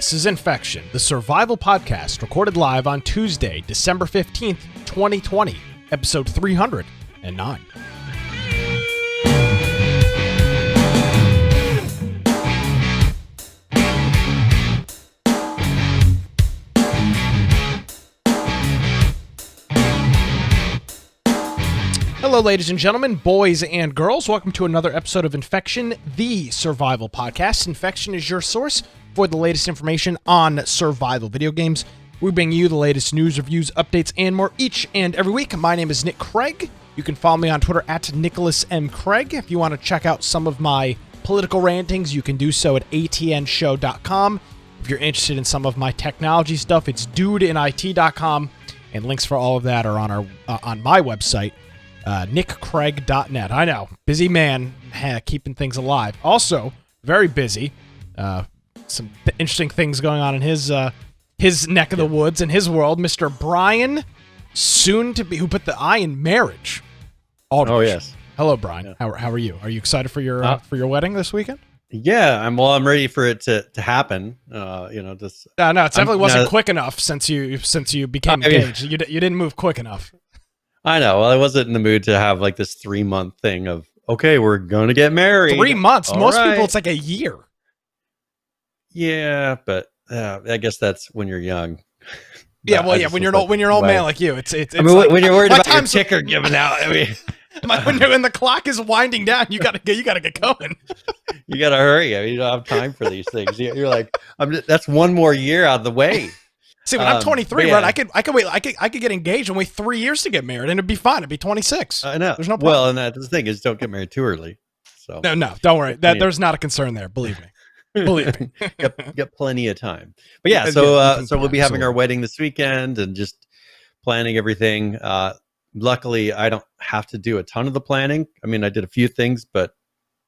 This is Infection, the survival podcast recorded live on Tuesday, December 15th, 2020, episode 309. Hello, ladies and gentlemen, boys and girls. Welcome to another episode of Infection, the survival podcast. Infection is your source for the latest information on survival video games. We bring you the latest news, reviews, updates, and more each and every week. My name is Nick Craig. You can follow me on Twitter at Nicholas M. Craig. If you want to check out some of my political rantings, you can do so at atnshow.com. If you're interested in some of my technology stuff, it's dudeinit.com, and links for all of that are on my website, nickcraig.net. I know, busy man, keeping things alive. Also, very busy. Some interesting things going on in his neck of the woods and his world. Mr. Brian, soon to be, who put the I in marriage. Aldrich. Oh yes. Hello, Brian. Yeah. How are you? Are you excited for your wedding this weekend? Yeah, I'm ready for it to happen. No, it definitely wasn't quick enough since you became engaged. You didn't move quick enough. I know. Well, I wasn't in the mood to have like this 3-month thing of, okay, we're going to get married. 3 months. All Most right. people, it's like a year. Yeah, but I guess that's when you're young. Yeah, well, yeah, when you're an old man like you, it's I mean, like, when you're worried about your time's ticker giving out, I mean, when the clock is winding down, you gotta get going. You gotta hurry. I mean, you don't have time for these things. You're like, that's one more year out of the way. See, when I'm 23, yeah. right, I could wait. I could get engaged and wait 3 years to get married, and it'd be fine. It'd be 26. I know. There's no problem. Well, and the thing is, don't get married too early. So no, don't worry. There's not a concern there. Believe me. Believe me. Get plenty of time. But yeah, so we'll be having our wedding this weekend and just planning everything. Luckily, I don't have to do a ton of the planning. I mean, I did a few things, but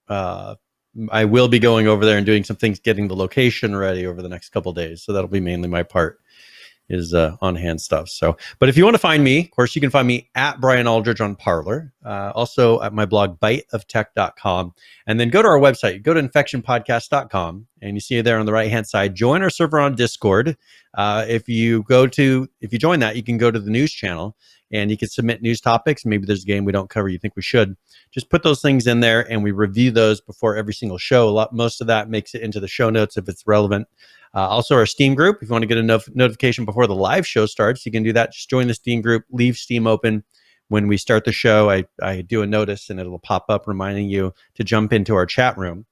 I will be going over there and doing some things, getting the location ready over the next couple of days. So that'll be mainly my part, is on-hand stuff. So, but if you want to find me, of course, you can find me at Brian Aldridge on Parler, also at my blog, biteoftech.com, and then go to our website, go to infectionpodcast.com, and you see there on the right-hand side, join our server on Discord. If you join that, you can go to the news channel, and you can submit news topics. Maybe there's a game we don't cover you think we should. Just put those things in there, and we review those before every single show. Most of that makes it into the show notes if it's relevant. Also, our Steam group, if you want to get a notification before the live show starts, you can do that. Just join the Steam group, leave Steam open. When we start the show, I do a notice, and it'll pop up reminding you to jump into our chat room.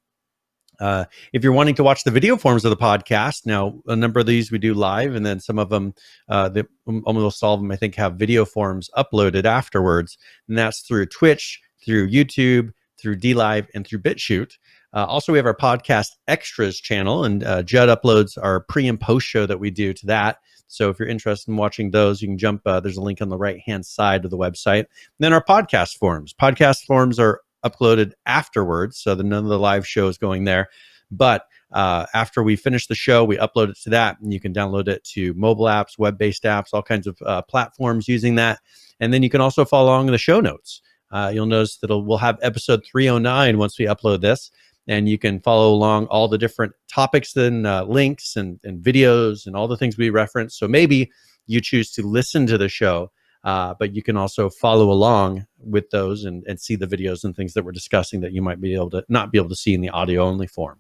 If you're wanting to watch the video forms of the podcast, now a number of these we do live, and then some of them, almost all of them, I think, have video forms uploaded afterwards, and that's through Twitch, through YouTube, through DLive, and through BitChute. Also, we have our podcast extras channel, and Judd uploads our pre and post show that we do to that. So if you're interested in watching those, you can jump. There's a link on the right-hand side of the website. And then our podcast forms. Podcast forms are uploaded afterwards, so none of the live show is going there. But after we finish the show, we upload it to that, and you can download it to mobile apps, web-based apps, all kinds of platforms using that. And then you can also follow along in the show notes. You'll notice that we'll have episode 309 once we upload this. And you can follow along all the different topics and links and videos and all the things we reference. So maybe you choose to listen to the show, but you can also follow along with those and see the videos and things that we're discussing that you might be able to not be able to see in the audio only form.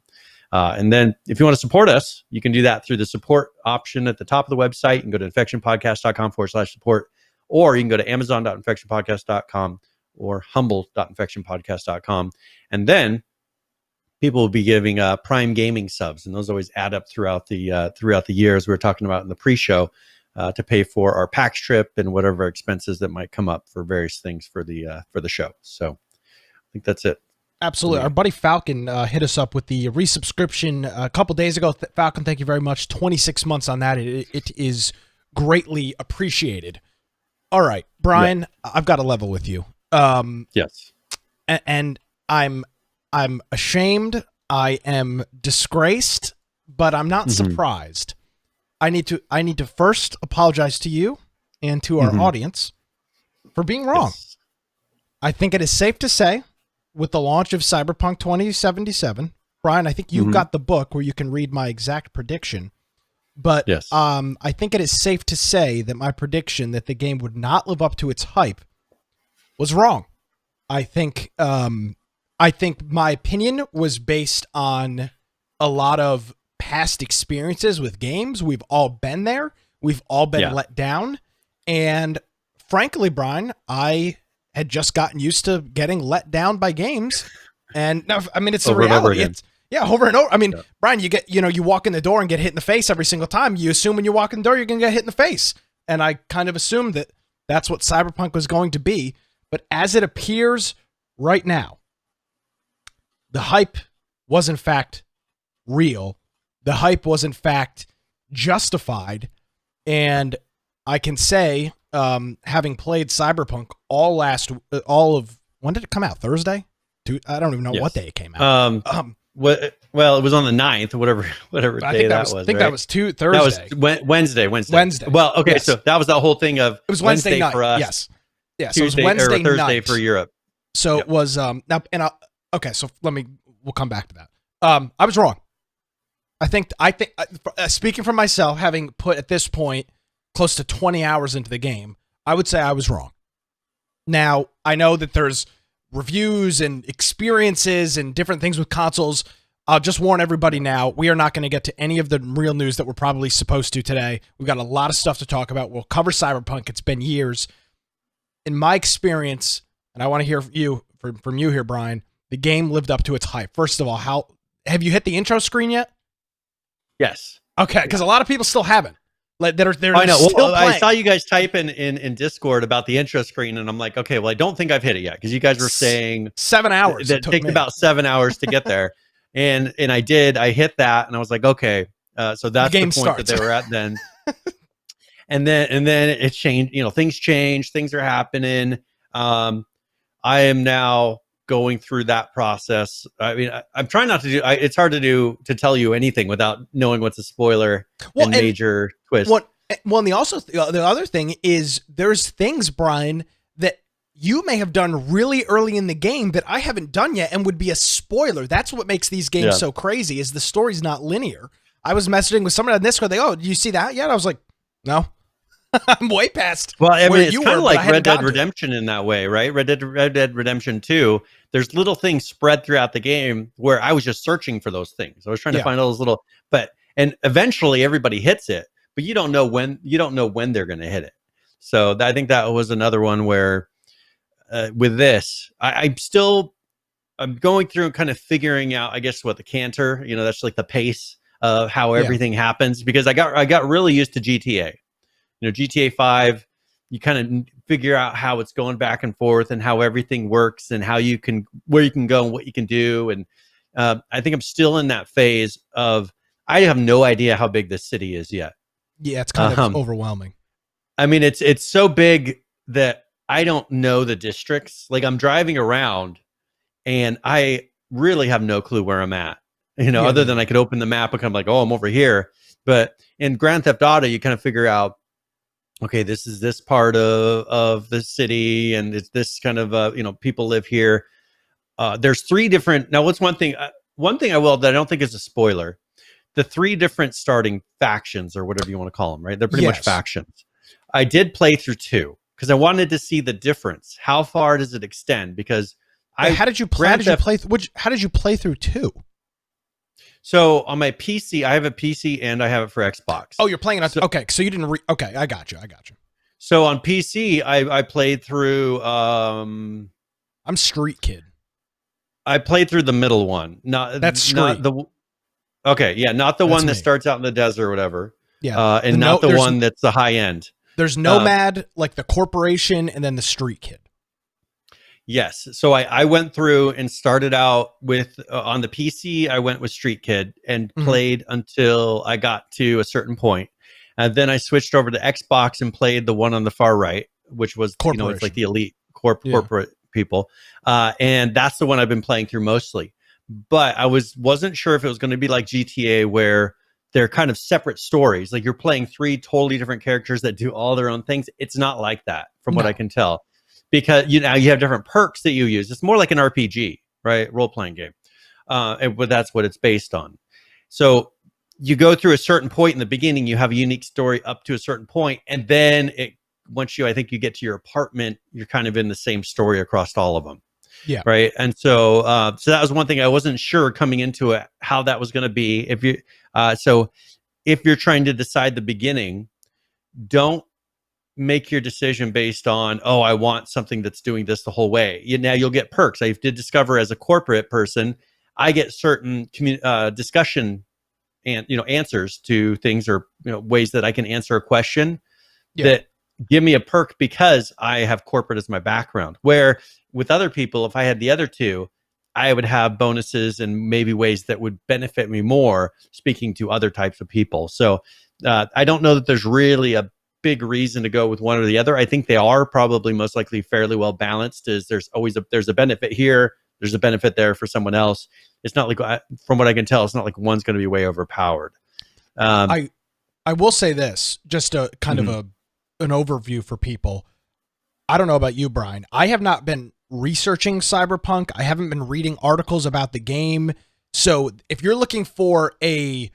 And then if you want to support us, you can do that through the support option at the top of the website. You can go to infectionpodcast.com/support, or you can go to amazon.infectionpodcast.com or humble.infectionpodcast.com. And then people will be giving Prime Gaming subs, and those always add up throughout the year, as we were talking about in the pre-show, to pay for our PAX trip and whatever expenses that might come up for various things for the show. So I think that's it. Absolutely. Our buddy Falcon hit us up with the resubscription a couple days ago. Falcon, thank you very much. 26 months on that. It is greatly appreciated. All right, Brian, yeah. I've got a level with you. Yes. And I'm ashamed. I am disgraced, but I'm not surprised. I need to first apologize to you and to our audience for being wrong. Yes. I think it is safe to say, with the launch of Cyberpunk 2077, Brian, I think you've got the book where you can read my exact prediction. But Yes. I think it is safe to say that my prediction that the game would not live up to its hype was wrong. I think my opinion was based on a lot of past experiences with games. We've all been there. We've all been let down. And frankly, Brian, I had just gotten used to getting let down by games. And now, I mean, it's a reality. It's, over and over. I mean, Brian, you walk in the door and get hit in the face every single time. You assume when you walk in the door, you're going to get hit in the face. And I kind of assumed that that's what Cyberpunk was going to be. But as it appears right now, the hype was in fact real. The hype was in fact justified. And I can say, having played Cyberpunk all of, when did it come out? Thursday? I don't even know what day it came out. Well, it was on the 9th, whatever day that was. I think that was Thursday. That was Wednesday. Well, okay, yes. So that was the whole thing of it was Wednesday night for us. Yes. Yeah, Tuesday, so it was Wednesday or Thursday night for Europe. So it was okay, so we'll come back to that. I was wrong. I think speaking for myself, having put at this point close to 20 hours into the game, I would say I was wrong. Now, I know that there's reviews and experiences and different things with consoles. I'll just warn everybody now, we are not going to get to any of the real news that we're probably supposed to today. We've got a lot of stuff to talk about. We'll cover Cyberpunk. It's been years. In my experience, and I want to hear from you here, Brian, the game lived up to its hype. First of all, how have you hit the intro screen yet? Yes. Okay, because a lot of people still haven't. Like they're I know. Still well, I saw you guys type in Discord about the intro screen, and I'm like, okay, well, I don't think I've hit it yet because you guys were saying 7 hours. That it takes about 7 hours to get there, and I did. I hit that, and I was like, okay, so that's the point that they were at then. and then it changed. Things change. Things are happening. I am now going through that process. I mean, I'm trying not to do. It's hard to tell you anything without knowing what's a spoiler and major twist. And the other thing is there's things, Brian, that you may have done really early in the game that I haven't done yet and would be a spoiler. That's what makes these games so crazy. Is the story's not linear. I was messaging with someone on Discord. They, do you see that yet? I was like, no. I'm way past. Well, I mean, it's kind of like Red Dead Redemption in that way, right? Red Dead Redemption 2. There's little things spread throughout the game where I was just searching for those things. I was trying to find all those little, and eventually everybody hits it, but you don't know when they're going to hit it. So I think that was another one where with this, I'm going through and kind of figuring out, I guess, what the canter, that's like the pace of how everything happens, because I got really used to GTA. GTA 5, you kind of figure out how it's going back and forth and how everything works and where you can go and what you can do. And I think I'm still in that phase of, I have no idea how big this city is yet. Yeah, it's kind of overwhelming. I mean, it's so big that I don't know the districts. Like, I'm driving around and I really have no clue where I'm at, other than I could open the map and come like, oh, I'm over here. But in Grand Theft Auto, you kind of figure out, okay, this is this part of the city, and it's this kind of people live here. There's 3 different. Now, what's one thing I will that I don't think is a spoiler? The 3 different starting factions, or whatever you want to call them, right? They're pretty much factions. I did play through 2 because I wanted to see the difference. How far does it extend? Because how did you play through 2? So on my PC, I have a PC and I have it for Xbox. Oh, you're playing it. Okay, so you didn't. Okay, I got you. So on PC, I played through. I'm Street Kid. I played through the middle one. That's Street. Not the one that starts out in the desert or whatever. Yeah, and not the one that's the high end. There's Nomad, like the corporation, and then the Street Kid. Yes. So I went through and started out with on the PC. I went with Street Kid and played until I got to a certain point. And then I switched over to Xbox and played the one on the far right, which was, it's like the elite corporate people. And that's the one I've been playing through mostly. But I wasn't sure if it was going to be like GTA, where they're kind of separate stories. Like, you're playing 3 totally different characters that do all their own things. It's not like that, from what I can tell. Because you have different perks that you use. It's more like an RPG, right? Role-playing game. But that's what it's based on. So you go through a certain point in the beginning, you have a unique story up to a certain point, and then once I think you get to your apartment, you're kind of in the same story across all of them. Yeah. Right. And so that was one thing I wasn't sure coming into it, how that was going to be. So if you're trying to decide the beginning, don't make your decision based on, oh, I want something that's doing this the whole way. Now you'll get perks. I did discover as a corporate person, I get certain discussion and answers to things, or ways that I can answer a question that give me a perk because I have corporate as my background. Where with other people, if I had the other two, I would have bonuses and maybe ways that would benefit me more speaking to other types of people. So I don't know that there's really a big reason to go with one or the other. I think they are probably most likely fairly well balanced. There's always there's a benefit here, there's a benefit there for someone else. It's not like, from what I can tell, it's not like one's going to be way overpowered. I will say this, just a kind of an overview for people. I don't know about you, Brian. I have not been researching Cyberpunk. I haven't been reading articles about the game. So if you're looking for a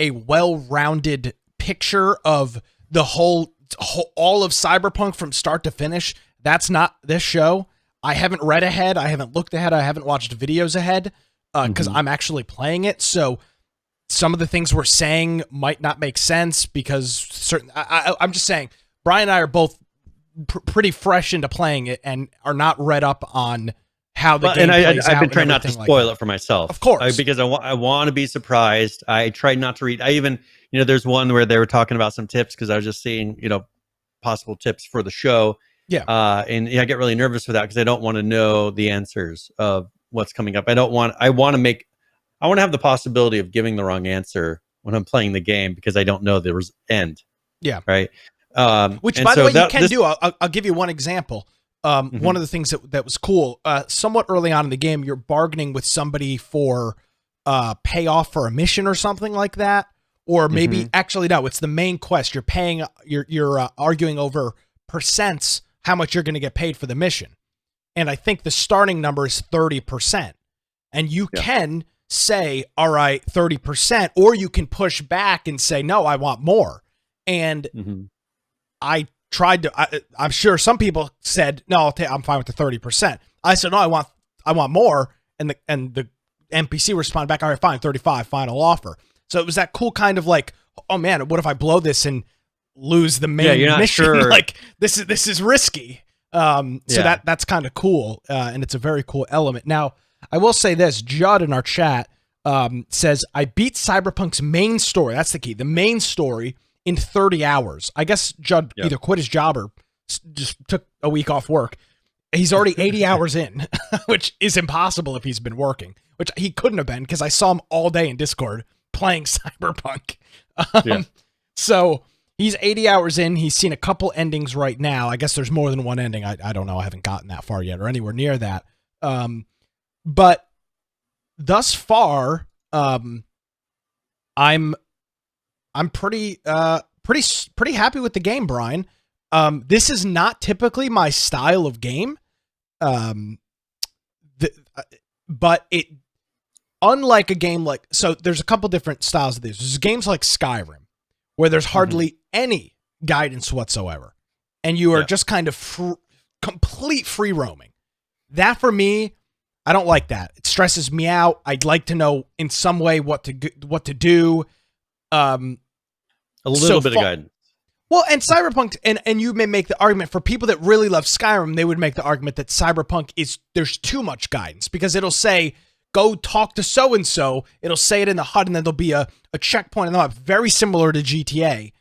well-rounded picture of the whole all of Cyberpunk from start to finish, that's not this show. I haven't read ahead. I haven't looked ahead. I haven't watched videos ahead because I'm actually playing it. So some of the things we're saying might not make sense because I'm just saying, Brian and I are both pretty fresh into playing it and are not read up on how the game plays out. I've been trying not to spoil it for myself. Of course. Because I want to be surprised. I tried not to read. I even, there's one where they were talking about some tips because I was just seeing, possible tips for the show. Yeah. And I get really nervous with that because I don't want to know the answers of what's coming up. I want to have the possibility of giving the wrong answer when I'm playing the game because I don't know the end. Yeah. Right. Which, by the way, you can do. I'll give you one example. One of the things that was cool, somewhat early on in the game, you're bargaining with somebody for payoff for a mission or something like that. Or maybe, actually, no, it's the main quest. You're paying, you're arguing over percents, how much you're going to get paid for the mission. And I think the starting number is 30%. And you can say, all right, 30%, or you can push back and say, no, I want more. And I tried to, I'm sure some people said, no, I'm fine with the 30%. I said, no, I want more. And the NPC responded back, all right, fine, 35, final offer. So it was that cool kind of like, oh man, what if I blow this and lose the main mission? Sure. Like this is risky. So that's kind of cool. And it's a very cool element. Now, I will say this, Judd in our chat says, I beat Cyberpunk's main story. That's the key. The main story in 30 hours. I guess Judd either quit his job or just took a week off work. He's already 80 hours in, which is impossible if he's been working, which he couldn't have been because I saw him all day in Discord playing Cyberpunk. So he's 80 hours in. He's seen a couple endings right now. I guess there's more than one ending. I don't know. I haven't gotten that far yet or anywhere near that. But thus far, I'm pretty happy with the game, Brian. This is not typically my style of game. But it, unlike a game like, so there's a couple different styles of this. There's games like Skyrim, where there's hardly any guidance whatsoever. And you are just kind of complete free roaming. That for me, I don't like that. It stresses me out. I'd like to know in some way what to do. A little bit of guidance. Well, and Cyberpunk, and you may make the argument for people that really love Skyrim, they would make the argument that Cyberpunk there's too much guidance because it'll say, go talk to so-and-so. It'll say it in the HUD and then there'll be a checkpoint in the HUD, very similar to GTA.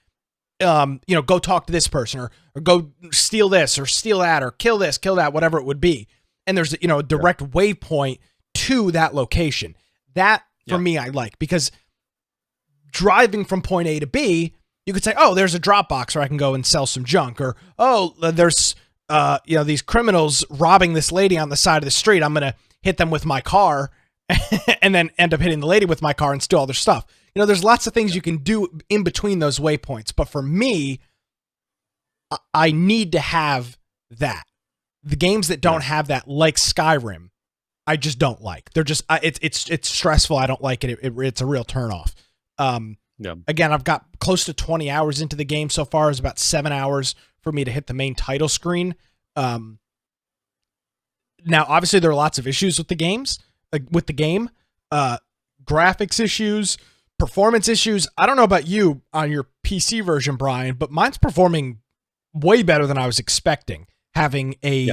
Go talk to this person or go steal this or steal that or kill this, kill that, whatever it would be. And there's, a direct waypoint to that location. That, for me, I like because driving from point A to B, you could say, oh, there's a drop box where I can go and sell some junk. Or, oh, there's, these criminals robbing this lady on the side of the street. I'm going to hit them with my car and then end up hitting the lady with my car and steal all their stuff. There's lots of things you can do in between those waypoints. But for me, I need to have that. The games that don't have that, like Skyrim, I just don't like. They're just it's stressful. I don't like it. It's a real turnoff. Again, I've got close to 20 hours into the game so far. It's about 7 hours for me to hit the main title screen. Now, obviously, there are lots of issues with the game, graphics issues, performance issues. I don't know about you on your PC version, Brian, but mine's performing way better than I was expecting. Having a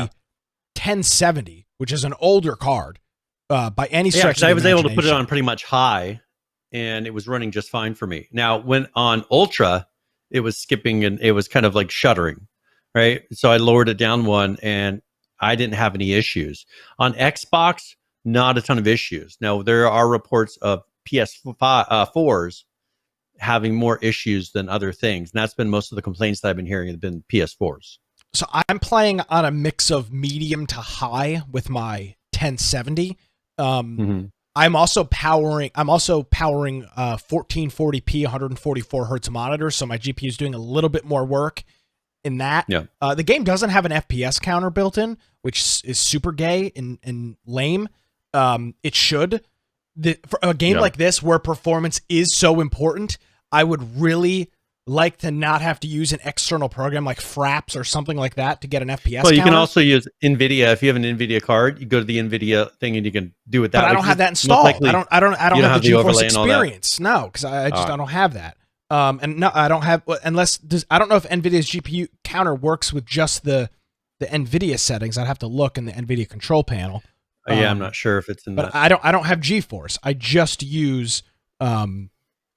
1070, which is an older card by any stretch. I was able to put it on pretty much high, and it was running just fine for me. Now, when on Ultra, it was skipping and it was kind of like shuddering, right? So I lowered it down one, and I didn't have any issues. On Xbox, not a ton of issues. Now, there are reports of PS4s having more issues than other things. And that's been most of the complaints that I've been hearing have been PS4s. So I'm playing on a mix of medium to high with my 1070. I'm also powering 1440p 144 hertz monitor, so my GPU is doing a little bit more work in that. The game doesn't have an FPS counter built in, which is super gay and lame. It should. For a game like this, where performance is so important, I would really like to not have to use an external program like Fraps or something like that to get an FPS Well, you counter. can also use NVIDIA. If you have an NVIDIA card, you go to the NVIDIA thing and you can do it that way. But I don't have that installed. I don't have the GeForce Experience. No, because I don't have that. And no, I don't have, unless I don't know if NVIDIA's GPU counter works with just the NVIDIA settings. I'd have to look in the NVIDIA control panel. I'm not sure if it's in but that. I don't have GeForce. I just use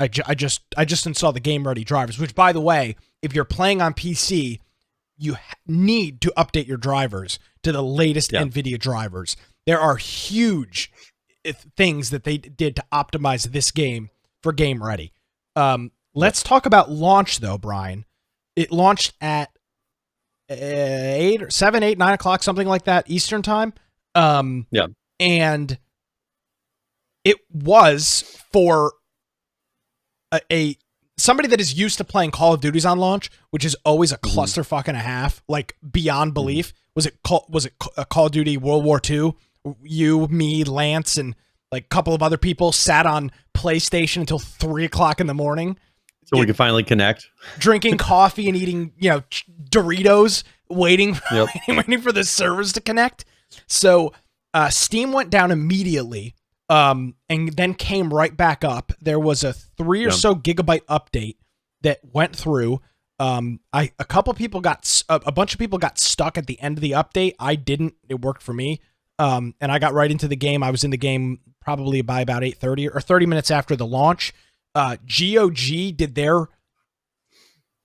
I just install the game ready drivers, which, by the way, if you're playing on PC, you need to update your drivers to the latest NVIDIA drivers. There are huge things that they did to optimize this game for game ready. Let's talk about launch, though, Brian. It launched at 8, 9 o'clock, something like that, Eastern time. And it was for somebody that is used to playing Call of Duties on launch, which is always a clusterfuck and a half, like beyond belief. Was it Call of Duty World War II? You, me, Lance, and like a couple of other people sat on PlayStation until 3 o'clock in the morning. So we can finally connect. Drinking coffee and eating, Doritos, waiting for the servers to connect. So Steam went down immediately, and then came right back up. There was a 3 or so gigabyte update that went through. A bunch of people got stuck at the end of the update. I didn't. It worked for me. And I got right into the game. I was in the game probably by about 8:30 or 30 minutes after the launch. GOG did their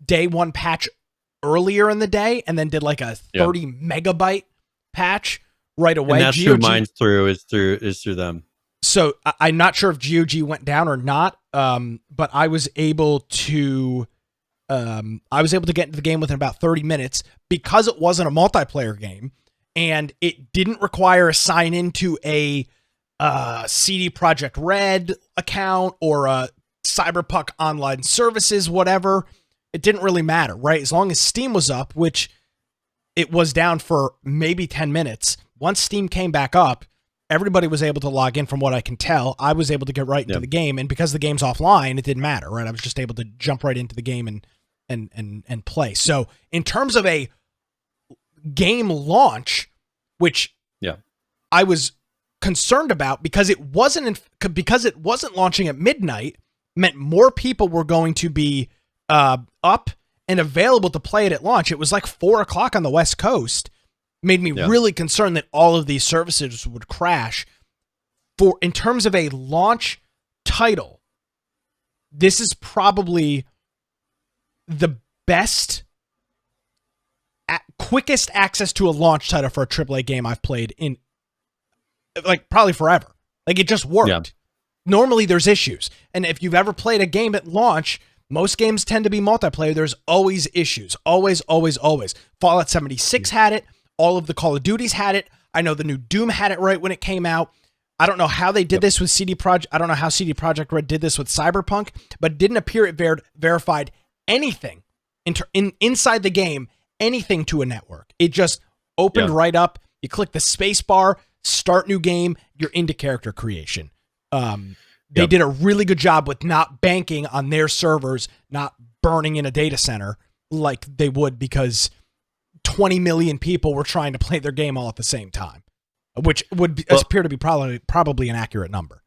day one patch earlier in the day, and then did like a 30 megabyte patch right away. And that's who mine's through is through them. So I'm not sure if GOG went down or not, but I was able to get into the game within about 30 minutes because it wasn't a multiplayer game, and it didn't require a sign into a CD Projekt Red account or a Cyberpunk Online Services, whatever. It didn't really matter, right? As long as Steam was up, which it was down for maybe 10 minutes. Once Steam came back up, everybody was able to log in from what I can tell. I was able to get right into the game, and because the game's offline, it didn't matter, right? I was just able to jump right into the game and play. So in terms of a game launch, which I was concerned about because it wasn't launching at midnight, meant more people were going to be up and available to play it at launch. It was like 4 o'clock on the West Coast. Made me really concerned that all of these services would crash. In terms of a launch title, this is probably the best, quickest access to a launch title for a AAA game I've played in, like, probably forever. Like, it just worked. Yeah. Normally, there's issues. And if you've ever played a game at launch, most games tend to be multiplayer. There's always issues. Always, always, always. Fallout 76 had it. All of the Call of Duties had it. I know the new Doom had it right when it came out. I don't know how they did this with CD Projekt. I don't know how CD Projekt Red did this with Cyberpunk, but it didn't appear it verified anything inside the game, anything to a network. It just opened right up. You click the space bar, start new game, you're into character creation. They did a really good job with not banking on their servers, not burning in a data center like they would, because 20 million people were trying to play their game all at the same time, which would appear to be probably an accurate number.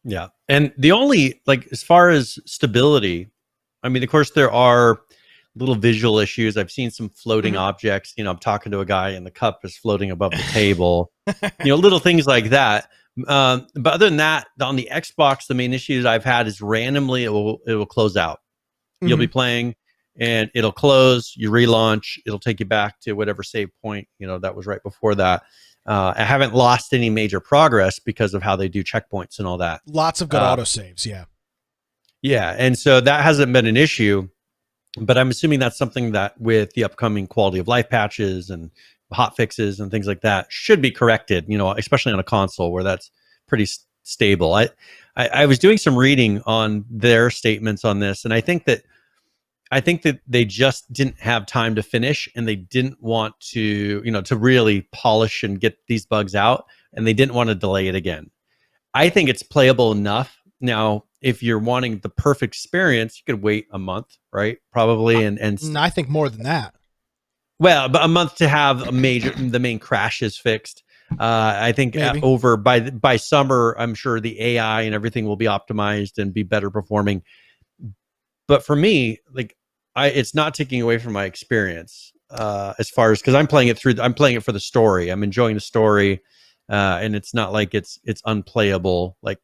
Yeah. And the only, like, as far as stability, I mean, of course, there are little visual issues. I've seen some floating objects. You know, I'm talking to a guy and the cup is floating above the table. You know, little things like that. But other than that, on the Xbox, the main issue that I've had is randomly it will close out. You'll be playing and it'll close. You relaunch. It'll take you back to whatever save point, you know, that was right before that. I haven't lost any major progress because of how they do checkpoints and all that. Lots of good autosaves, yeah. Yeah, and so that hasn't been an issue, but I'm assuming that's something that with the upcoming quality of life patches and hot fixes and things like that should be corrected, you know, especially on a console where that's pretty stable. I was doing some reading on their statements on this, and I think that they just didn't have time to finish, and they didn't want to, you know, to really polish and get these bugs out, and they didn't want to delay it again. I think it's playable enough. Now, if you're wanting the perfect experience, you could wait a month, right? Probably, and I think more than that. Well, but a month to have the main crashes fixed. I think over by summer, I'm sure the AI and everything will be optimized and be better performing. But for me, like, it's not taking away from my experience as far as, because I'm playing it for the story. I'm enjoying the story, and it's not like it's unplayable like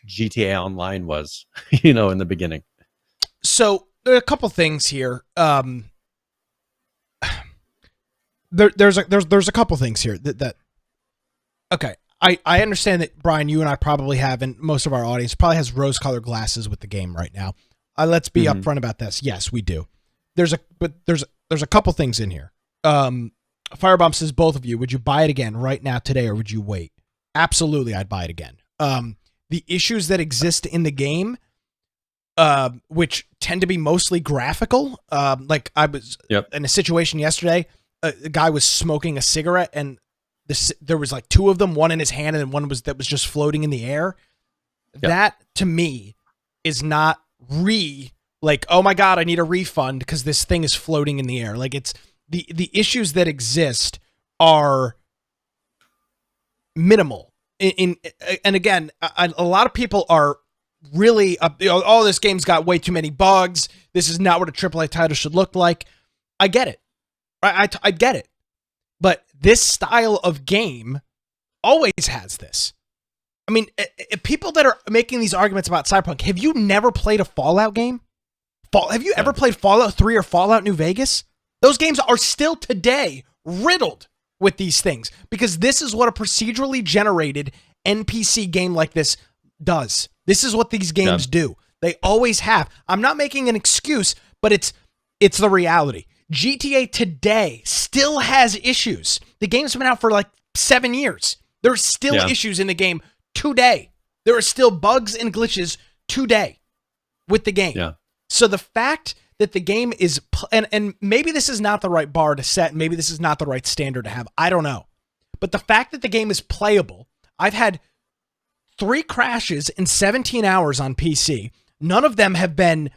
GTA Online was, you know, in the beginning. So there are a couple things here. There's a couple things here that okay. I understand that, Brian, you and I probably have, and most of our audience probably has rose-colored glasses with the game right now. Let's be upfront about this. Yes, we do. There's a couple things in here. Firebomb says, both of you, would you buy it again right now today, or would you wait? Absolutely, I'd buy it again. The issues that exist in the game, which tend to be mostly graphical. Like I was in a situation yesterday, a guy was smoking a cigarette, and there was like two of them, one in his hand and one that was just floating in the air. That to me is not like, oh my God, I need a refund because this thing is floating in the air. Like, it's the issues that exist are minimal. And again, a lot of people are really oh, this game's got way too many bugs. This is not what a AAA title should look like. I get it. I get it. But this style of game always has this. I mean, people that are making these arguments about Cyberpunk, have you never played a Fallout game? Have you ever played Fallout 3 or Fallout New Vegas? Those games are still today riddled with these things, because this is what a procedurally generated NPC game like this does. This is what these games do. They always have. I'm not making an excuse, but it's the reality. GTA today still has issues. The game's been out for like 7 years. There are still issues in the game today. There are still bugs and glitches today with the game. Yeah. So the fact that the game is, and maybe this is not the right bar to set, maybe this is not the right standard to have, I don't know. But the fact that the game is playable, I've had 3 crashes in 17 hours on PC. None of them have been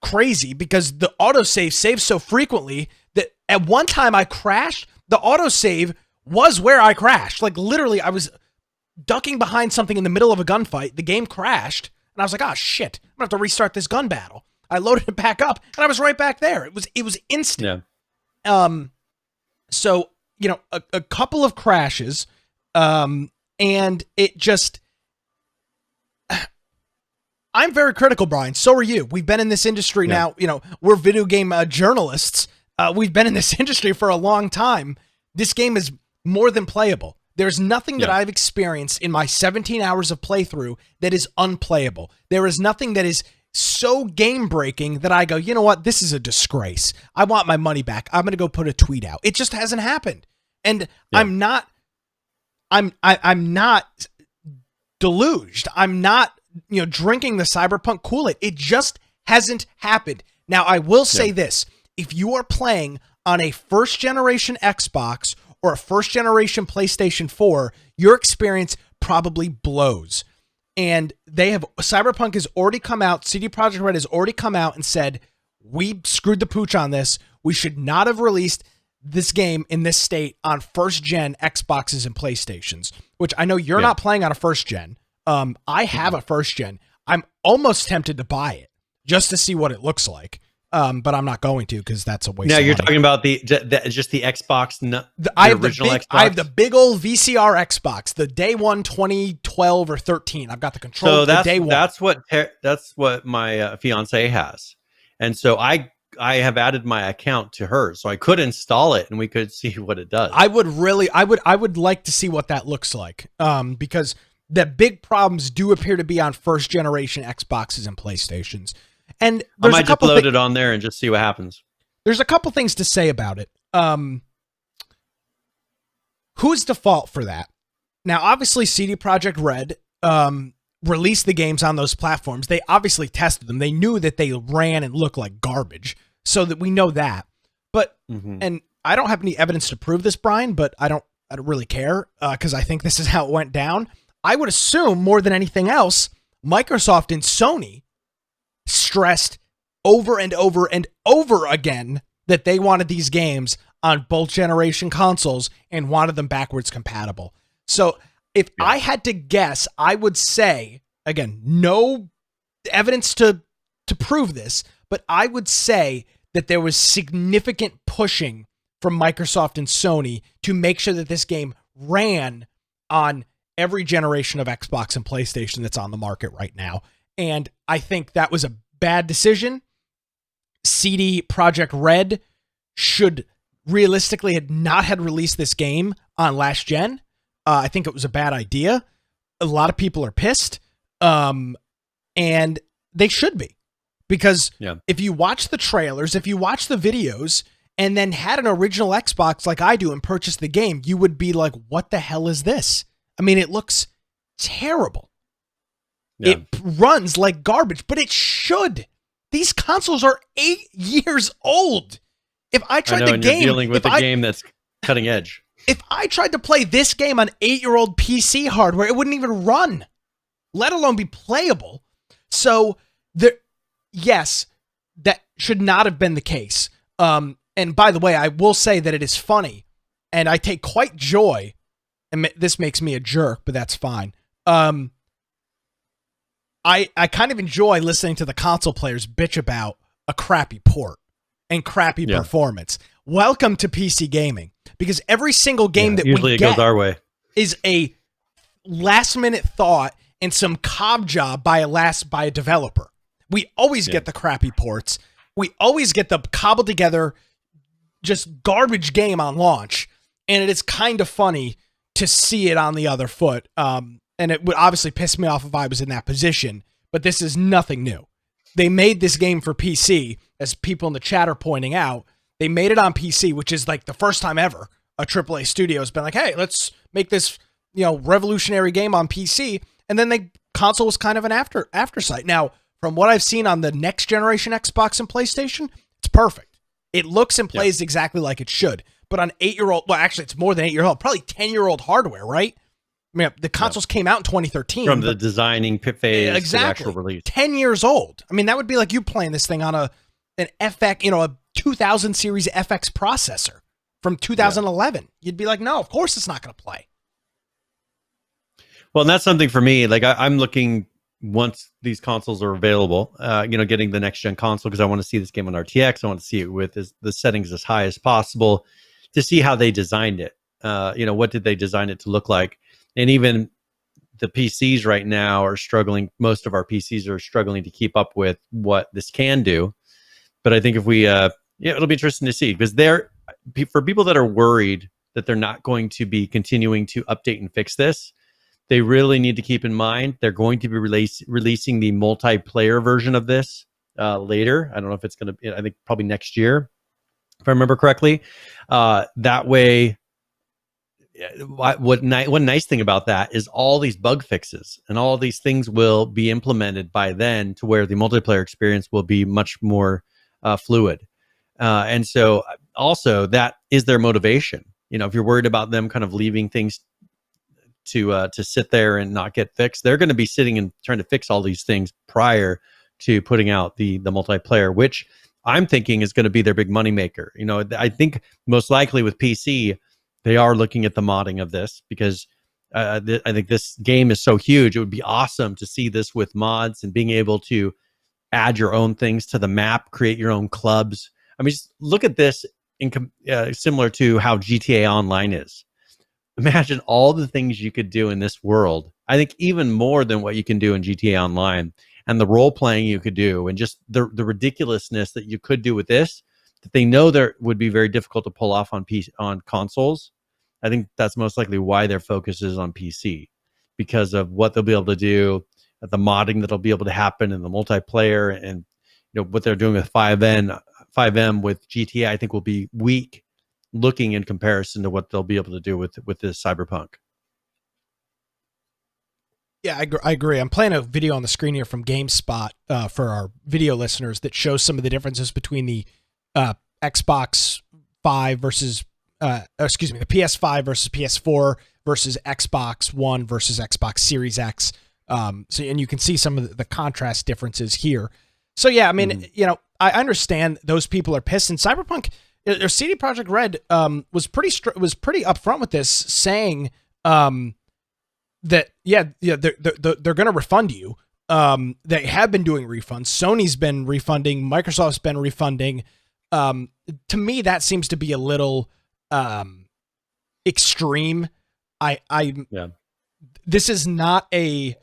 crazy because the autosave saves so frequently that at one time I crashed, the autosave was where I crashed. Like, literally, I was ducking behind something in the middle of a gunfight. The game crashed, and I was like, oh shit, I'm gonna have to restart this gun battle. I loaded it back up, and I was right back there. It was instant. Yeah. So, you know, a couple of crashes, and it just, I'm very critical, Brian. So are you. We've been in this industry now, you know, we're video game journalists. We've been in this industry for a long time. This game is more than playable. There's nothing that I've experienced in my 17 hours of playthrough that is unplayable. There is nothing that is so game-breaking that I go, you know what, this is a disgrace. I want my money back. I'm going to go put a tweet out. It just hasn't happened. And I'm not deluged. I'm not, you know, drinking the Cyberpunk Kool-Aid. It just hasn't happened. Now, I will say this. If you are playing on a first-generation Xbox or a first generation PlayStation 4, your experience probably blows. And Cyberpunk has already come out, CD Projekt Red has already come out and said, we screwed the pooch on this. We should not have released this game in this state on first gen Xboxes and PlayStations, which I know you're not playing on a first gen. I have a first gen. I'm almost tempted to buy it just to see what it looks like. But I'm not going to, because that's a waste of money. Now you're talking about just the Xbox, original Xbox? I have the big old VCR Xbox, the day one 2012 or 13. I've got the controller. So day one. That's what my fiance has, and so I have added my account to hers, so I could install it and we could see what it does. I would like to see what that looks like, because the big problems do appear to be on first generation Xboxes and PlayStations. And I might just load it on there and just see what happens. There's a couple things to say about it. Who's the fault for that? Now, obviously, CD Projekt Red released the games on those platforms. They obviously tested them. They knew that they ran and looked like garbage, so that we know that. But and I don't have any evidence to prove this, Brian, but I don't really care, because I think this is how it went down. I would assume more than anything else, Microsoft and Sony stressed over and over and over again that they wanted these games on both generation consoles and wanted them backwards compatible. So if I had to guess, I would say, again, no evidence to prove this, but I would say that there was significant pushing from Microsoft and Sony to make sure that this game ran on every generation of Xbox and PlayStation that's on the market right now. And I think that was a bad decision. CD Projekt Red should realistically not had released this game on last gen. I think it was a bad idea. A lot of people are pissed. And they should be. Because if you watch the trailers, if you watch the videos, and then had an original Xbox like I do and purchased the game, you would be like, what the hell is this? I mean, it looks terrible. Yeah. It runs like garbage, but it should. These consoles are 8 years old. If I tried you're dealing with a game that's cutting edge. If I tried to play this game on 8-year-old PC hardware, it wouldn't even run, let alone be playable. So yes, that should not have been the case. And by the way, I will say that it is funny, and I take quite joy, and this makes me a jerk, but that's fine. I kind of enjoy listening to the console players bitch about a crappy port and crappy performance. Welcome to PC gaming, because every single game that usually we it goes our way is a last-minute thought and some cob job by a developer. We always get the crappy ports. We always get the cobbled together, just garbage game on launch, and it is kind of funny to see it on the other foot. And it would obviously piss me off if I was in that position, but this is nothing new. They made this game for PC, as people in the chat are pointing out. They made it on PC, which is like the first time ever a AAA studio has been like, hey, let's make this, revolutionary game on PC. And then console was kind of an aftersight. Now, from what I've seen on the next generation Xbox and PlayStation, it's perfect. It looks and plays exactly like it should. But on 8-year-old, well, actually, it's more than 8-year-old, probably 10-year-old hardware, right? I mean, the consoles came out in 2013. From the designing phase to the actual release. 10 years old. I mean, that would be like you playing this thing on an FX, a 2000 series FX processor from 2011. Yeah. You'd be like, no, of course it's not going to play. Well, and that's something for me. Like I'm looking, once these consoles are available, getting the next gen console, because I want to see this game on RTX. I want to see it with the settings as high as possible to see how they designed it. What did they design it to look like? And even the PCs right now are struggling. Most of our PCs are struggling to keep up with what this can do. But I think if we, it'll be interesting to see, because for people that are worried that they're not going to be continuing to update and fix this, they really need to keep in mind they're going to be releasing the multiplayer version of this later. I don't know if it's going to be, I think probably next year, if I remember correctly. That way, one nice thing about that is all these bug fixes and all these things will be implemented by then, to where the multiplayer experience will be much more fluid. And so also that is their motivation. if you're worried about them kind of leaving things to sit there and not get fixed, they're going to be sitting and trying to fix all these things prior to putting out the multiplayer, which I'm thinking is going to be their big moneymaker. I think most likely with PC, they are looking at the modding of this because I think this game is so huge. It would be awesome to see this with mods and being able to add your own things to the map, create your own clubs. I mean, just look at this similar to how GTA Online is. Imagine all the things you could do in this world. I think even more than what you can do in GTA Online, and the role playing you could do, and just the ridiculousness that you could do with this, that they know there would be very difficult to pull off on consoles. I think that's most likely why their focus is on PC, because of what they'll be able to do, the modding that'll be able to happen in the multiplayer, and what they're doing with 5M with GTA. I think will be weak looking in comparison to what they'll be able to do with this Cyberpunk. Yeah, I agree. I'm playing a video on the screen here from GameSpot for our video listeners that shows some of the differences between the Xbox 5 versus, the PS5 versus PS4 versus Xbox One versus Xbox Series X. And you can see some of the contrast differences here. So yeah, I mean, I understand those people are pissed. And Cyberpunk, or CD Projekt Red, was pretty upfront with this, saying that they're going to refund you. They have been doing refunds. Sony's been refunding. Microsoft's been refunding. To me, that seems to be a little extreme. This is not a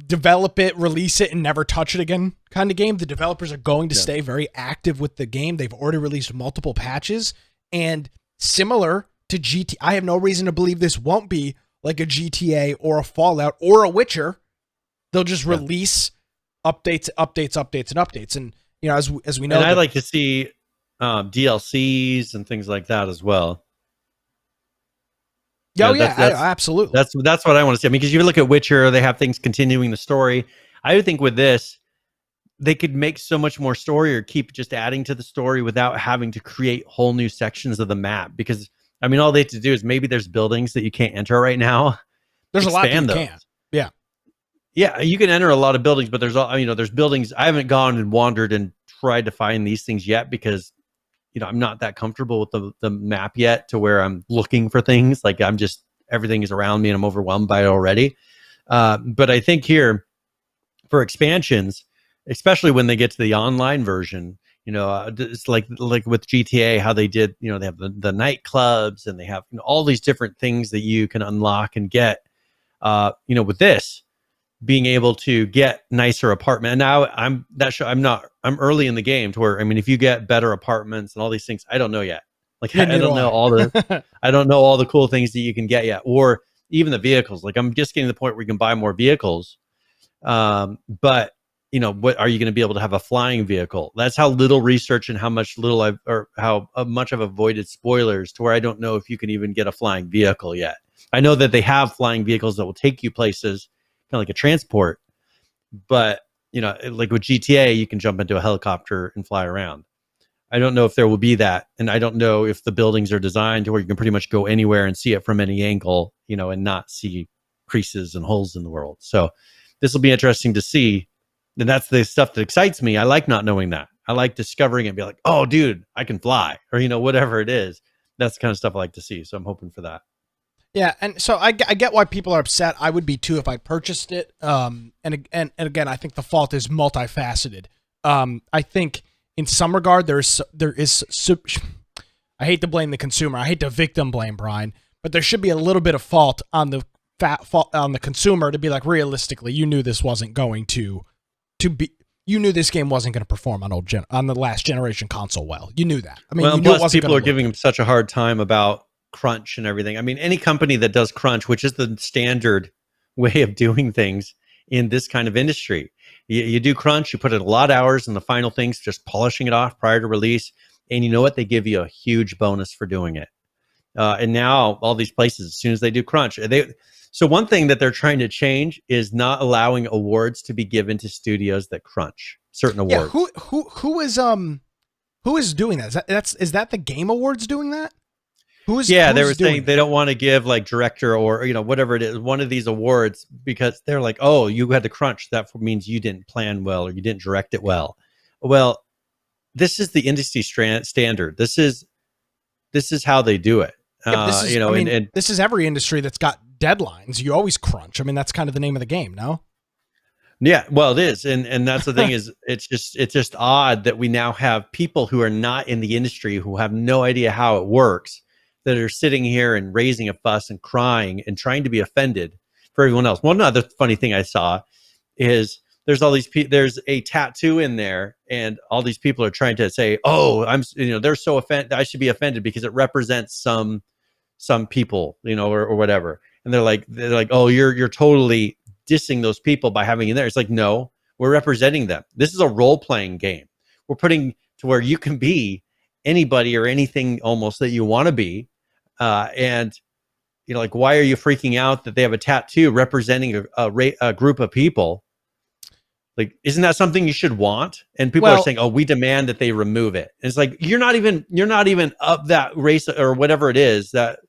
develop it, release it, and never touch it again kind of game. The developers are going to stay very active with the game. They've already released multiple patches, and similar to GTA, I have no reason to believe this won't be like a GTA or a Fallout or a Witcher. They'll just release updates, and updates. And as we know, and I'd like to see DLCs and things like that as well. Absolutely. That's what I want to see. I mean, because you look at Witcher, they have things continuing the story. I would think with this, they could make so much more story, or keep just adding to the story without having to create whole new sections of the map. Because I mean, all they have to do is, maybe there's buildings that you can't enter right now. There's a lot that you can't. Yeah, you can enter a lot of buildings, but there's buildings. I haven't gone and wandered and tried to find these things yet because I'm not that comfortable with the map yet to where I'm looking for things. Like, everything is around me and I'm overwhelmed by it already. But I think here for expansions, especially when they get to the online version, it's like with GTA, how they did, they have the nightclubs, and they have all these different things that you can unlock and get, with this, being able to get nicer apartment. And now I'm early in the game to where, I mean, if you get better apartments and all these things, I don't know yet. Like, I don't know all the cool things that you can get yet, or even the vehicles. Like, I'm just getting to the point where you can buy more vehicles. But what are you going to be able to have a flying vehicle? That's how little research and how much I've avoided spoilers, to where I don't know if you can even get a flying vehicle yet. I know that they have flying vehicles that will take you places, kind of like a transport, but like with GTA, you can jump into a helicopter and fly around. I don't know if there will be that, and I don't know if the buildings are designed to where you can pretty much go anywhere and see it from any angle, and not see creases and holes in the world. So this will be interesting to see, and that's the stuff that excites me. I like not knowing that. I like discovering it and be like, oh, dude, I can fly, or whatever it is. That's the kind of stuff I like to see. So I'm hoping for that. Yeah, and so I get why people are upset. I would be too if I purchased it. And again, I think the fault is multifaceted. I think in some regard there is. I hate to blame the consumer. I hate to victim blame, Brian, but there should be a little bit of fault on the consumer to be like, realistically, you knew this wasn't going to be. You knew this game wasn't going to perform on the last generation console well. You knew that. I mean, you knew it wasn't. People are giving him such a hard time about crunch and everything. I mean, any company that does crunch, which is the standard way of doing things in this kind of industry, you do crunch, you put in a lot of hours in the final things, just polishing it off prior to release, and you know what? They give you a huge bonus for doing it. And now all these places, as soon as they do crunch, so one thing that they're trying to change is not allowing awards to be given to studios that crunch certain awards. Yeah, Who is doing that? Is that the Game Awards doing that? They were saying they don't want to give like director or whatever it is, one of these awards, because they're like, oh, you had to crunch. That means you didn't plan well or you didn't direct it well. Well, this is the industry standard. This is how they do it. This is every industry that's got deadlines. You always crunch. I mean, that's kind of the name of the game, no? Yeah, well, it is, and that's the thing is, it's just odd that we now have people who are not in the industry, who have no idea how it works, that are sitting here and raising a fuss and crying and trying to be offended for everyone else. One other funny thing I saw is there's all these there's a tattoo in there, and all these people are trying to say, oh, they're so offended, I should be offended because it represents some people, or whatever. And they're like, oh, you're totally dissing those people by having in there. It's like, no, we're representing them. This is a role-playing game. We're putting to where you can be anybody or anything almost that you want to be. And like, why are you freaking out that they have a tattoo representing a group of people? Like, isn't that something you should want? And people are saying, oh, we demand that they remove it. And it's like, you're not even of that race or whatever it is, that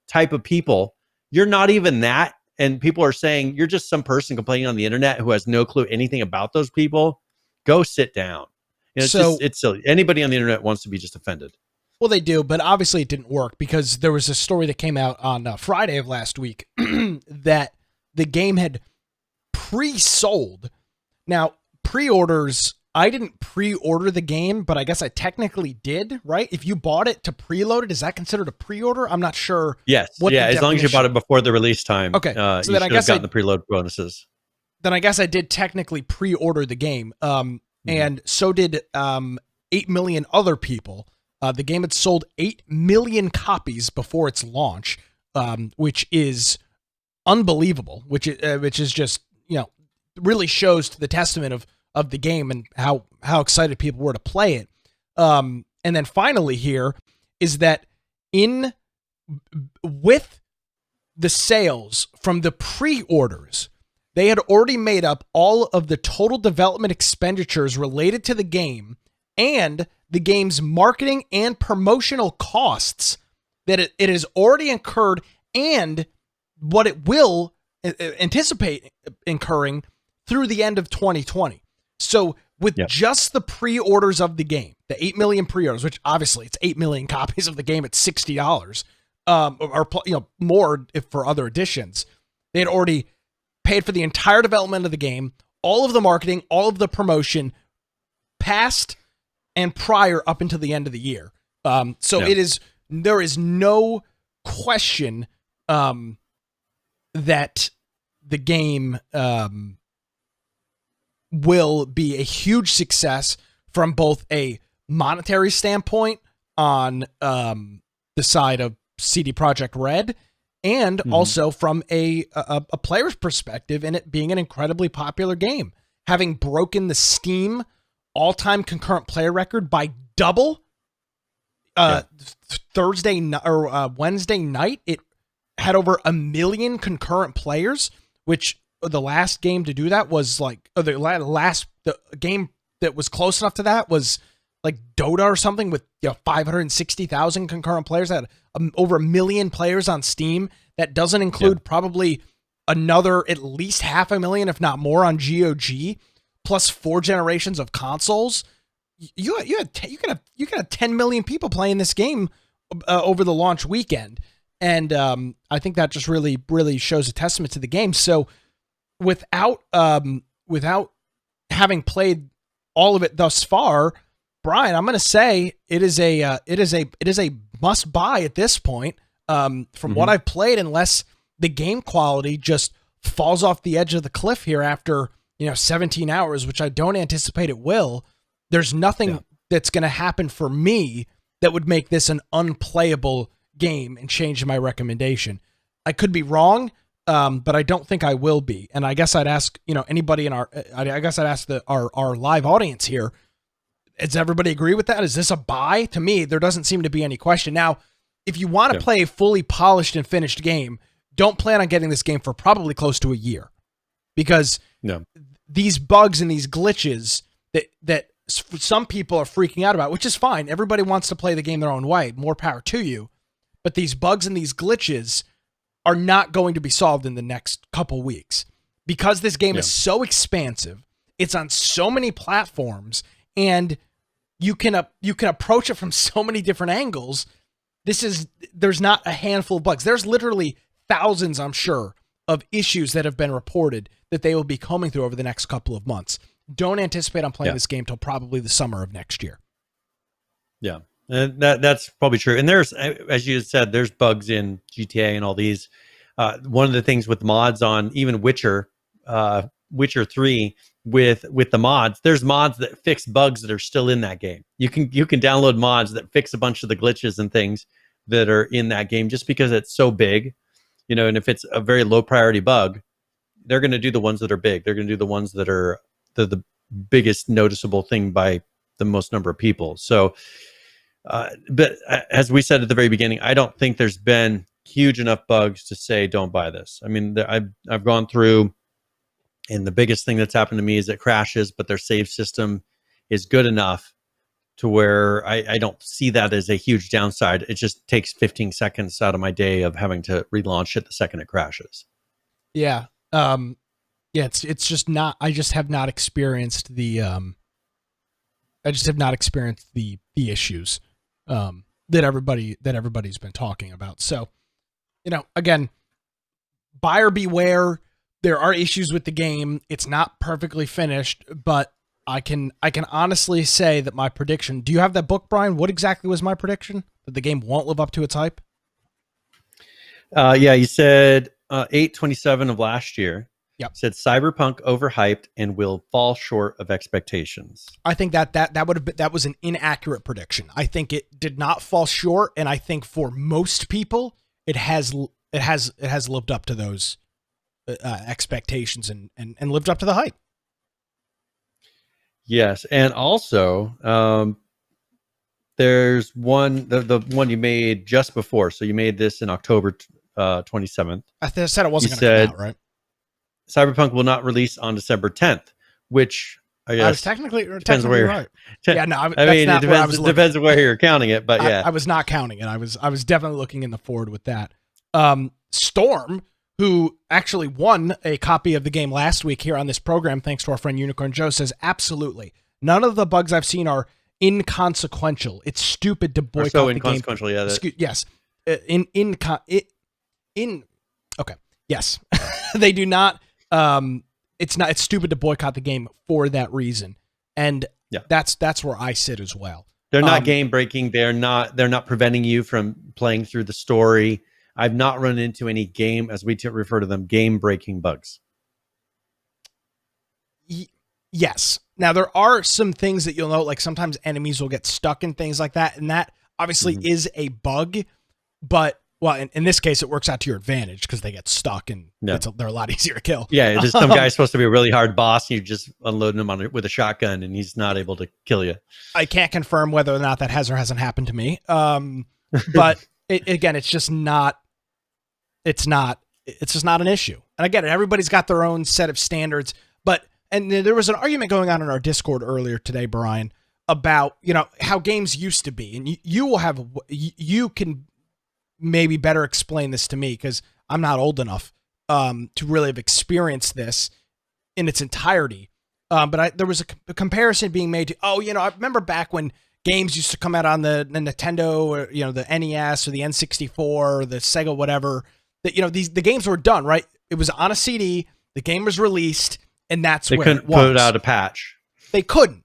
type of people. You're not even that. And people are saying you're just some person complaining on the internet who has no clue anything about those people. Go sit down. It's silly. Anybody on the internet wants to be just offended. Well, they do, but obviously it didn't work because there was a story that came out on Friday of last week that the game had pre-sold. Now, pre-orders, I didn't pre-order the game, but I guess I technically did, right? If you bought it to preload it, is that considered a pre-order? I'm not sure. Yes. As long as you bought it before the release time. Okay. So then I guess gotten the preload bonuses. Then I guess I did technically pre-order the game. And so did 8 million other people. The game had sold 8 million copies before its launch, which is unbelievable, which is just, really shows to the testament of the game and how excited people were to play it. And then finally here is that with the sales from the pre-orders, they had already made up all of the total development expenditures related to the game and the game's marketing and promotional costs that it has already incurred and what it will anticipate incurring through the end of 2020. So with just the pre-orders of the game, the 8 million pre-orders, which obviously it's 8 million copies of the game at $60, or more if for other editions, they had already paid for the entire development of the game, all of the marketing, all of the promotion, past and prior up until the end of the year. There is no question that the game will be a huge success from both a monetary standpoint on the side of CD Projekt Red and also from a player's perspective in it being an incredibly popular game. Having broken the Steam all-time concurrent player record by double Thursday or Wednesday night, it had over 1 million concurrent players, which the last game to do that was like the game that was close enough to that was like Dota or something with 560,000 concurrent players. That had over 1 million players on Steam. That doesn't include probably another at least 500,000, if not more, on GOG, plus 4 generations of consoles. You could have 10 million people playing this game over the launch weekend, and I think that just really shows a testament to the game. So without having played all of it thus far, Brian, I'm going to say it is a must buy at this point. From what I've played, unless the game quality just falls off the edge of the cliff here after 17 hours, which I don't anticipate it will. There's nothing that's going to happen for me that would make this an unplayable game and change my recommendation. I could be wrong, but I don't think I will be. And I guess I'd ask, anybody in our live audience here, does everybody agree with that? Is this a buy? To me, there doesn't seem to be any question. Now, if you want to play a fully polished and finished game, don't plan on getting this game for probably close to a year, because these bugs and these glitches that some people are freaking out about, which is fine. Everybody wants to play the game their own way. More power to you. But these bugs and these glitches are not going to be solved in the next couple weeks because this game is so expansive. It's on so many platforms, and you can approach it from so many different angles. There's not a handful of bugs. There's literally thousands, I'm sure, of issues that have been reported that they will be combing through over the next couple of months. Don't anticipate on playing this game till probably the summer of next year. Yeah, and that's probably true. And there's, as you said, there's bugs in GTA and all these. One of the things with mods on even Witcher 3 with the mods, there's mods that fix bugs that are still in that game. You can download mods that fix a bunch of the glitches and things that are in that game just because it's so big, and if it's a very low priority bug, they're going to do the ones that are big. They're going to do the ones that are the biggest noticeable thing by the most number of people. So, but as we said at the very beginning, I don't think there's been huge enough bugs to say don't buy this. I mean, I've gone through, and the biggest thing that's happened to me is it crashes, but their save system is good enough to where I don't see that as a huge downside. It just takes 15 seconds out of my day of having to relaunch it the second it crashes. Yeah. It's just not, I just have not experienced the issues, that everybody's been talking about. So, again, buyer beware. There are issues with the game. It's not perfectly finished, but I can honestly say that my prediction, do you have that book, Brian? What exactly was my prediction? That the game won't live up to its hype? You said 8/27 of last year. Yep. Said Cyberpunk overhyped and will fall short of expectations. I think that was an inaccurate prediction. I think it did not fall short, and I think for most people it has lived up to those expectations and lived up to the hype. Yes, and also there's the one you made just before. So you made this in October 27th. I said it wasn't going to come out, right? Cyberpunk will not release on December 10th, which I guess technically depends where right. Yeah, no, I mean it depends where you're counting it, but yeah, I was not counting it. I was definitely looking in the forward with that. Storm, who actually won a copy of the game last week here on this program, thanks to our friend Unicorn Joe, says absolutely none of the bugs I've seen are inconsequential. It's stupid to boycott the game. Inconsequential, yeah. Yes, okay, yes, they do not. It's stupid to boycott the game for that reason, and that's where I sit as well. They're not game breaking. They're not preventing you from playing through the story. I've not run into any game, as we refer to them, game breaking bugs. Yes. Now there are some things that you'll note, like sometimes enemies will get stuck and things like that, and that obviously is a bug, but. Well, in this case, it works out to your advantage because they get stuck and they're a lot easier to kill. Yeah, there's some guy's supposed to be a really hard boss, and you just unload him with a shotgun, and he's not able to kill you. I can't confirm whether or not that has or hasn't happened to me. But it's just not. It's just not an issue. And I get it. Everybody's got their own set of standards. And there was an argument going on in our Discord earlier today, Brian, about how games used to be, and you can maybe better explain this to me because I'm not old enough to really have experienced this in its entirety. But there was a comparison being made to, I remember back when games used to come out on the Nintendo or, the NES or the N64 or the Sega, whatever, that, the games were done, right? It was on a CD, the game was released, and that's where it was. They couldn't put out a patch. They couldn't.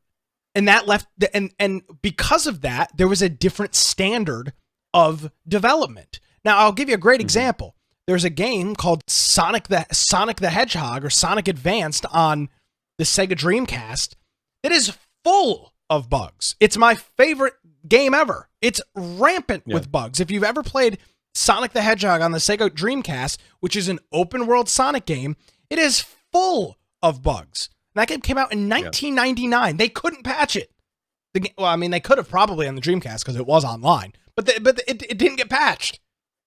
And that left, and because of that, there was a different standard of development. Now, I'll give you a great example. There's a game called Sonic the Hedgehog or Sonic Advanced on the Sega Dreamcast that is full of bugs. It's my favorite game ever. It's rampant with bugs. If you've ever played Sonic the Hedgehog on the Sega Dreamcast, which is an open world Sonic game, it is full of bugs. And that game came out in 1999. They couldn't patch it. They could have probably on the Dreamcast because it was online. But it didn't get patched.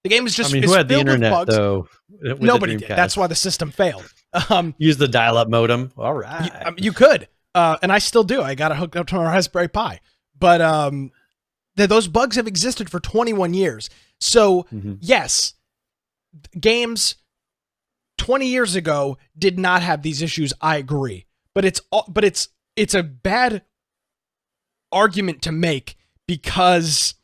The game is just who had the internet though? Nobody did. That's why the system failed. Use the dial-up modem. All right, you could, and I still do. I got it hooked up to my Raspberry Pi. But those bugs have existed for 21 years. So, yes, games 20 years ago did not have these issues. I agree. But it's a bad argument to make because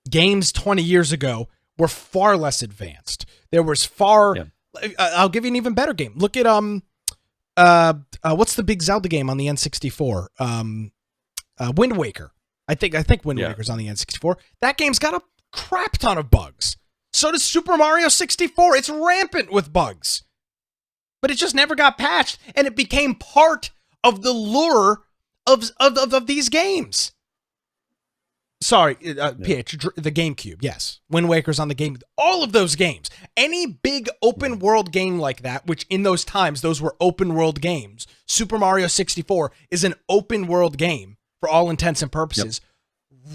games 20 years ago were far less advanced. There was I'll give you an even better game. Look at what's the big Zelda game on the N64? Wind Waker. I think Wind Waker's on the N64. That game's got a crap ton of bugs. So does Super Mario 64. It's rampant with bugs. But it just never got patched, and it became part of the lure of these games. Sorry, PH, the GameCube, yes. Wind Waker's on the game. All of those games. Any big open world game like that, which in those times, those were open world games. Super Mario 64 is an open world game for all intents and purposes.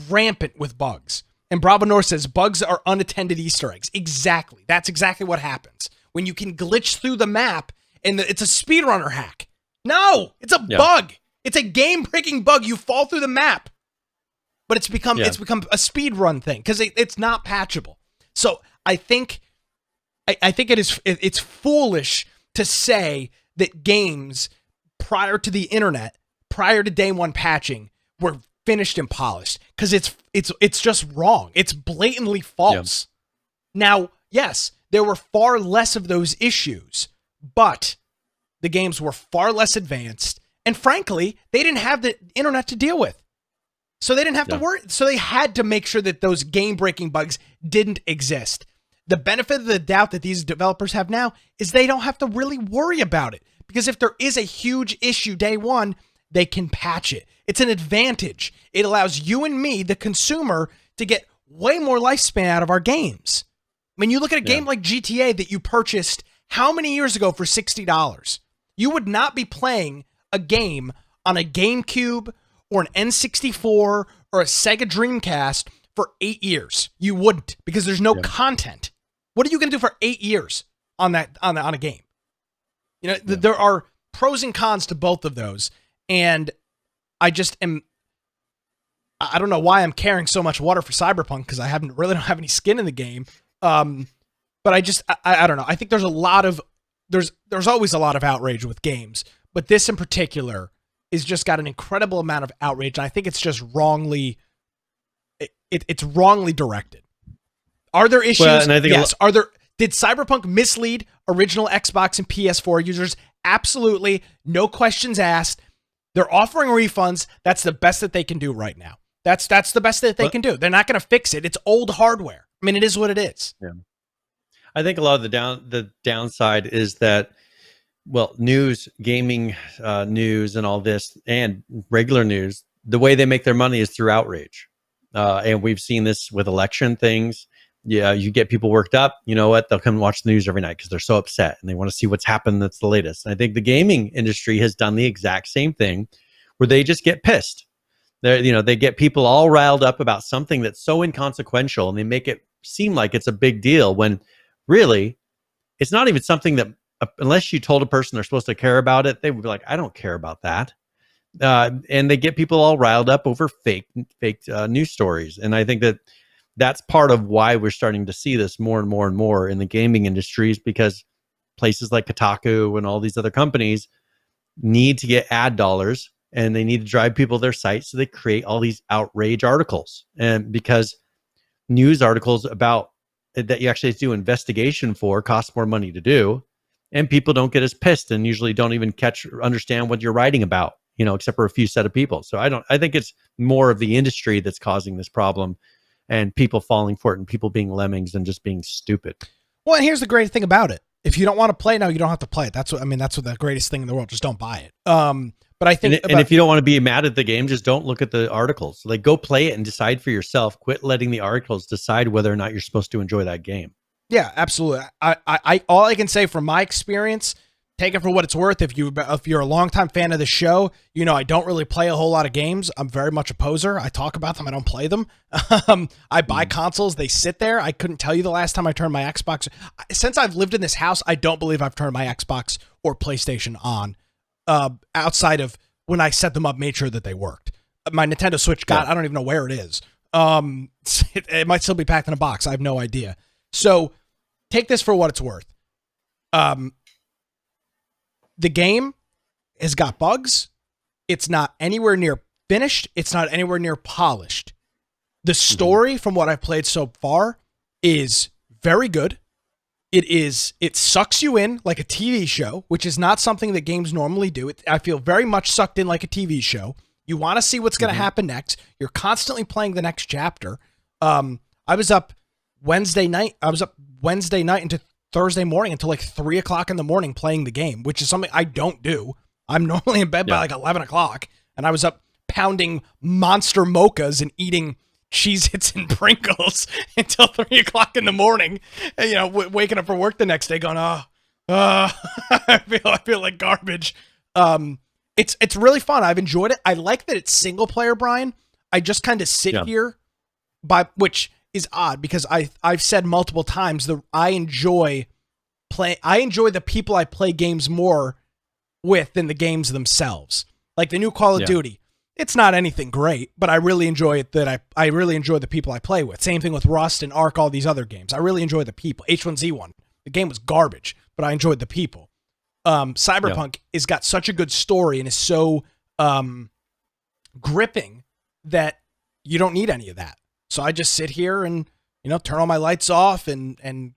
Rampant with bugs. And Bravo North says, bugs are unattended Easter eggs. Exactly. That's exactly what happens. When you can glitch through the map, and it's a speedrunner hack. No, it's a bug. It's a game-breaking bug. You fall through the map. But it's become a speed run thing because it's not patchable. So I think it's foolish to say that games prior to the internet, prior to day one patching, were finished and polished because it's just wrong. It's blatantly false. Now, yes, there were far less of those issues, but the games were far less advanced, and frankly, they didn't have the internet to deal with. So they didn't have to worry. So they had to make sure that those game-breaking bugs didn't exist. The benefit of the doubt that these developers have now is they don't have to really worry about it. Because if there is a huge issue day one, they can patch it. It's an advantage. It allows you and me, the consumer, to get way more lifespan out of our games. When you look at a game like GTA that you purchased how many years ago for $60, you would not be playing a game on a GameCube or an N64 or a Sega Dreamcast for 8 years. You wouldn't, because there's no content. What are you going to do for 8 years on a game? You know, there are pros and cons to both of those, and I don't know why I'm carrying so much water for Cyberpunk, because I really don't have any skin in the game. But I don't know. I think there's always a lot of outrage with games, but this in particular is just got an incredible amount of outrage. And I think it's just wrongly, it's wrongly directed. Are there issues? Well, and I think yes. Did Cyberpunk mislead original Xbox and PS4 users? Absolutely. No questions asked. They're offering refunds. That's the best that they can do right now. That's the best that they can do. They're not going to fix it. It's old hardware. I mean, it is what it is. Yeah. I think a lot of the downside is that, well, news, gaming news and all this, and regular news, the way they make their money is through outrage. And we've seen this with election things. Yeah, you get people worked up. You know what? They'll come and watch the news every night because they're so upset and they want to see what's happened that's the latest. And I think the gaming industry has done the exact same thing, where they just get pissed. They get people all riled up about something that's so inconsequential, and they make it seem like it's a big deal when really it's not even something that, unless you told a person they're supposed to care about it, they would be like, I don't care about that. And they get people all riled up over fake news stories. And I think that's part of why we're starting to see this more and more and more in the gaming industries, because places like Kotaku and all these other companies need to get ad dollars, and they need to drive people to their site. So they create all these outrage articles. And because news articles about that you actually do investigation for cost more money to do, and people don't get as pissed and usually don't even understand what you're writing about, except for a few set of people. So I think it's more of the industry that's causing this problem, and people falling for it, and people being lemmings and just being stupid. Well, and here's the great thing about it. If you don't want to play now, you don't have to play it. That's what the greatest thing in the world. Just don't buy it. But I think, and if you don't want to be mad at the game, just don't look at the articles. Like, go play it and decide for yourself. Quit letting the articles decide whether or not you're supposed to enjoy that game. Yeah, absolutely. I all I can say from my experience, take it for what it's worth. If you're a longtime fan of the show, I don't really play a whole lot of games. I'm very much a poser. I talk about them. I don't play them. I buy consoles. They sit there. I couldn't tell you the last time I turned my Xbox. Since I've lived in this house, I don't believe I've turned my Xbox or PlayStation on outside of when I set them up, made sure that they worked. My Nintendo Switch I don't even know where it is. It might still be packed in a box. I have no idea. So take this for what it's worth. The game has got bugs. It's not anywhere near finished. It's not anywhere near polished. The story, from what I've played so far, is very good. It sucks you in like a TV show, which is not something that games normally do. I feel very much sucked in like a TV show. You want to see what's going to happen next. You're constantly playing the next chapter. I was up Wednesday night. Into Thursday morning until like 3 o'clock in the morning playing the game, which is something I don't do. I'm normally in bed by like 11 o'clock, and I was up pounding monster mochas and eating Cheez-Its and Pringles until 3 o'clock in the morning. And, waking up for work the next day going, I feel like garbage. It's really fun. I've enjoyed it. I like that it's single player, Brian. I just kind of sit here which is odd because I've said multiple times that I enjoy the people I play games more with than the games themselves. Like the new Call of Duty. It's not anything great, but I really enjoy it I really enjoy the people I play with. Same thing with Rust and ARK, all these other games. I really enjoy the people. H1Z1. The game was garbage, but I enjoyed the people. Cyberpunk has got such a good story and is so gripping that you don't need any of that. So I just sit here and, turn all my lights off and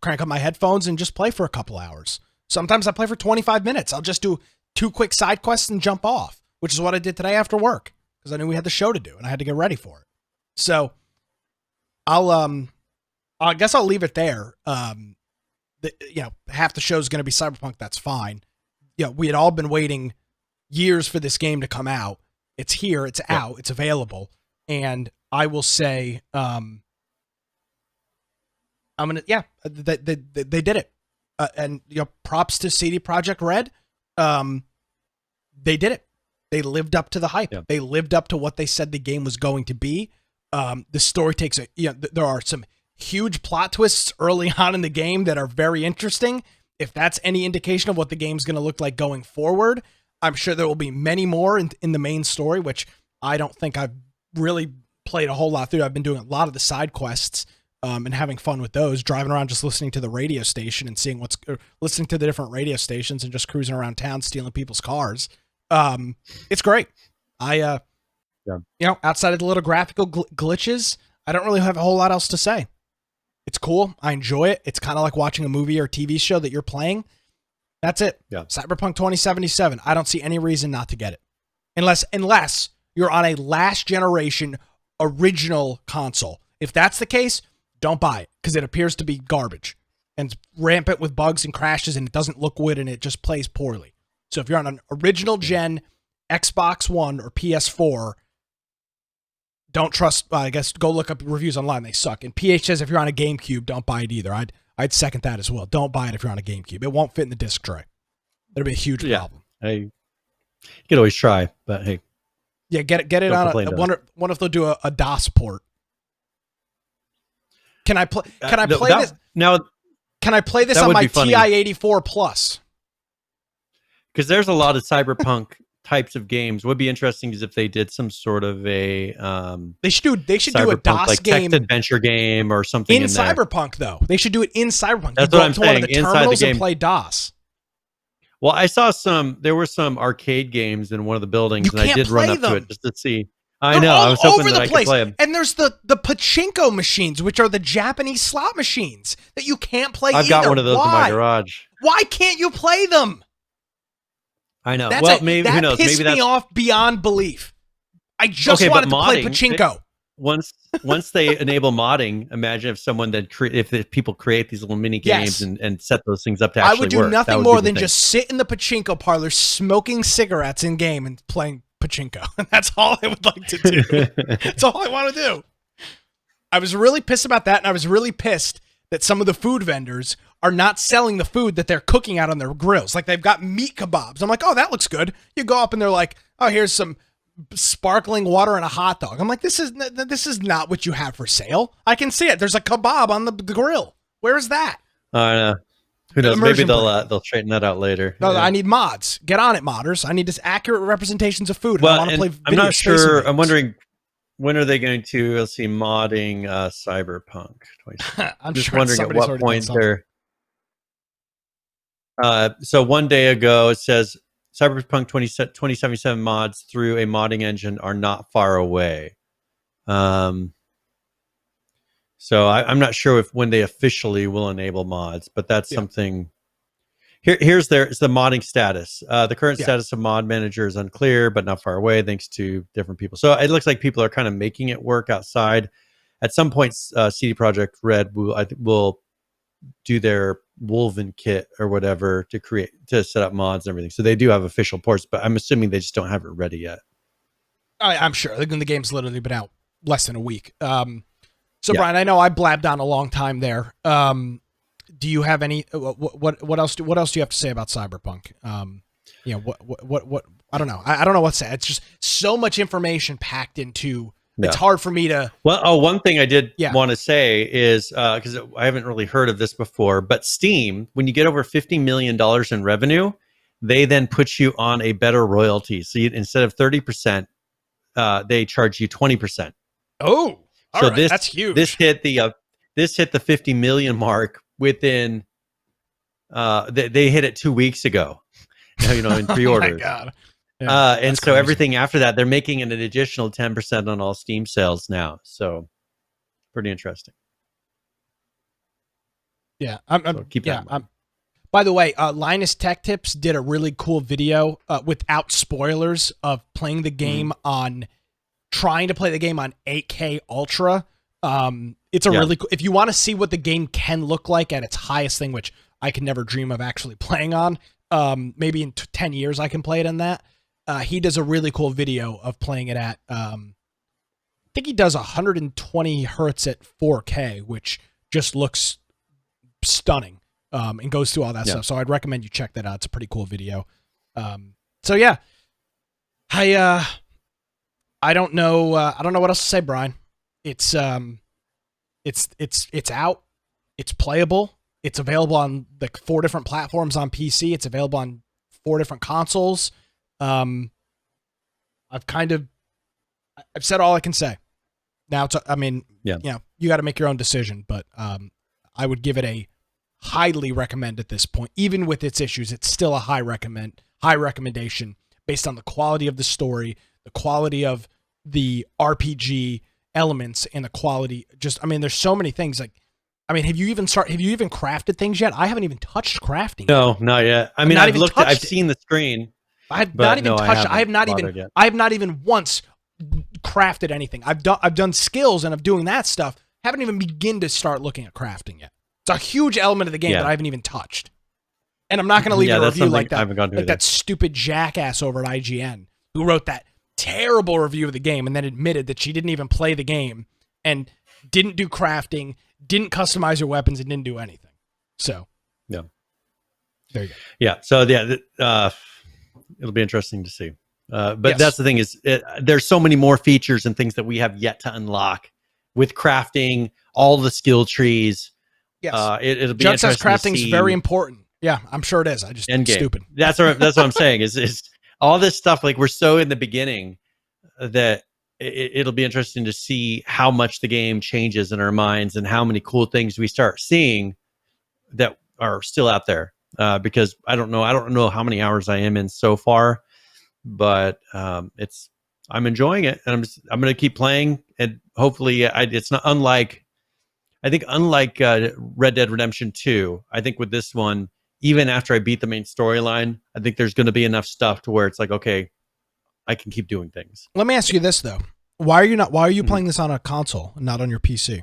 crank up my headphones and just play for a couple hours. Sometimes I play for 25 minutes. I'll just do 2 quick side quests and jump off, which is what I did today after work because I knew we had the show to do and I had to get ready for it. So I guess I'll leave it there. Half the show is going to be Cyberpunk. That's fine. We had all been waiting years for this game to come out. It's here. It's out. It's available. And I will say, they did it. And props to CD Projekt Red. They did it. They lived up to the hype. They lived up to what they said the game was going to be. The story takes there are some huge plot twists early on in the game that are very interesting. If that's any indication of what the game's going to look like going forward, I'm sure there will be many more in the main story, which I don't think I've really played a whole lot through. I've been doing a lot of the side quests and having fun with those, driving around just listening to the radio station and seeing listening to the different radio stations and just cruising around town, stealing people's cars. It's great. Outside of the little graphical glitches, I don't really have a whole lot else to say. It's cool. I enjoy it. It's kind of like watching a movie or TV show that you're playing. That's it. Yeah. Cyberpunk 2077. I don't see any reason not to get it. Unless you're on a last generation original console. If that's the case, don't buy it because it appears to be garbage and it's rampant with bugs and crashes and it doesn't look good and it just plays poorly. So if you're on an original gen Xbox One or PS4, don't trust, I guess, go look up reviews online. They suck. And PH says if you're on a GameCube, don't buy it either. I'd second that as well. Don't buy it if you're on a GameCube. It won't fit in the disc tray. That'd be a huge problem. You could always try, but hey. Yeah, get it on a wonder if they'll do a DOS port. Can I play this? Now, can I play this on my TI-84 Plus? Because there's a lot of Cyberpunk types of games. What would be interesting is if they did some sort of a they should do a DOS like game, text adventure game or something in Cyberpunk though. They should do it in Cyberpunk. That's what I'm saying. One of the terminals and play DOS. Well, I saw there were some arcade games in one of the buildings, and I did run up to it just to see. I know. I was hoping that I could play them. And there's the pachinko machines, which are the Japanese slot machines that you can't play. I've got one of those in my garage. Why can't you play them? I know. Maybe who knows? Maybe that's me off beyond belief. I just wanted to play pachinko. Once they enable modding, imagine if someone if people create these little mini games and set those things up to actually work. I would do nothing more than just sit in the pachinko parlor smoking cigarettes in game and playing pachinko. That's all I would like to do. That's all I want to do. I was really pissed about that, and I was really pissed that some of the food vendors are not selling the food that they're cooking out on their grills. Like, they've got meat kebabs. I'm like, oh, that looks good. You go up and they're like, oh, here's some sparkling water and a hot dog. I'm like, this is not what you have for sale. I can see it. There's a kebab on the grill. Where is that? I know. Who knows? Immersion Maybe break. they'll straighten that out later. No, I need mods. Get on it, modders. I need just accurate representations of food. Well, I want to play video I'm not Space sure. Invaders. I'm wondering when are they going to, let's see, modding Cyberpunk. I'm just sure wondering at what point they're. So one day ago, it says Cyberpunk 2077 mods through a modding engine are not far away. So I'm not sure when they officially will enable mods, but that's something. Here's the modding status. The current status of mod manager is unclear, but not far away, thanks to different people. So it looks like people are kind of making it work outside. At some point, CD Projekt Red will do their Woven kit or whatever to set up mods and everything. So they do have official ports, but I'm assuming they just don't have it ready yet. I'm sure. The game's literally been out less than a week. So Brian, I know I blabbed on a long time there. Do you have any? What else? What else do you have to say about Cyberpunk? What? I don't know. I don't know what to say. It's just so much information packed into. Yeah. It's hard for me to. Well, one thing I did want to say is because I haven't really heard of this before, but Steam, when you get over $50 million in revenue, they then put you on a better royalty. So instead of 30%, they charge you 20%. Oh, so that's huge. This hit the 50 million mark within. They hit it 2 weeks ago. In pre-orders. Oh my God. Yeah, and so crazy. Everything after that, they're making an additional 10% on all Steam sales now. So pretty interesting. Yeah. By the way, Linus Tech Tips did a really cool video without spoilers of playing the game trying to play the game on 8K Ultra. It's a really cool, if you want to see what the game can look like at its highest thing, which I can never dream of actually playing on, maybe in 10 years I can play it in that. He does a really cool video of playing it at, I think he does 120 hertz at 4K, which just looks stunning, and goes through all that stuff. So I'd recommend you check that out. It's a pretty cool video. So yeah, I don't know. I don't know what else to say, Brian. It's out. It's playable. It's available on the 4 different platforms on PC. It's available on 4 different consoles. I've said all I can say. Now you got to make your own decision, but I would give it a highly recommend at this point. Even with its issues, it's still a high recommendation based on the quality of the story, the quality of the RPG elements, and the quality. There's so many things. Have you even crafted things yet? I haven't even touched crafting. No, not yet. I've seen the screen. I've not even touched. I have not even once crafted anything. I've done skills and I'm doing that stuff. Haven't even begun to start looking at crafting yet. It's a huge element of the game that I haven't even touched. And I'm not going to leave a review like that stupid jackass over at IGN who wrote that terrible review of the game and then admitted that she didn't even play the game and didn't do crafting, didn't customize her weapons, and didn't do anything. So there you go. Yeah. So it'll be interesting to see. But that's the thing is there's so many more features and things that we have yet to unlock with crafting, all the skill trees. Yes. It'll be Judd interesting says crafting is very important. Yeah, I'm sure it is. I just stupid. That's what I'm saying is all this stuff. Like we're so in the beginning that it'll be interesting to see how much the game changes in our minds and how many cool things we start seeing that are still out there. Because I don't know how many hours I am in so far, but I'm enjoying it, and I'm going to keep playing, and hopefully it's not unlike Red Dead Redemption 2. I think with this one, even after I beat the main storyline, I think there's going to be enough stuff to where it's like, okay, I can keep doing things. Let me ask you this though: why are you playing this on a console and not on your PC?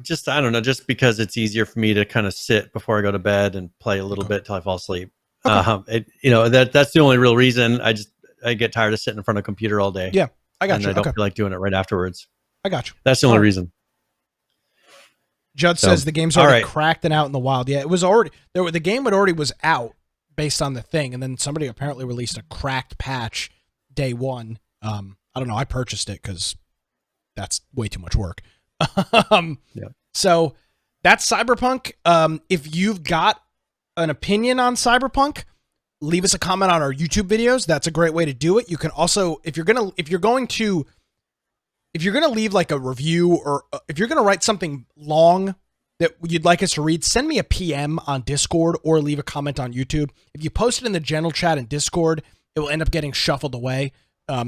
Just I don't know, just because it's easier for me to kind of sit before I go to bed and play a little bit till I fall asleep. Okay. That's the only real reason. I get tired of sitting in front of a computer all day. Yeah, I got and you. I don't feel like doing it right afterwards. I got you. That's the only reason. Judd says the game's already cracked and out in the wild. Yeah, it was already there. The game already was out based on the thing, and then somebody apparently released a cracked patch day one. I don't know. I purchased it because that's way too much work. So that's Cyberpunk. If you've got an opinion on Cyberpunk, leave us a comment on our YouTube videos. That's a great way to do it. You can also, if you're going to leave like a review, or if you're going to write something long that you'd like us to read, send me a PM on Discord or leave a comment on YouTube. If you post it in the general chat in Discord, it will end up getting shuffled away.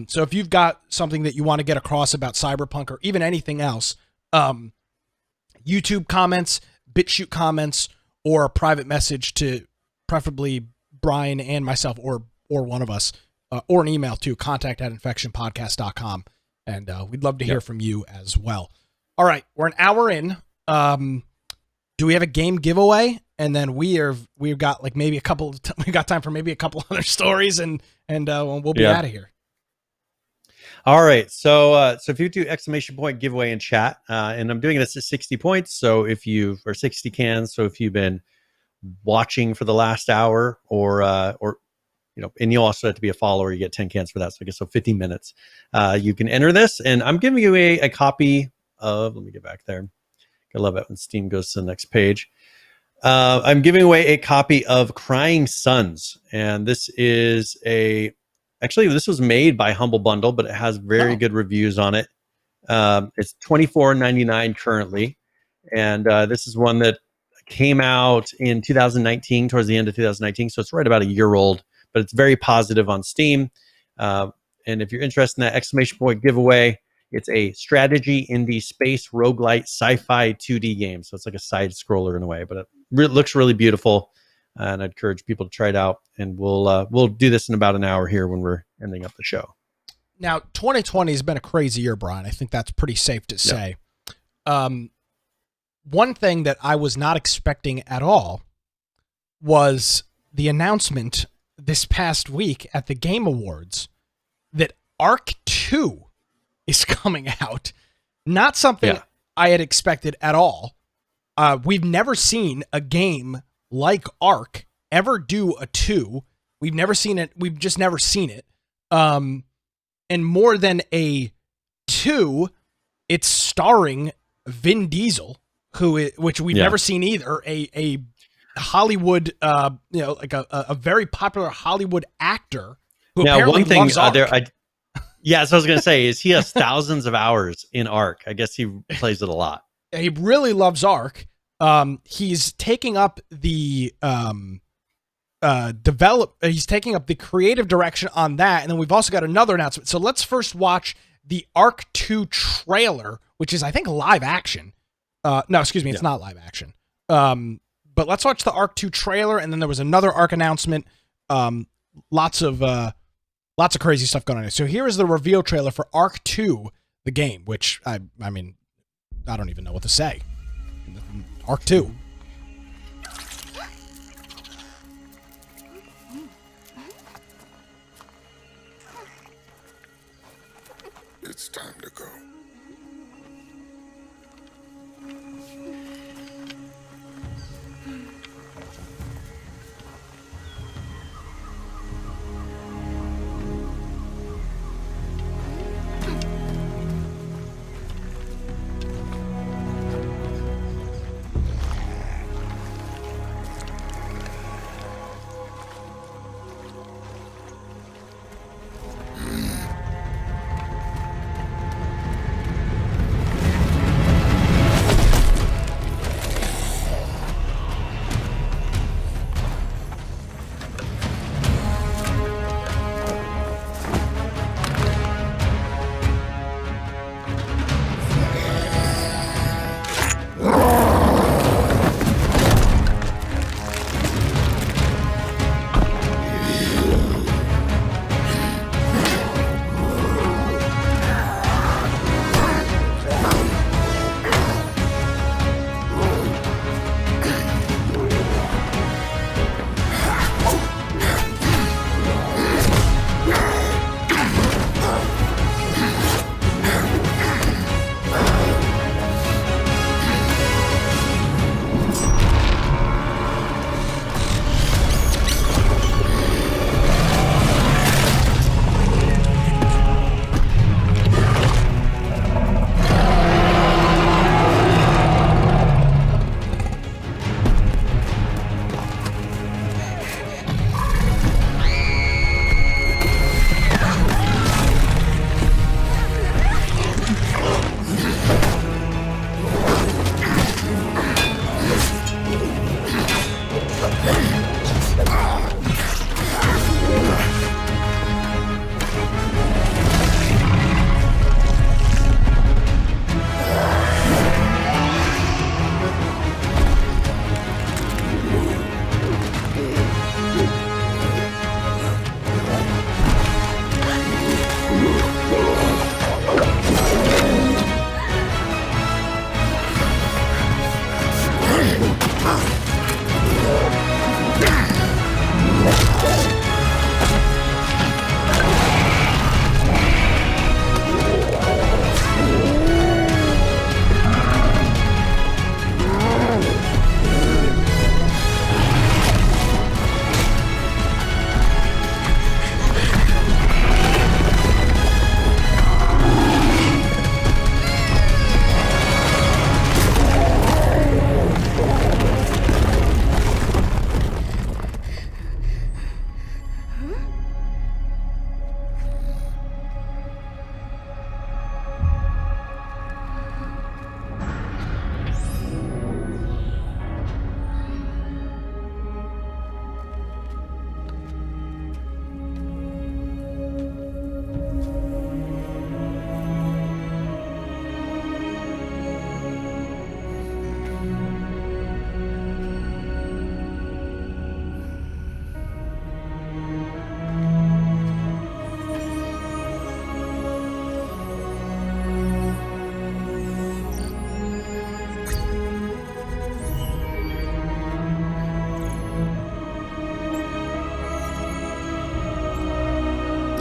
So if you've got something that you want to get across about Cyberpunk or even anything else, YouTube comments, BitChute comments, or a private message to preferably Brian and myself, or one of us, or an email to contact@infectionpodcast.com. And we'd love to hear from you as well. All right, we're an hour in. Do we have a game giveaway? And then we've got like maybe we got time for maybe a couple other stories, and we'll be out of here. All right. So if you do exclamation point giveaway in chat, and I'm doing this at 60 points. So or 60 cans. So if you've been watching for the last hour, or and you also have to be a follower, you get 10 cans for that. So I guess 15 minutes. You can enter this, and I'm giving you a copy of. Let me get back there. I love it when Steam goes to the next page. I'm giving away a copy of Crying Suns, and this is actually, this was made by Humble Bundle, but it has very good reviews on it. It's $24.99 currently, and this is one that came out in 2019, towards the end of 2019, so it's right about a year old, but it's very positive on Steam. And if you're interested in that exclamation point giveaway, it's a strategy indie space roguelite sci-fi 2D game. So it's like a side scroller in a way, but it looks really beautiful. And I'd encourage people to try it out. And we'll do this in about an hour here when we're ending up the show. Now, 2020 has been a crazy year, Brian. I think that's pretty safe to say. One thing that I was not expecting at all was the announcement this past week at the Game Awards that ARK II is coming out. Not something I had expected at all. We've never seen a game like ARK ever do a 2. We've never seen it. We've just never seen it. And more than a 2, it's starring Vin Diesel, which we've never seen either. A Hollywood, like a very popular Hollywood actor who apparently loves ARK. Yeah, so I was going to say, is he has thousands of hours in ARK? I guess he plays it a lot. He really loves ARK. He's taking up the he's taking up the creative direction on that, and then we've also got another announcement. So let's first watch the ARK II trailer, which is, I think, live action. No, excuse me, it's not live action. But let's watch the ARK II trailer, and then there was another ARK announcement. Lots of crazy stuff going on here. So here is the reveal trailer for ARK II, the game, which I mean, I don't even know what to say. ARK II. It's time to go.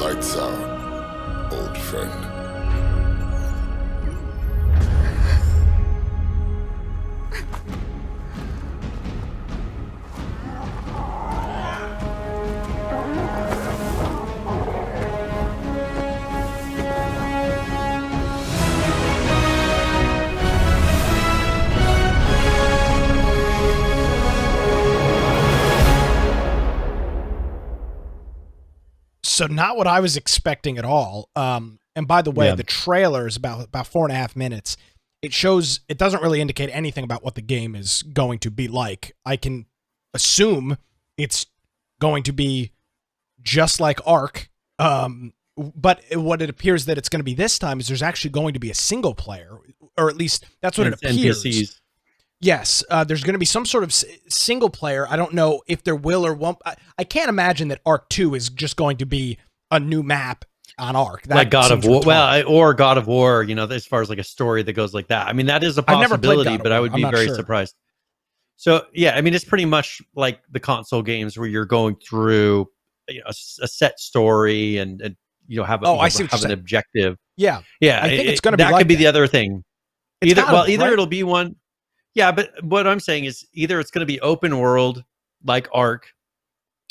Lights out, old friend. So not what I was expecting at all. And by the way, the trailer is about 4.5 minutes. It doesn't really indicate anything about what the game is going to be like. I can assume it's going to be just like ARK. But what it appears that it's going to be this time is there's actually going to be a single player, or at least that's what it appears. NPCs. Yes, there's going to be some sort of single player. I don't know if there will or won't. I can't imagine that ARK 2 is just going to be a new map on ARK. That like God of War. Well, or God of War, as far as like a story that goes like that. I mean, that is a possibility, but I would be very surprised. So, yeah, I mean, it's pretty much like the console games where you're going through a set story and have an objective. Yeah. Yeah, I think it's going to be that. Like could be that. The other thing. Either it'll be one. Yeah, but what I'm saying is either it's going to be open world like ARK,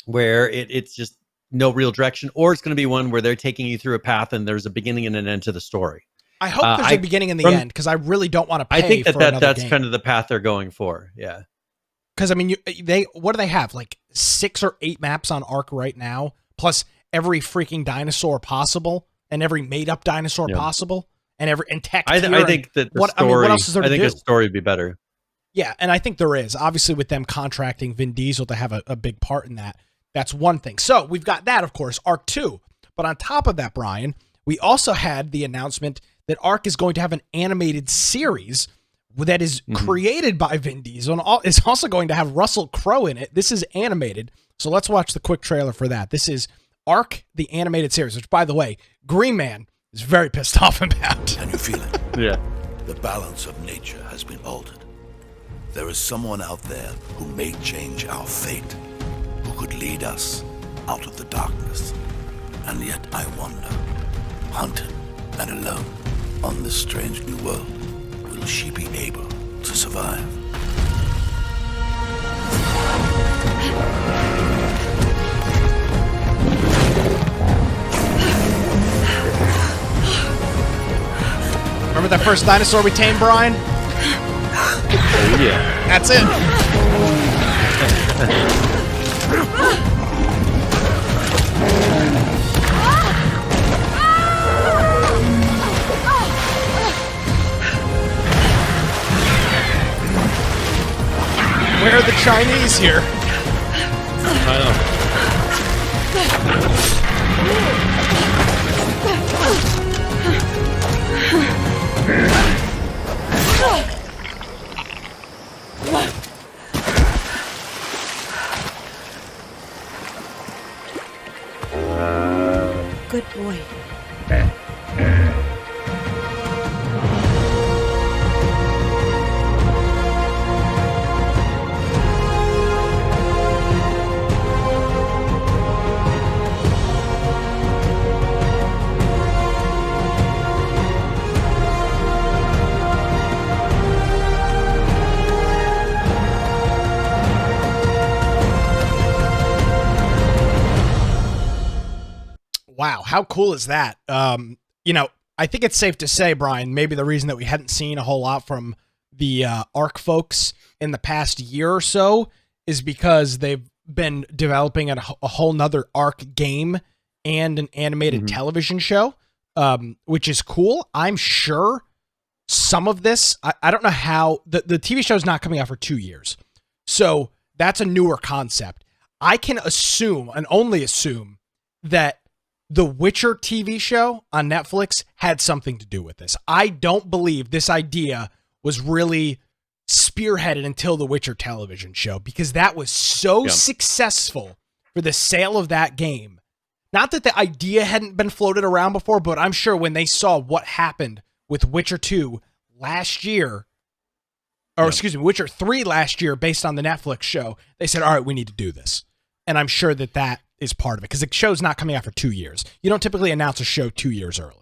where it's just no real direction, or it's going to be one where they're taking you through a path and there's a beginning and an end to the story. I hope there's a beginning and the end, because I really don't want to pay. I think that's game. kind of the path they're going for. Yeah, because I mean, what do they have? Like 6 or 8 maps on ARK right now, plus every freaking dinosaur possible and every made up dinosaur possible, and tech. I think that the story. What else is there to do? A story would be better. Yeah, and I think there is. Obviously, with them contracting Vin Diesel to have a big part in that, that's one thing. So we've got that, of course, ARK 2. But on top of that, Brian, we also had the announcement that ARK is going to have an animated series that is created by Vin Diesel and is also going to have Russell Crowe in it. This is animated. So let's watch the quick trailer for that. This is ARK, the animated series, which, by the way, Green Man is very pissed off about. Can you feel it? Yeah. The balance of nature has been altered. There is someone out there who may change our fate, who could lead us out of the darkness. And yet I wonder, hunted and alone on this strange new world, will she be able to survive? Remember that first dinosaur we tamed, Brian? Oh, yeah. That's it. Where are the Chinese here? I know. Good boy. Wow, how cool is that? I think it's safe to say, Brian, maybe the reason that we hadn't seen a whole lot from the ARK folks in the past year or so is because they've been developing a whole nother ARK game and an animated television show, which is cool. I'm sure some of this, I don't know how, the TV show is not coming out for 2 years. So that's a newer concept. I can assume, and only assume, that the Witcher TV show on Netflix had something to do with this. I don't believe this idea was really spearheaded until the Witcher television show, because that was so successful for the sale of that game. Not that the idea hadn't been floated around before, but I'm sure when they saw what happened with Witcher 2 last year, or excuse me, Witcher 3 last year based on the Netflix show, they said, all right, we need to do this. And I'm sure that is part of it, because the show's not coming out for 2 years. You don't typically announce a show 2 years early.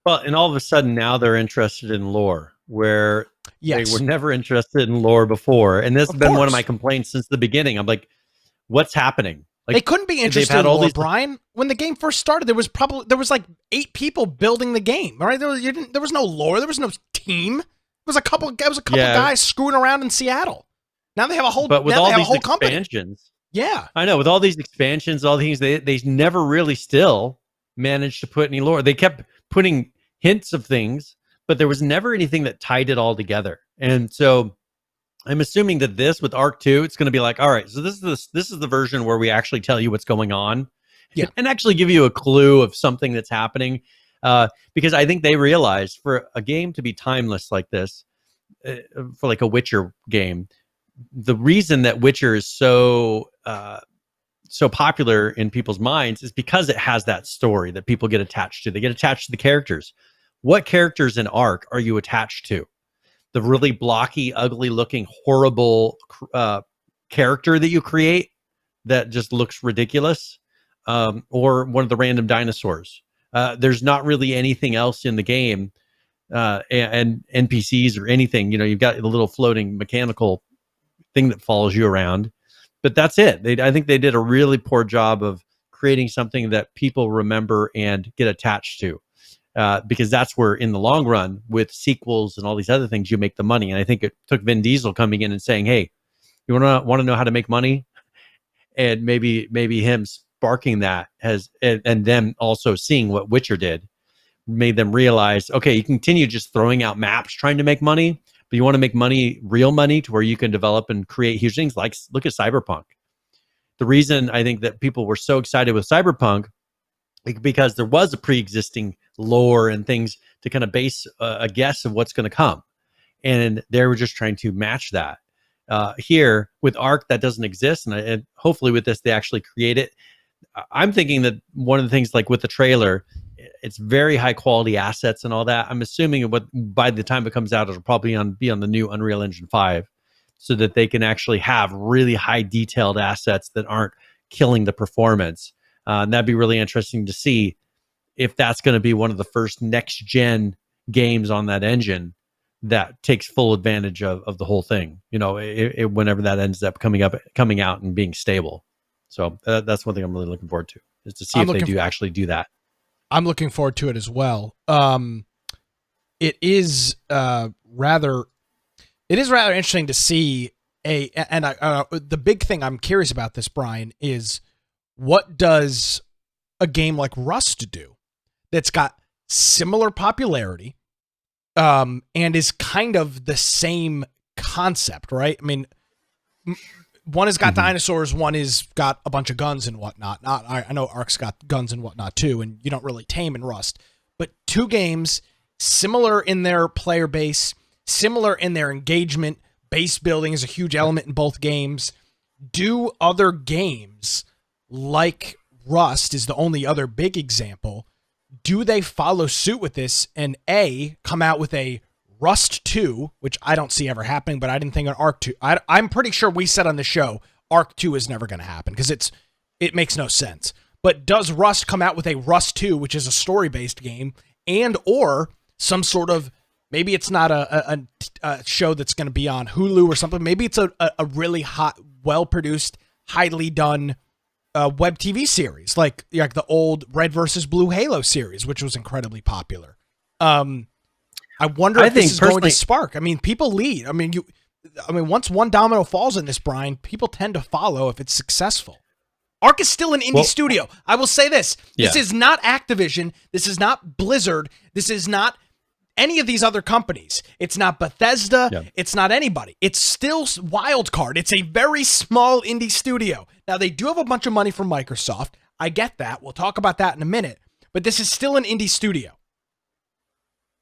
Well, and all of a sudden now they're interested in lore, where Yes. they were never interested in lore before. And this has been one course. of my complaints since the beginning. I'm like, what's happening? Like, They couldn't be interested in lore, Brian. When the game first started, there was like 8 people building the game. All right, there was no lore, there was no team. It was a couple guys screwing around in Seattle. Now they have a whole, but with all these expansions. company. Yeah, I know. With all these expansions, all these things, they never really still managed to put any lore. They kept putting hints of things, but there was never anything that tied it all together. And so I'm assuming that this with ARK II, it's going to be like, all right, so this is the version where we actually tell you what's going on, and actually give you a clue of something that's happening. Because I think they realized for a game to be timeless like this, for like a Witcher game, the reason that Witcher is so popular in people's minds is because it has that story that people get attached to. They get attached to the characters. What characters in ARK are you attached to? The really blocky, ugly looking, horrible character that you create that just looks ridiculous, or one of the random dinosaurs. There's not really anything else in the game, and NPCs or anything. You know, you've got the little floating mechanical thing that follows you around, but that's it. I think they did a really poor job of creating something that people remember and get attached to. Because that's where, in the long run, with sequels and all these other things, you make the money. And I think it took Vin Diesel coming in and saying, "Hey, you want to know how to make money?" And maybe him sparking that and them also seeing what Witcher did, made them realize, okay, you continue just throwing out maps trying to make money, but you want to make money, real money, to where you can develop and create huge things. Like, look at Cyberpunk. The reason I think that people were so excited with Cyberpunk, because there was a pre-existing lore and things to kind of base a guess of what's going to come, and they were just trying to match that. Here with ARK, that doesn't exist, and hopefully with this they actually create it. I'm thinking that one of the things, like with the trailer, it's very high quality assets and all that. I'm assuming by the time it comes out, it'll probably be on the new Unreal Engine 5, so that they can actually have really high detailed assets that aren't killing the performance. And that'd be really interesting to see if that's going to be one of the first next gen games on that engine that takes full advantage of the whole thing. You know, whenever that ends up coming out and being stable. So that's one thing I'm really looking forward to, is to see if they do actually do that. I'm looking forward to it as well. It is rather interesting to see the big thing I'm curious about this, Brian, is what does a game like Rust do that's got similar popularity, and is kind of the same concept, right? I mean, one has got dinosaurs, one is got a bunch of guns and whatnot. I know ARK's got guns and whatnot too, and you don't really tame in Rust. But two games, similar in their player base, similar in their engagement. Base building is a huge element in both games. Do other games, like Rust is the only other big example, do they follow suit with this and come out with a Rust 2, which I don't see ever happening, but I didn't think an ARK 2. I'm pretty sure we said on the show ARK 2 is never going to happen because it makes no sense. But does Rust come out with a Rust 2, which is a story-based game, and or some sort of, maybe it's not a show that's going to be on Hulu or something. Maybe it's a really hot, well-produced, highly done web TV series, like the old Red versus Blue Halo series, which was incredibly popular. I wonder if this is going to spark. I mean, people lead. I mean, once one domino falls in this, Brian, people tend to follow if it's successful. ARK is still an indie studio. I will say this. This is not Activision. This is not Blizzard. This is not any of these other companies. It's not Bethesda. Yeah. It's not anybody. It's still Wildcard. It's a very small indie studio. Now, they do have a bunch of money from Microsoft. I get that. We'll talk about that in a minute. But this is still an indie studio.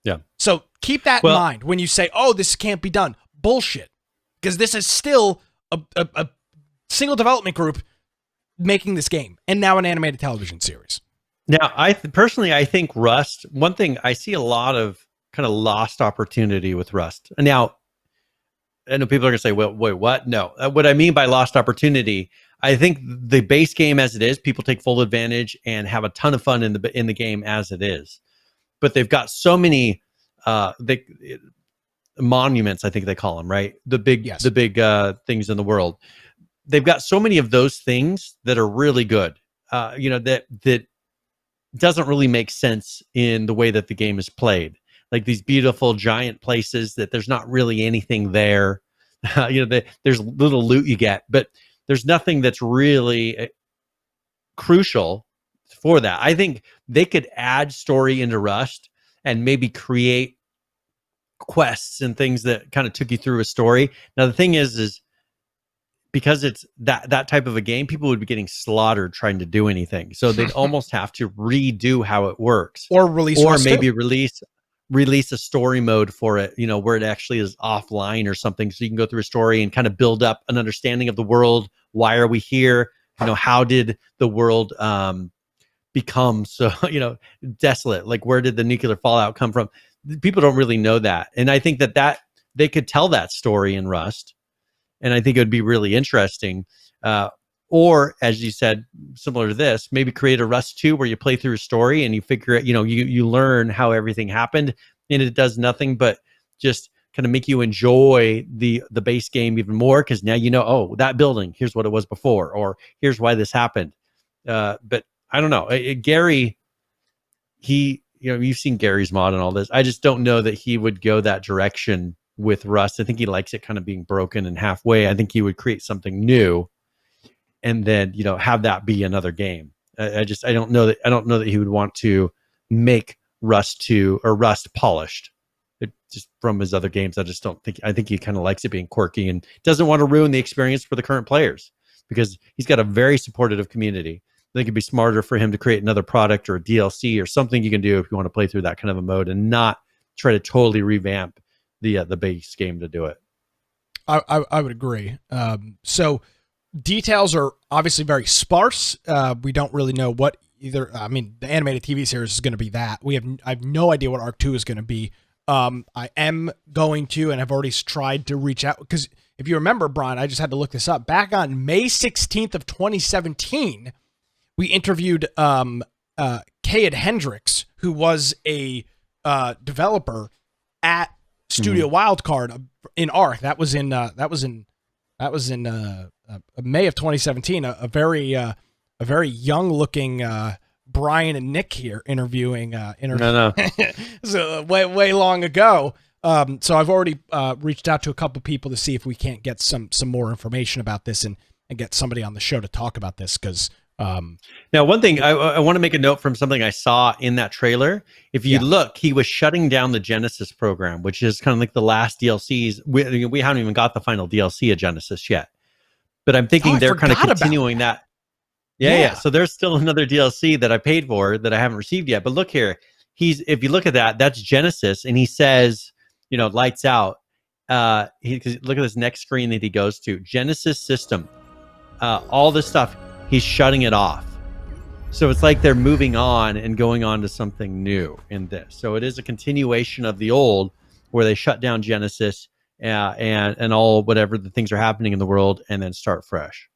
Yeah. So keep that in mind when you say, oh, this can't be done. Bullshit. Because this is still a single development group making this game, and now an animated television series. Now, I think Rust, one thing, I see a lot of kind of lost opportunity with Rust. Now, I know people are going to say, well, wait, what? No. What I mean by lost opportunity, I think the base game as it is, people take full advantage and have a ton of fun in the game as it is. But they've got so many monuments, I think they call them, right? The big things in the world. They've got so many of those things that are really good. That doesn't really make sense in the way that the game is played. Like these beautiful giant places that there's not really anything there. There's little loot you get, but there's nothing that's really crucial for that. I think they could add story into Rust and maybe create quests and things that kind of took you through a story. Now, the thing is because it's that type of a game, people would be getting slaughtered trying to do anything. So they'd almost have to redo how it works. Or maybe release a story mode for it, where it actually is offline or something, so you can go through a story and kind of build up an understanding of the world. Why are we here? How did the world become so desolate? Like, where did the nuclear fallout come from? People don't really know that, and I think that they could tell that story in Rust, and I think it would be really interesting. Or, as you said, similar to this, maybe create a Rust 2 where you play through a story and you figure it, you learn how everything happened, and it does nothing but just kind of make you enjoy the base game even more, because now oh, that building, here's what it was before, or here's why this happened. But I don't know. Gary, you've seen Gary's mod and all this. I just don't know that he would go that direction with Rust. I think he likes it kind of being broken and halfway. I think he would create something new and then have that be another game. I don't know that he would want to make Rust 2 or Rust polished. Just from his other games, I think he kind of likes it being quirky and doesn't want to ruin the experience for the current players, because he's got a very supportive community. I think it'd be smarter for him to create another product or a DLC or something you can do if you want to play through that kind of a mode, and not try to totally revamp the base game to do it. I would agree. So details are obviously very sparse. We don't really know what either. I mean, the animated TV series is going to be that. I have no idea what ARK II is going to be. I am going to, and I've already tried to reach out, because if you remember, Brian, I just had to look this up. Back on May 16th of 2017, we interviewed Kayed Hendricks, who was a developer at Studio Wildcard in ARK. That was in May of 2017. A very young looking Brian and Nick here interviewing. No. So way long ago. So I've already reached out to a couple people to see if we can't get some more information about this and get somebody on the show to talk about this, because. Now, one thing I want to make a note from something I saw in that trailer. If you look, he was shutting down the Genesis program, which is kind of like the last DLCs. We haven't even got the final DLC of Genesis yet, but I'm thinking they're kind of continuing that. Yeah. So there's still another DLC that I paid for that I haven't received yet. But look here, if you look at that's Genesis, and he says, lights out. Look at this next screen that he goes to, Genesis system, all this stuff. He's shutting it off. So it's like they're moving on and going on to something new in this. So it is a continuation of the old, where they shut down Genesis and all whatever the things are happening in the world, and then start fresh.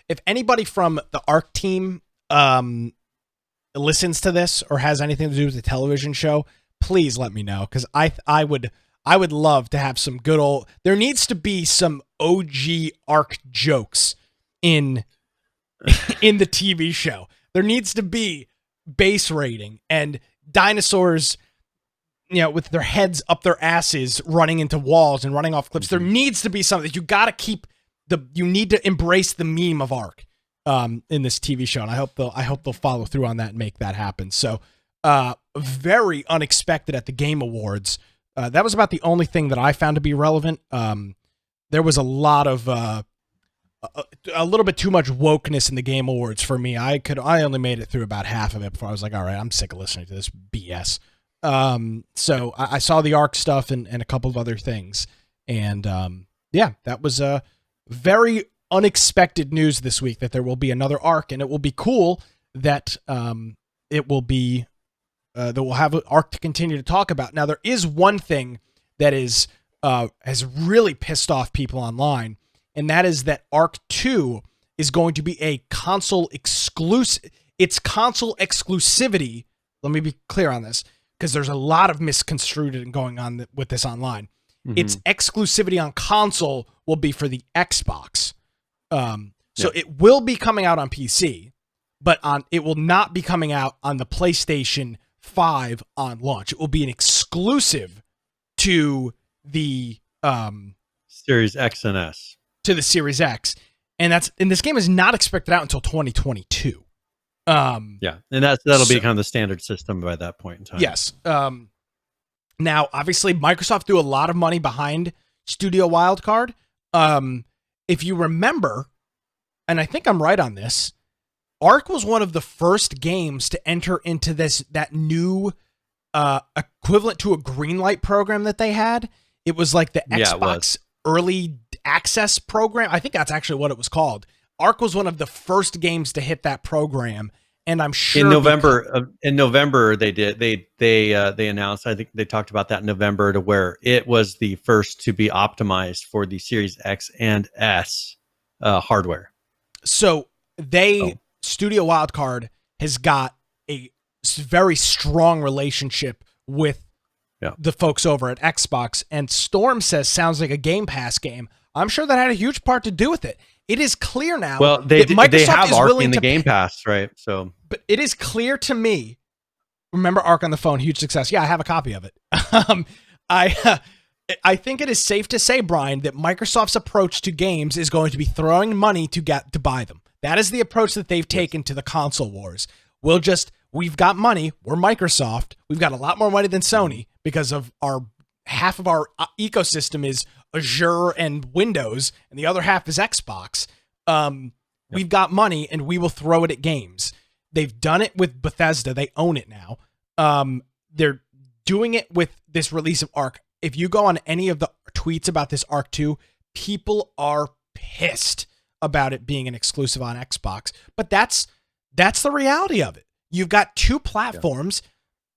If anybody from the ARK team listens to this or has anything to do with the television show, please let me know, because I would love to have some good old. There needs to be some OG ARK jokes in the TV show. There needs to be base rating and dinosaurs, with their heads up their asses running into walls and running off cliffs. There needs to be something. You got to keep you need to embrace the meme of ARK in this TV show, and I hope they'll follow through on that and make that happen. So very unexpected at the Game Awards. That was about the only thing that I found to be relevant. There was a lot of a little bit too much wokeness in the Game Awards for me. I only made it through about half of it before I was like, all right, I'm sick of listening to this BS. So I saw the ARK stuff and a couple of other things. And that was very unexpected news this week, that there will be another ARK, and it will be cool that it will be that we'll have an ARK to continue to talk about. Now, there is one thing that has really pissed off people online, and that is that ARK II is going to be a console exclusive. It's console exclusivity. Let me be clear on this, because there's a lot of misconstrued going on with this online. Its exclusivity on console will be for the Xbox. So it will be coming out on PC, but it will not be coming out on the PlayStation 5 on launch. It will be an exclusive to the Series X and S. To the Series X. And this game is not expected out until 2022. And that'll be kind of the standard system by that point in time. Yes. Now, obviously, Microsoft threw a lot of money behind Studio Wildcard. If you remember, and I think I'm right on this, ARK was one of the first games to enter into that new equivalent to a Greenlight program that they had. It was like the Xbox Early Access program. I think that's actually what it was called. ARK was one of the first games to hit that program, and I'm sure in November they announced. I think they talked about that in November, to where it was the first to be optimized for the Series X and S hardware. So Studio Wildcard has got a very strong relationship with the folks over at Xbox, and Storm says sounds like a Game Pass game. I'm sure that had a huge part to do with it. It is clear now. Well, they have ARK in the Game Pass, right? So, but it is clear to me. Remember ARK on the phone, huge success. Yeah, I have a copy of it. I think it is safe to say, Brian, that Microsoft's approach to games is going to be throwing money to buy them. That is the approach that they've taken to the console wars. We've got money. We're Microsoft. We've got a lot more money than Sony because of half of our ecosystem is Azure and Windows, and the other half is Xbox. We've got money, and we will throw it at games. They've done it with Bethesda. They own it now. They're doing it with this release of ARK. If you go on any of the tweets about this ARK II, people are pissed about it being an exclusive on Xbox. But that's the reality of it. You've got two platforms,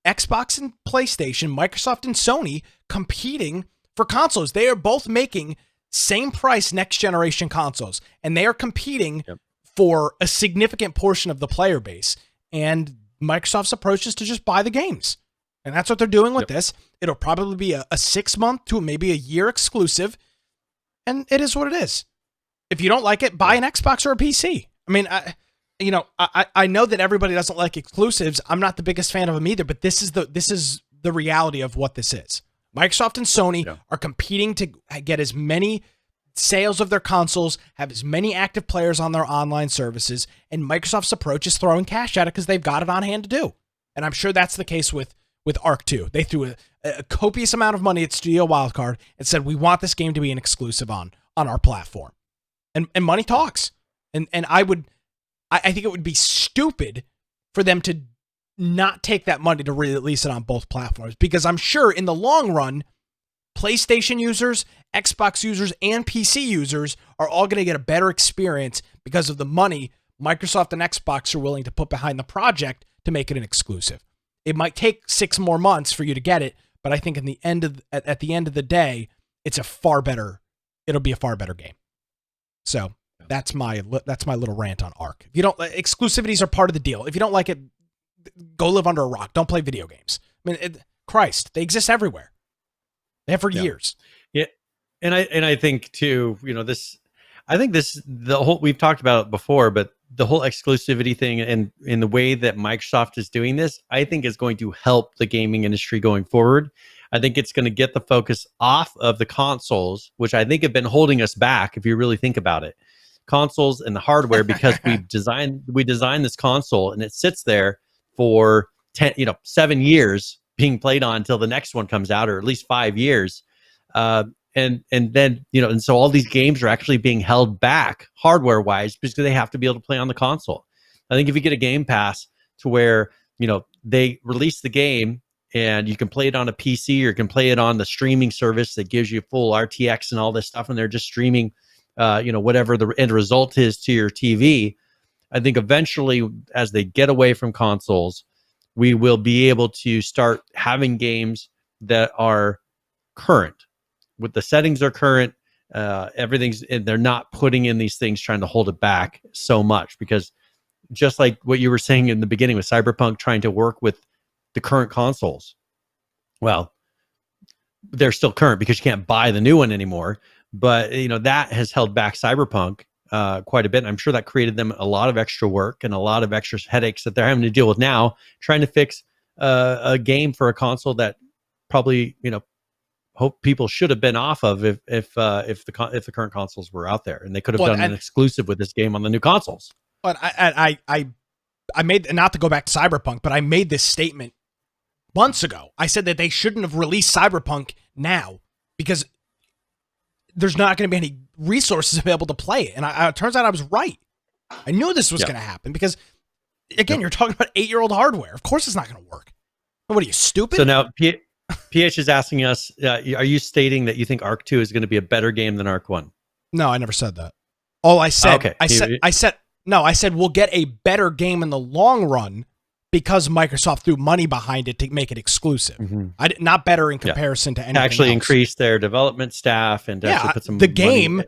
Xbox and PlayStation, Microsoft and Sony, competing for consoles. They are both making same price next generation consoles, and they are competing for a significant portion of the player base. And Microsoft's approach is to just buy the games. And that's what they're doing with this. It'll probably be a 6-month to maybe a year exclusive. And it is what it is. If you don't like it, buy an Xbox or a PC. I mean, I know that everybody doesn't like exclusives. I'm not the biggest fan of them either, but this is the reality of what this is. Microsoft and Sony are competing to get as many sales of their consoles, have as many active players on their online services, and Microsoft's approach is throwing cash at it because they've got it on hand to do. And I'm sure that's the case with ARK II. They threw a copious amount of money at Studio Wildcard and said, we want this game to be an exclusive on our platform. And money talks. And I think it would be stupid for them to not take that money to release it on both platforms, because I'm sure in the long run, PlayStation users, Xbox users, and PC users are all going to get a better experience because of the money Microsoft and Xbox are willing to put behind the project to make it an exclusive. It might take 6 more months for you to get it, but I think at the end of the day, it'll be a far better game. So that's my little rant on ARK. If you don't, exclusivities are part of the deal. If you don't like it, go live under a rock. Don't play video games. I mean, Christ, they exist everywhere. They have for years. Yeah, and I think too, we've talked about it before, but the whole exclusivity thing and in the way that Microsoft is doing this, I think is going to help the gaming industry going forward. I think it's going to get the focus off of the consoles, which I think have been holding us back, if you really think about it. Consoles and the hardware, because we designed this console and it sits there for 7 years being played on until the next one comes out, or at least 5 years. And then, and so all these games are actually being held back hardware wise because they have to be able to play on the console. I think if you get a Game Pass to where, they release the game and you can play it on a PC or you can play it on the streaming service that gives you full RTX and all this stuff, and they're just streaming, whatever the end result is to your TV. I think eventually, as they get away from consoles, we will be able to start having games that are current, with the settings are current, they're not putting in these things trying to hold it back so much, because just like what you were saying in the beginning with Cyberpunk trying to work with the current consoles, well, they're still current because you can't buy the new one anymore. But that has held back Cyberpunk quite a bit. And I'm sure that created them a lot of extra work and a lot of extra headaches that they're having to deal with now, trying to fix a game for a console that probably hope people should have been off of if the current consoles were out there, and they could have done an exclusive with this game on the new consoles. But I made, not to go back to Cyberpunk, but I made this statement months ago. I said that they shouldn't have released Cyberpunk now because there's not going to be any resources available to play it. And it turns out I was right. I knew this was going to happen because, again, you're talking about 8-year-old hardware. Of course it's not going to work. What are you, stupid? So now PH is asking us, are you stating that you think ARK II is going to be a better game than ARK 1? No, I never said that. All I said, I said we'll get a better game in the long run because Microsoft threw money behind it to make it exclusive. Not better in comparison to anything actually else. Increase their development staff and actually put some the game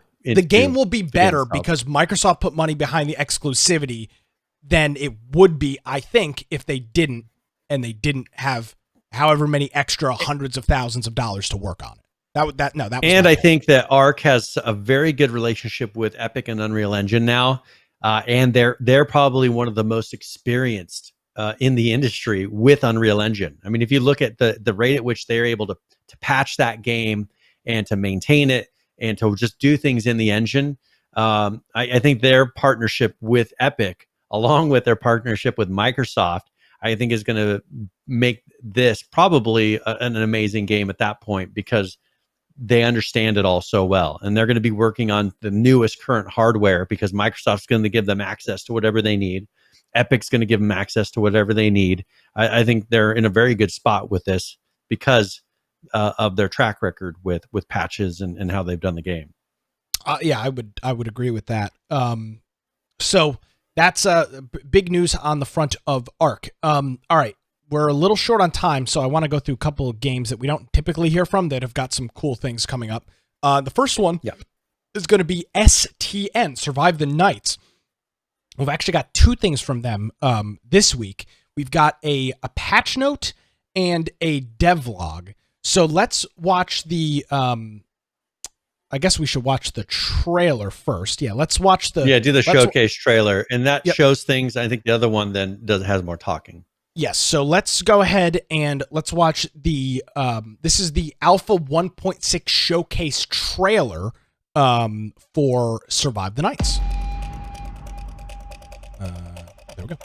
will be better game because Microsoft put money behind the exclusivity than it would be, I think, if they didn't, and they didn't have however many extra hundreds of thousands of dollars to work on it. That was and I think that ARK has a very good relationship with Epic and Unreal Engine now, and they're probably one of the most experienced in the industry with Unreal Engine. I mean, if you look at the rate at which they're able to patch that game and to maintain it and to just do things in the engine, I think their partnership with Epic, along with their partnership with Microsoft, I think is going to make this probably an amazing game at that point, because they understand it all so well. And they're going to be working on the newest current hardware because Microsoft's going to give them access to whatever they need. Epic's going to give them access to whatever they need. I think they're in a very good spot with this because of their track record with patches and how they've done the game. Yeah, I would agree with that. So that's big news on the front of ARK. All right, we're a little short on time, so I want to go through a couple of games that we don't typically hear from that have got some cool things coming up. The first one is going to be STN, Survive the Nights. We've actually got two things from them this week. We've got a patch note and a devlog. So let's watch the... I guess we should watch the trailer first. Yeah, let's watch the... do the showcase trailer. And that shows things. I think the other one then has more talking. Yes, so let's go ahead and let's watch the... this is the Alpha 1.6 showcase trailer for Survive the Nights. There we go.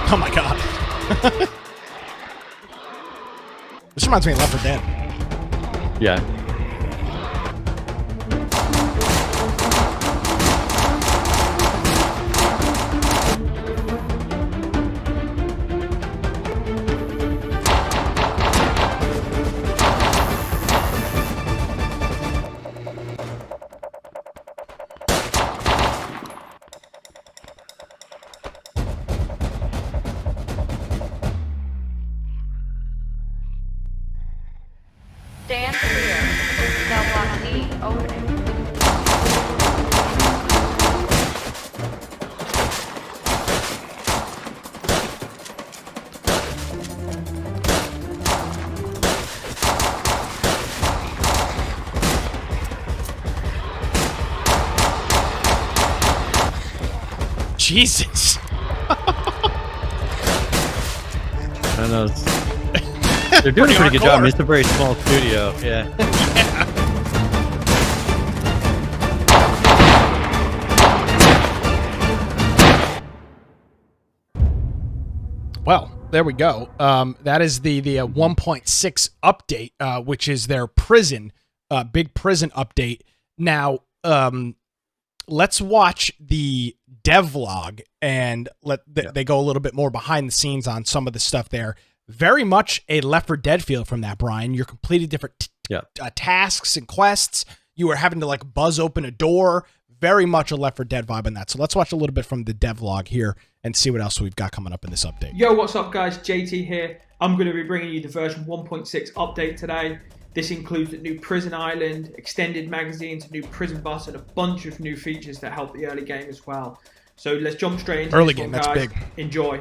Oh my god. This reminds me of Left 4 Dead. Yeah. Stand clear. Cell block D opening. Jesus. I know. They're doing a pretty good job. It's a very small studio. Yeah. Well, there we go. That is the 1.6 update, which is their prison, big prison update. Now, let's watch the devlog and they go a little bit more behind the scenes on some of the stuff there. Very much a Left 4 Dead feel from that, Brian. You're completing different tasks and quests. You are having to like buzz open a door. Very much a Left 4 Dead vibe in that. So let's watch a little bit from the devlog here and see what else we've got coming up in this update. Yo, what's up guys? JT here. I'm going to be bringing you the version 1.6 update today. This includes a new prison island, extended magazines, a new prison bus, and a bunch of new features that help the early game as well. So let's jump straight into early this game, one, that's guys. big. Enjoy.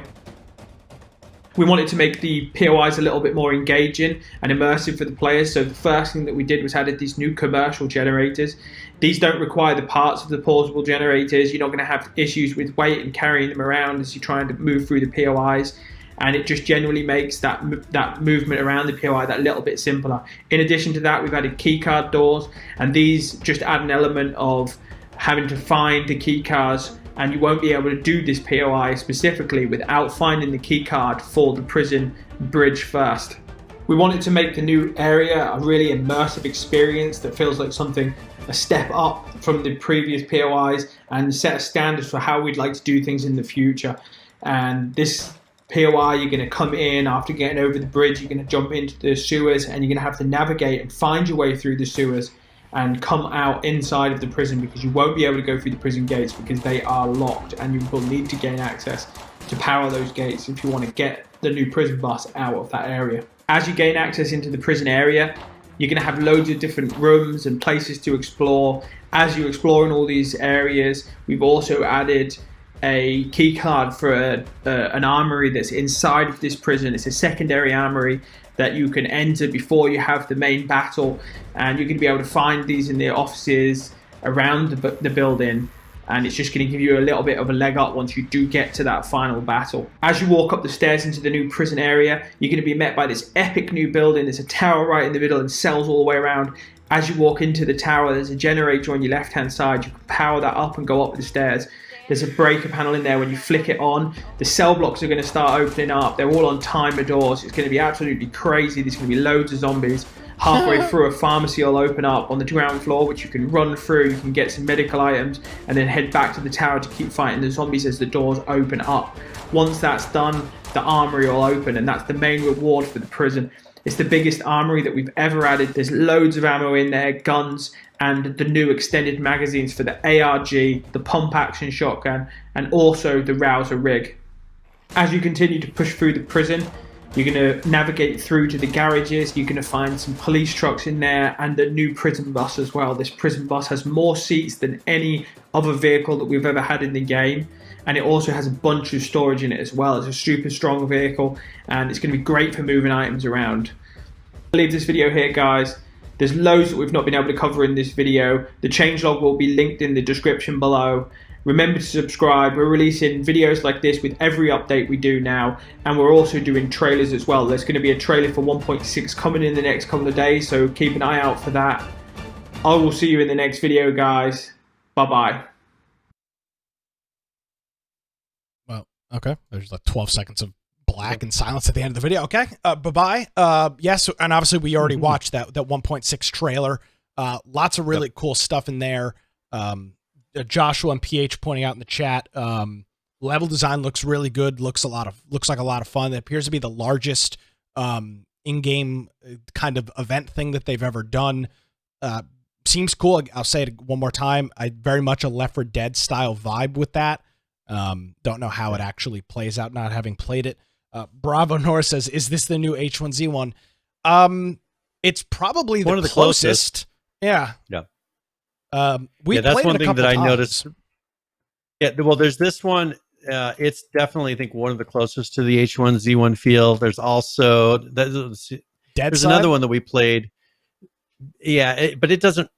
We wanted to make the POIs a little bit more engaging and immersive for the players. So the first thing that we did was added these new commercial generators. These don't require the parts of the portable generators. You're not going to have issues with weight and carrying them around as you're trying to move through the POIs. And it just generally makes that movement around the POI that little bit simpler. In addition to that, we've added keycard doors, and these just add an element of having to find the keycards, and you won't be able to do this POI specifically without finding the keycard for the prison bridge first. We wanted to make the new area a really immersive experience that feels like something a step up from the previous POIs and set a standard for how we'd like to do things in the future. And this POI, you're going to come in after getting over the bridge, you're going to jump into the sewers, and you're going to have to navigate and find your way through the sewers and come out inside of the prison, because you won't be able to go through the prison gates because they are locked, and you will need to gain access to power those gates if you want to get the new prison bus out of that area. As you gain access into the prison area, you're going to have loads of different rooms and places to explore. As you explore in all these areas, we've also added a key card for an armory that's inside of this prison. It's a secondary armory that you can enter before you have the main battle, and you're going to be able to find these in the offices around the building, and it's just going to give you a little bit of a leg up once you do get to that final battle. As you walk up the stairs into the new prison area, you're going to be met by this epic new building. There's a tower right in the middle and cells all the way around. As you walk into the tower, there's a generator on your left hand side. You can power that up and go up the stairs. There's a breaker panel in there. When you flick it on, the cell blocks are going to start opening up. They're all on timer doors. It's going to be absolutely crazy. There's going to be loads of zombies. Halfway through, a pharmacy will open up on the ground floor, which you can run through. You can get some medical items and then head back to the tower to keep fighting the zombies as the doors open up. Once that's done, the armory will open, and that's the main reward for the prison. It's the biggest armory that we've ever added. There's loads of ammo in there, guns, and the new extended magazines for the ARG, the pump action shotgun, and also the Rouser rig. As you continue to push through the prison, you're going to navigate through to the garages. You're going to find some police trucks in there and the new prison bus as well. This prison bus has more seats than any other vehicle that we've ever had in the game. And it also has a bunch of storage in it as well. It's a super strong vehicle, and it's going to be great for moving items around. I'll leave this video here, guys. There's loads that we've not been able to cover in this video. The changelog will be linked in the description below. Remember to subscribe. We're releasing videos like this with every update we do now, and we're also doing trailers as well. There's going to be a trailer for 1.6 coming in the next couple of days, so keep an eye out for that. I will see you in the next video, guys. Bye-bye. Okay, there's like 12 seconds of black and silence at the end of the video. Okay, bye-bye. Yes, and obviously we already watched that 1.6 trailer. Lots of really cool stuff in there. Joshua and PH pointing out in the chat, level design looks really good. Looks like a lot of fun. It appears to be the largest in-game kind of event thing that they've ever done. Seems cool. I'll say it one more time. I very much a Left 4 Dead style vibe with that. Don't know how it actually plays out, not having played it. Bravo Nora says, is this the new H1Z1? It's probably one of the closest. Yeah. Yeah. That's one thing that I noticed. Yeah, well, there's this one. It's definitely, I think, one of the closest to the H1Z1 feel. There's also there's another one that we played. Yeah, but it doesn't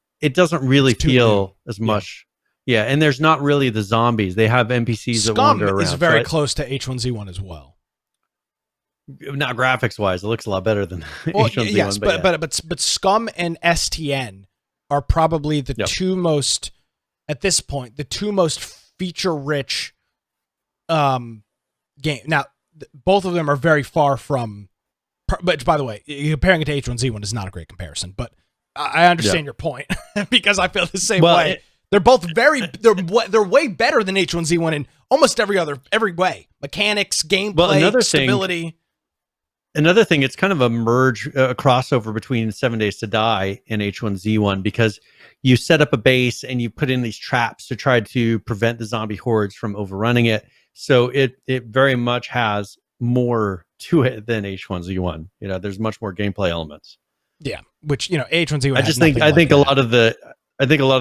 really feel as much. Yeah, and there's not really the zombies. They have NPCs that wander around. Scum is very close to H1Z1 as well. Not graphics-wise, it looks a lot better than H1Z1. Yes, but Scum and STN are probably the two most, at this point, the two most feature-rich game. Now, both of them are very far from. But by the way, comparing it to H1Z1 is not a great comparison. But I understand your point because I feel the same way. They're both they're way better than H1Z1 in almost every way. Mechanics, gameplay, stability. Another thing, it's kind of a merge, a crossover between 7 Days to Die and H1Z1, because you set up a base and you put in these traps to try to prevent the zombie hordes from overrunning it. So it very much has more to it than H1Z1. You know, there's much more gameplay elements. Yeah, which, you know, H1Z1. I think a lot of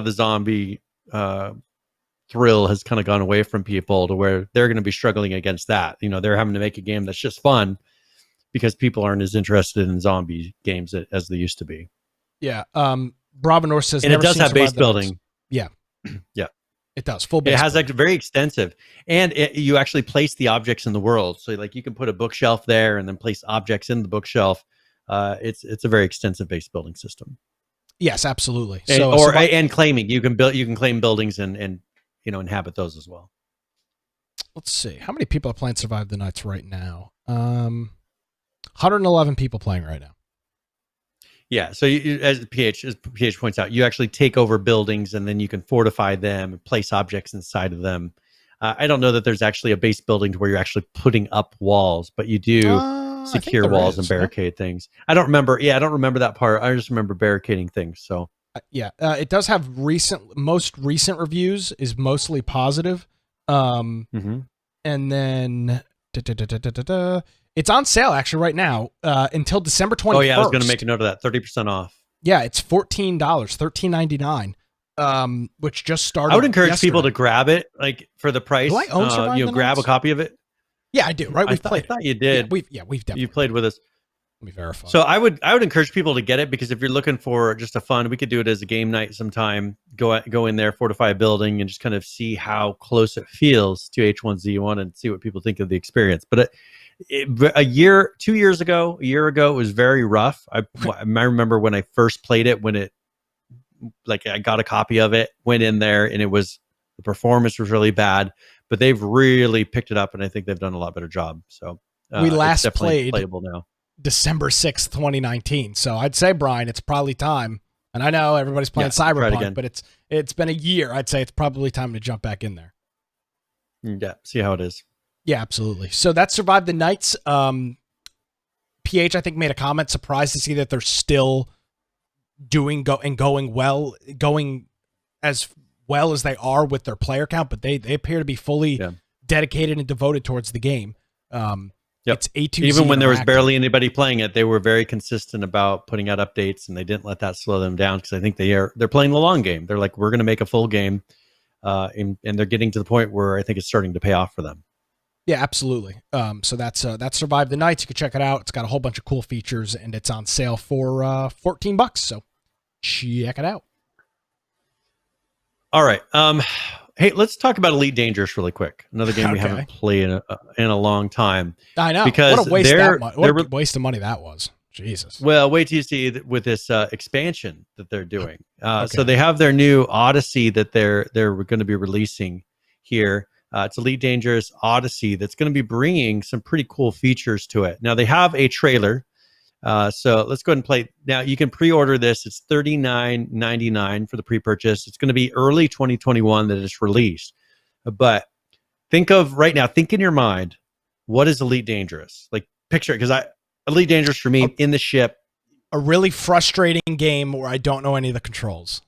the zombie thrill has kind of gone away from people to where they're going to be struggling against that. You know, they're having to make a game that's just fun because people aren't as interested in zombie games as they used to be. Yeah. Bravo North says, and it does have base building. Yeah. Yeah. It does. Full base. It has building. like very extensive, and you actually place the objects in the world. So like you can put a bookshelf there and then place objects in the bookshelf. It's a very extensive base building system. Yes, absolutely. And claiming you can claim buildings and you know, inhabit those as well. Let's see. How many people are playing Survive the Nights right now? 111 people playing right now. Yeah. So as PH points out, you actually take over buildings and then you can fortify them and place objects inside of them. I don't know that there's actually a base building to where you're actually putting up walls, but you do secure walls and barricade things. I don't remember. Yeah, I don't remember that part. I just remember barricading things. So it does have most recent reviews is mostly positive. And then it's on sale actually right now until December 21st. Oh yeah, I was going to make a note of that. 30% off. Yeah, it's $14, $13.99. Which just started. I would encourage people to grab it, like for the price. Do I own Survive the grab Nights? a copy of it. Yeah, I do. Right, I thought you did. Yeah, we've definitely. You played with us. Let me verify. So I would encourage people to get it, because if you're looking for just a fun, we could do it as a game night sometime. Go in there, fortify a building, and just kind of see how close it feels to H1Z1 and see what people think of the experience. But a year ago, it was very rough. I remember when I first played it, I got a copy of it, went in there, and the performance was really bad, but they've really picked it up, and I think they've done a lot better job. So we last played playable now. December 6th, 2019. So I'd say, Brian, it's probably time. And I know everybody's playing Cyberpunk, but it's been a year. I'd say it's probably time to jump back in there. Yeah, see how it is. Yeah, absolutely. So that's Survive the Nights. PH, I think, made a comment, surprised to see that they're still going as well as they are with their player count, but they appear to be fully dedicated and devoted towards the game. It's A2C even when there was barely anybody playing it, they were very consistent about putting out updates, and they didn't let that slow them down, because I think they're playing the long game. They're like, we're going to make a full game, and they're getting to the point where I think it's starting to pay off for them. Yeah, absolutely. So that's Survive the Nights. You can check it out. It's got a whole bunch of cool features, and it's on sale for $14. So check it out. All right. Hey, let's talk about Elite Dangerous really quick. Another game we haven't played in a long time. I know. Because what a waste of money that was. Jesus. Well, wait till you see with this expansion that they're doing. So they have their new Odyssey that they're going to be releasing here. It's Elite Dangerous Odyssey that's going to be bringing some pretty cool features to it. Now, they have a trailer. So let's go ahead and play. Now, you can pre-order this. It's $39.99 for the pre-purchase. It's going to be early 2021 that it's released. But think in your mind, what is Elite Dangerous? Like, picture it, because Elite Dangerous for me, in the ship. A really frustrating game where I don't know any of the controls.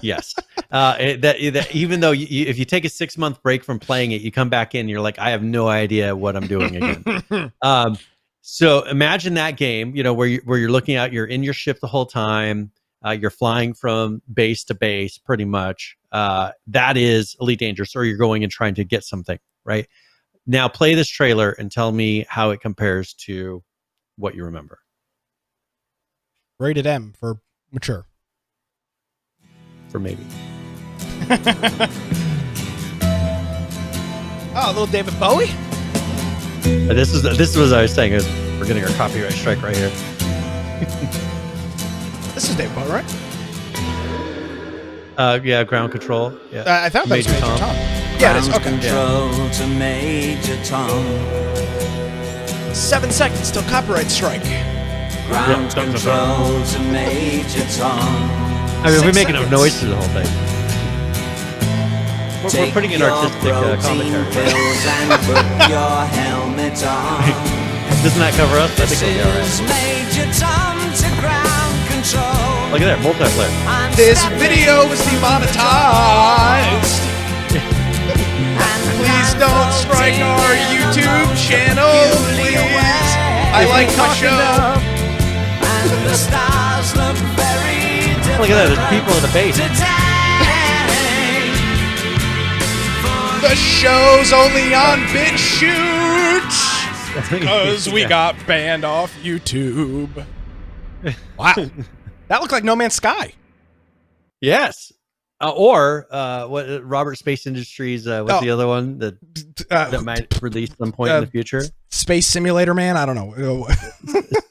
Yes. That even though if you take a 6-month break from playing it, you come back in, you're like, I have no idea what I'm doing again. So imagine that game, where you're looking out, you're in your ship the whole time, you're flying from base to base, pretty much. That is Elite Dangerous, or you're going and trying to get something, right? Now play this trailer and tell me how it compares to what you remember. Rated M for mature. For maybe. Oh, a little David Bowie. This is what I was saying. We're getting our copyright strike right here. This is David Bowie, right? Yeah, ground control. Yeah, I thought that was Major Tom. Yeah, it is. Okay. Control to Major Tom. 7 seconds till copyright strike. Ground control to Major Tom. I mean, we're making enough noise through the whole thing. We're putting in artistic commentary. pills and put your helmet on. Doesn't that cover us? I think we'll be all right. Major Tom to ground control. Look at that, multiplayer. This video was demonetized. Please don't strike our YouTube channel, please. I like my show. And the stars look very different. Look at that, there's people in the base. The show's only on BitChute because we got banned off YouTube. Wow. That looked like No Man's Sky. Yes. Or what Robert Space Industries, what's the other one that might release some point in the future? Space Simulator Man? I don't know.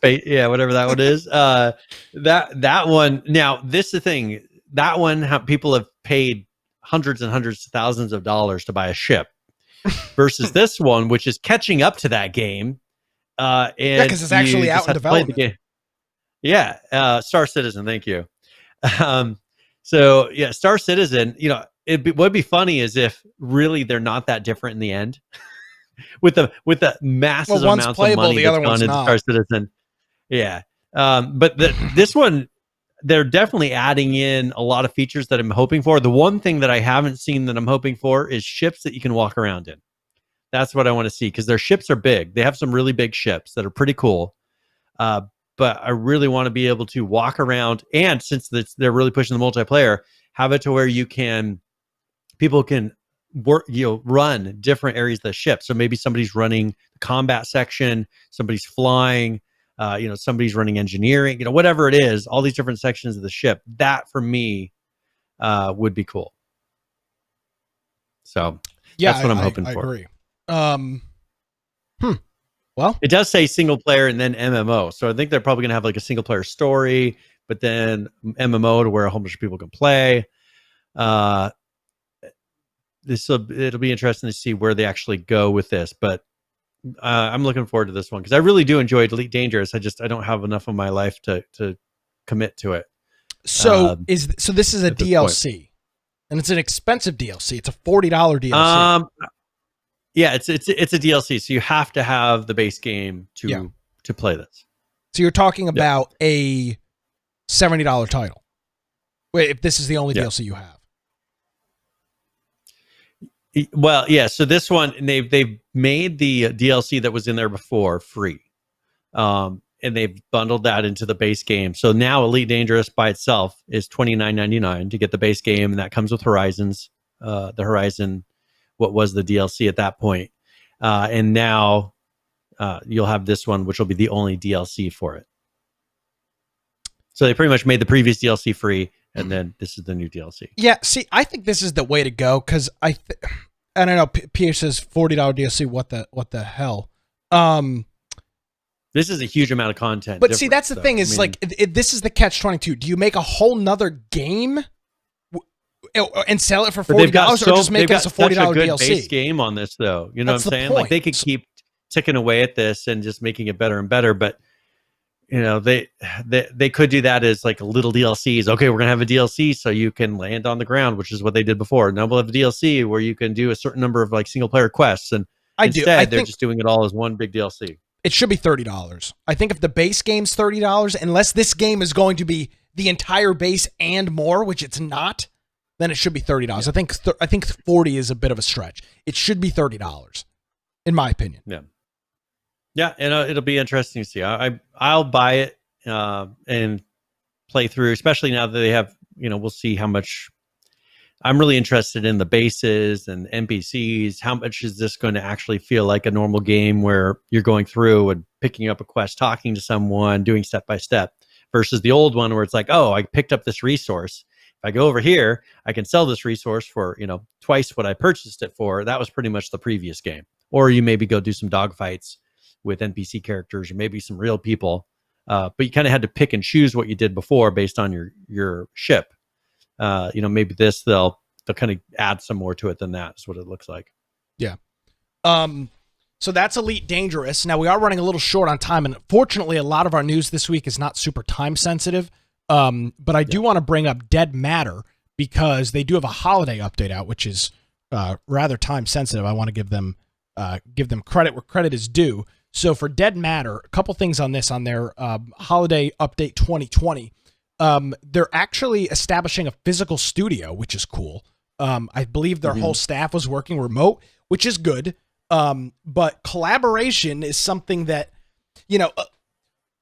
Yeah, whatever that one is. That one. Now, this is the thing. That one, people have paid hundreds and hundreds of thousands of dollars to buy a ship, versus this one, which is catching up to that game. And because it's actually out in development. Yeah, Star Citizen. Thank you. So yeah, Star Citizen. You know, what'd be funny is if really they're not that different in the end. with the massive amounts of money the other that's gone into not. Star Citizen. Yeah, but this one, they're definitely adding in a lot of features that I'm hoping for. The one thing that I haven't seen that I'm hoping for is ships that you can walk around in. That's what I want to see, because their ships are big. They have some really big ships that are pretty cool. But I really want to be able to walk around, and since they're really pushing the multiplayer, have it to where people can work, run different areas of the ship. So maybe somebody's running the combat section, somebody's flying, somebody's running engineering, whatever it is, all these different sections of the ship. That for me would be cool. So that's what I'm hoping for. I agree. Well, it does say single player and then MMO. So I think they're probably going to have like a single player story, but then MMO to where a whole bunch of people can play. It'll be interesting to see where they actually go with this, but I'm looking forward to this one because I really do enjoy Elite Dangerous. I don't have enough of my life to commit to it. So this is a DLC, and it's an expensive DLC. It's a $40 DLC. Yeah, it's a DLC, so you have to have the base game to play this. So you're talking about a $70 title. Wait, if this is the only DLC you have. Well, yeah. So this one, they've made the DLC that was in there before free, and they've bundled that into the base game. So now Elite Dangerous by itself is $29.99 to get the base game, and that comes with Horizons, the Horizon. What was the DLC at that point. And now you'll have this one, which will be the only DLC for it. So they pretty much made the previous DLC free, and then this is the new DLC. Yeah, see, I think this is the way to go, because I don't know, Pierce says $40 DLC, what the hell? This is a huge amount of content. But see, that's the thing is, this is the catch-22. Do you make a whole nother game and sell it for $40, or just make this a $40 DLC? Base game on this, though. You know what I'm saying? Like, they could keep ticking away at this and just making it better and better. But they could do that as like a little DLCs. Okay, we're gonna have a DLC so you can land on the ground, which is what they did before. Now we'll have a DLC where you can do a certain number of like single player quests, and instead they're just doing it all as one big DLC. It should be $30. I think if the base game's $30, unless this game is going to be the entire base and more, which it's not, then it should be $30. Yeah. I think 40 is a bit of a stretch. It should be $30, in my opinion. Yeah, and it'll be interesting to see. I'll buy it and play through, especially now that they have. We'll see how much. I'm really interested in the bases and NPCs. How much is this going to actually feel like a normal game where you're going through and picking up a quest, talking to someone, doing step by step, versus the old one where it's like, oh, I picked up this resource. I go over here, I can sell this resource for, twice what I purchased it for. That was pretty much the previous game. Or you maybe go do some dogfights with NPC characters or maybe some real people. But you kind of had to pick and choose what you did before based on your ship. Maybe this, they'll kind of add some more to it than that is what it looks like. Yeah. So that's Elite Dangerous. Now we are running a little short on time, and unfortunately a lot of our news this week is not super time sensitive. But I do want to bring up Dead Matter because they do have a holiday update out, which is rather time sensitive. I want to give them credit where credit is due. So for Dead Matter, a couple things on this on their holiday update 2020. They're actually establishing a physical studio, which is cool. I believe their whole staff was working remote, which is good. But collaboration is something that,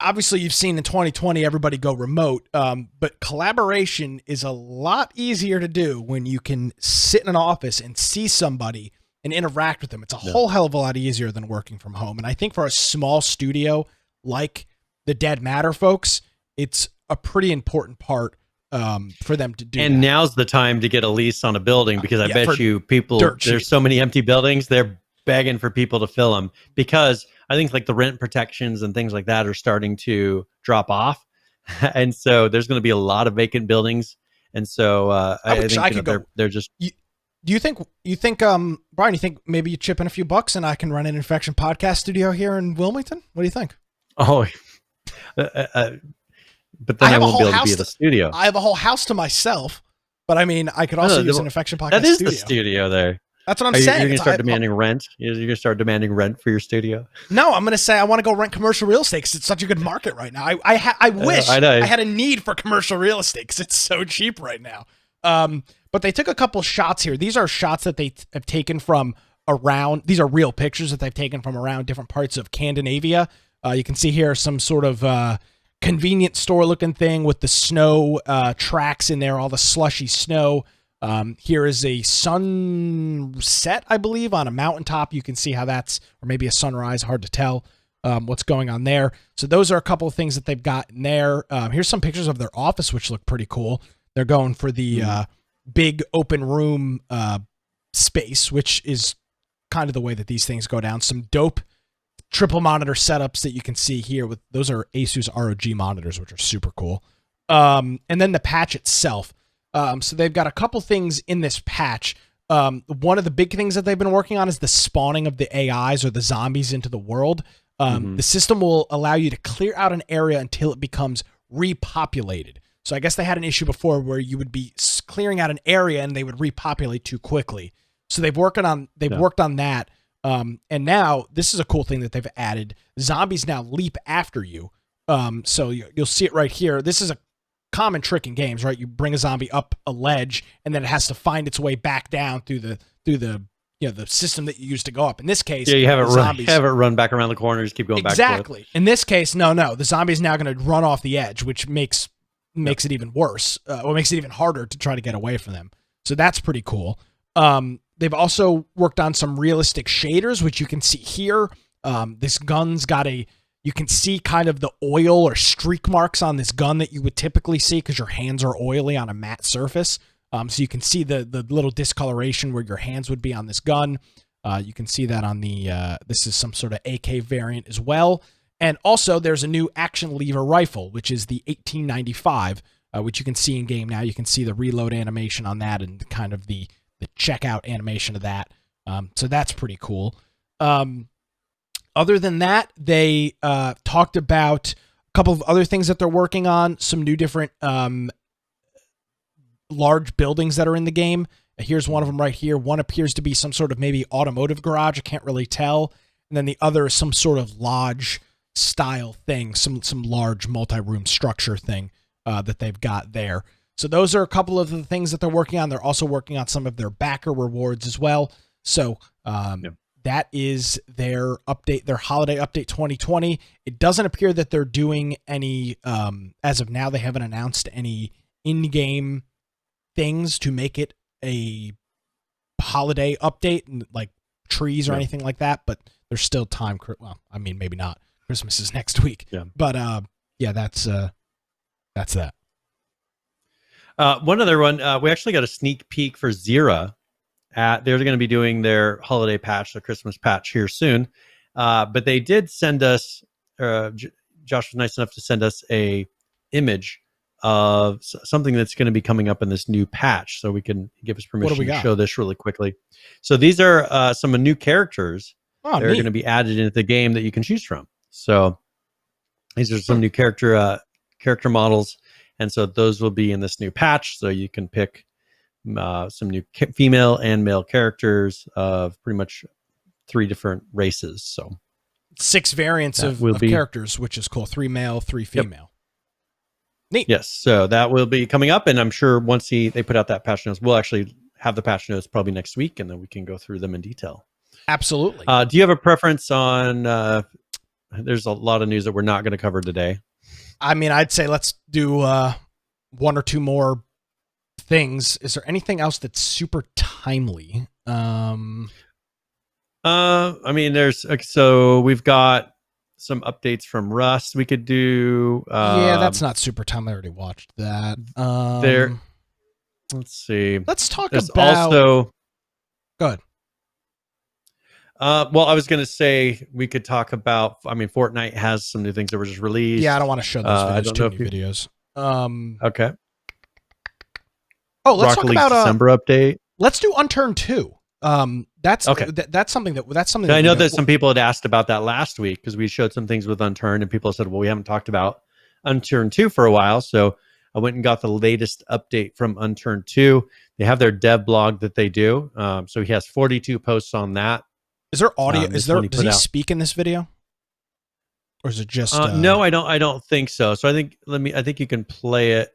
obviously you've seen in 2020, everybody go remote. But collaboration is a lot easier to do when you can sit in an office and see somebody and interact with them. It's a whole hell of a lot easier than working from home. And I think for a small studio like the Dead Matter folks, it's a pretty important part for them to do. And now's the time to get a lease on a building, because I bet you people, there's so many empty buildings, they're begging for people to fill them, because I think like the rent protections and things like that are starting to drop off. And so there's going to be a lot of vacant buildings. And so I think they're just... Do you think, Brian, you think maybe you chip in a few bucks and I can run an Infection podcast studio here in Wilmington? What do you think? Oh, but then I won't be able to be at the studio. I have a whole house to myself, but I mean, I could also use an Infection podcast studio. That is studio. the studio there. That's what I'm saying. You're going to start demanding rent? You're going to start demanding rent for your studio? No, I'm going to say I want to go rent commercial real estate because it's such a good market right now. I wish I had a need for commercial real estate because it's so cheap right now. But they took a couple shots here. These are shots that they have taken from around. These are real pictures that they've taken from around different parts of Scandinavia. You can see here some sort of convenience store looking thing with the snow tracks in there, all the slushy snow. Here is a sunset, I believe, on a mountaintop. You can see how that's, or maybe a sunrise, hard to tell what's going on there. So those are a couple of things that they've got in there. Here's some pictures of their office, which look pretty cool. They're going for the big open room space, which is kind of the way that these things go down. Some dope triple monitor setups that you can see here. With those are Asus ROG monitors, which are super cool. And then the patch itself. So they've got a couple things in this patch. One of the big things that they've been working on is the spawning of the AIs or the zombies into the world. The system will allow you to clear out an area until it becomes repopulated. So I guess they had an issue before where you would be clearing out an area and they would repopulate too quickly. So they've worked on that. And now this is a cool thing that they've added. Zombies now leap after you. So you'll see it right here. This is a common trick in games, right? You bring a zombie up a ledge and then it has to find its way back down through the the system that you used to go up. In this case, you have it run back around the corner, just keep going back. Exactly. In this case, no, the zombie is now going to run off the edge, which makes it even worse, or makes it even harder to try to get away from them. So that's pretty cool. They've also worked on some realistic shaders, which you can see here. This gun's got you can see kind of the oil or streak marks on this gun that you would typically see because your hands are oily on a matte surface. So you can see the little discoloration where your hands would be on this gun. You can see that on this is some sort of AK variant as well. And also there's a new action lever rifle, which is the 1895, which you can see in game now. You can see the reload animation on that and kind of the checkout animation of that. So that's pretty cool. Other than that, they talked about a couple of other things that they're working on, some new different large buildings that are in the game. Here's one of them right here. One appears to be some sort of maybe automotive garage. I can't really tell. And then the other is some sort of lodge style thing, some large multi-room structure thing that they've got there. So those are a couple of the things that they're working on. They're also working on some of their backer rewards as well. So that is their update, their holiday update 2020. It doesn't appear that they're doing any, as of now, they haven't announced any in-game things to make it a holiday update, like trees or anything like that, but there's still time. Well, I mean, maybe not. Christmas is next week. Yeah. But that's that. One other one, we actually got a sneak peek for XERA. They're going to be doing their holiday patch, their Christmas patch here soon. But they did send us, Josh was nice enough to send us a image of something that's going to be coming up in this new patch. So we can give us permission to show this really quickly. So these are some new characters that are going to be added into the game that you can choose from. So these are some new character models. And so those will be in this new patch. So you can pick some new female and male characters of pretty much 3 different races. So 6 variants of characters, which is cool. 3 male, 3 female. Neat. Yes, so that will be coming up, and I'm sure once they put out that patch notes, we'll actually have the patch notes probably next week, and then we can go through them in detail. Absolutely. Do you have a preference on? There's a lot of news that we're not going to cover today. I mean, I'd say let's do 1 or 2 more things. Is there anything else that's super timely? I mean, so we've got some updates from Rust we could do. Yeah, that's not super timely. I already watched that. Let's see. Let's talk There's about. Also, go ahead. Well, I was going to say we could talk about. I mean, Fortnite has some new things that were just released. Yeah, I don't want to show those videos. Too many videos. Okay. Oh, let's Rocket talk League about December update. Let's do Unturned II. That's okay. That's something that I know that some people had asked about that last week because we showed some things with Unturned, and people said, "Well, we haven't talked about Unturned 2 for a while." So I went and got the latest update from Unturned 2. They have their dev blog that they do. So he has 42 posts on that. Is there audio? Does he speak in this video, or is it just? No, I don't think so. So I think you can play it.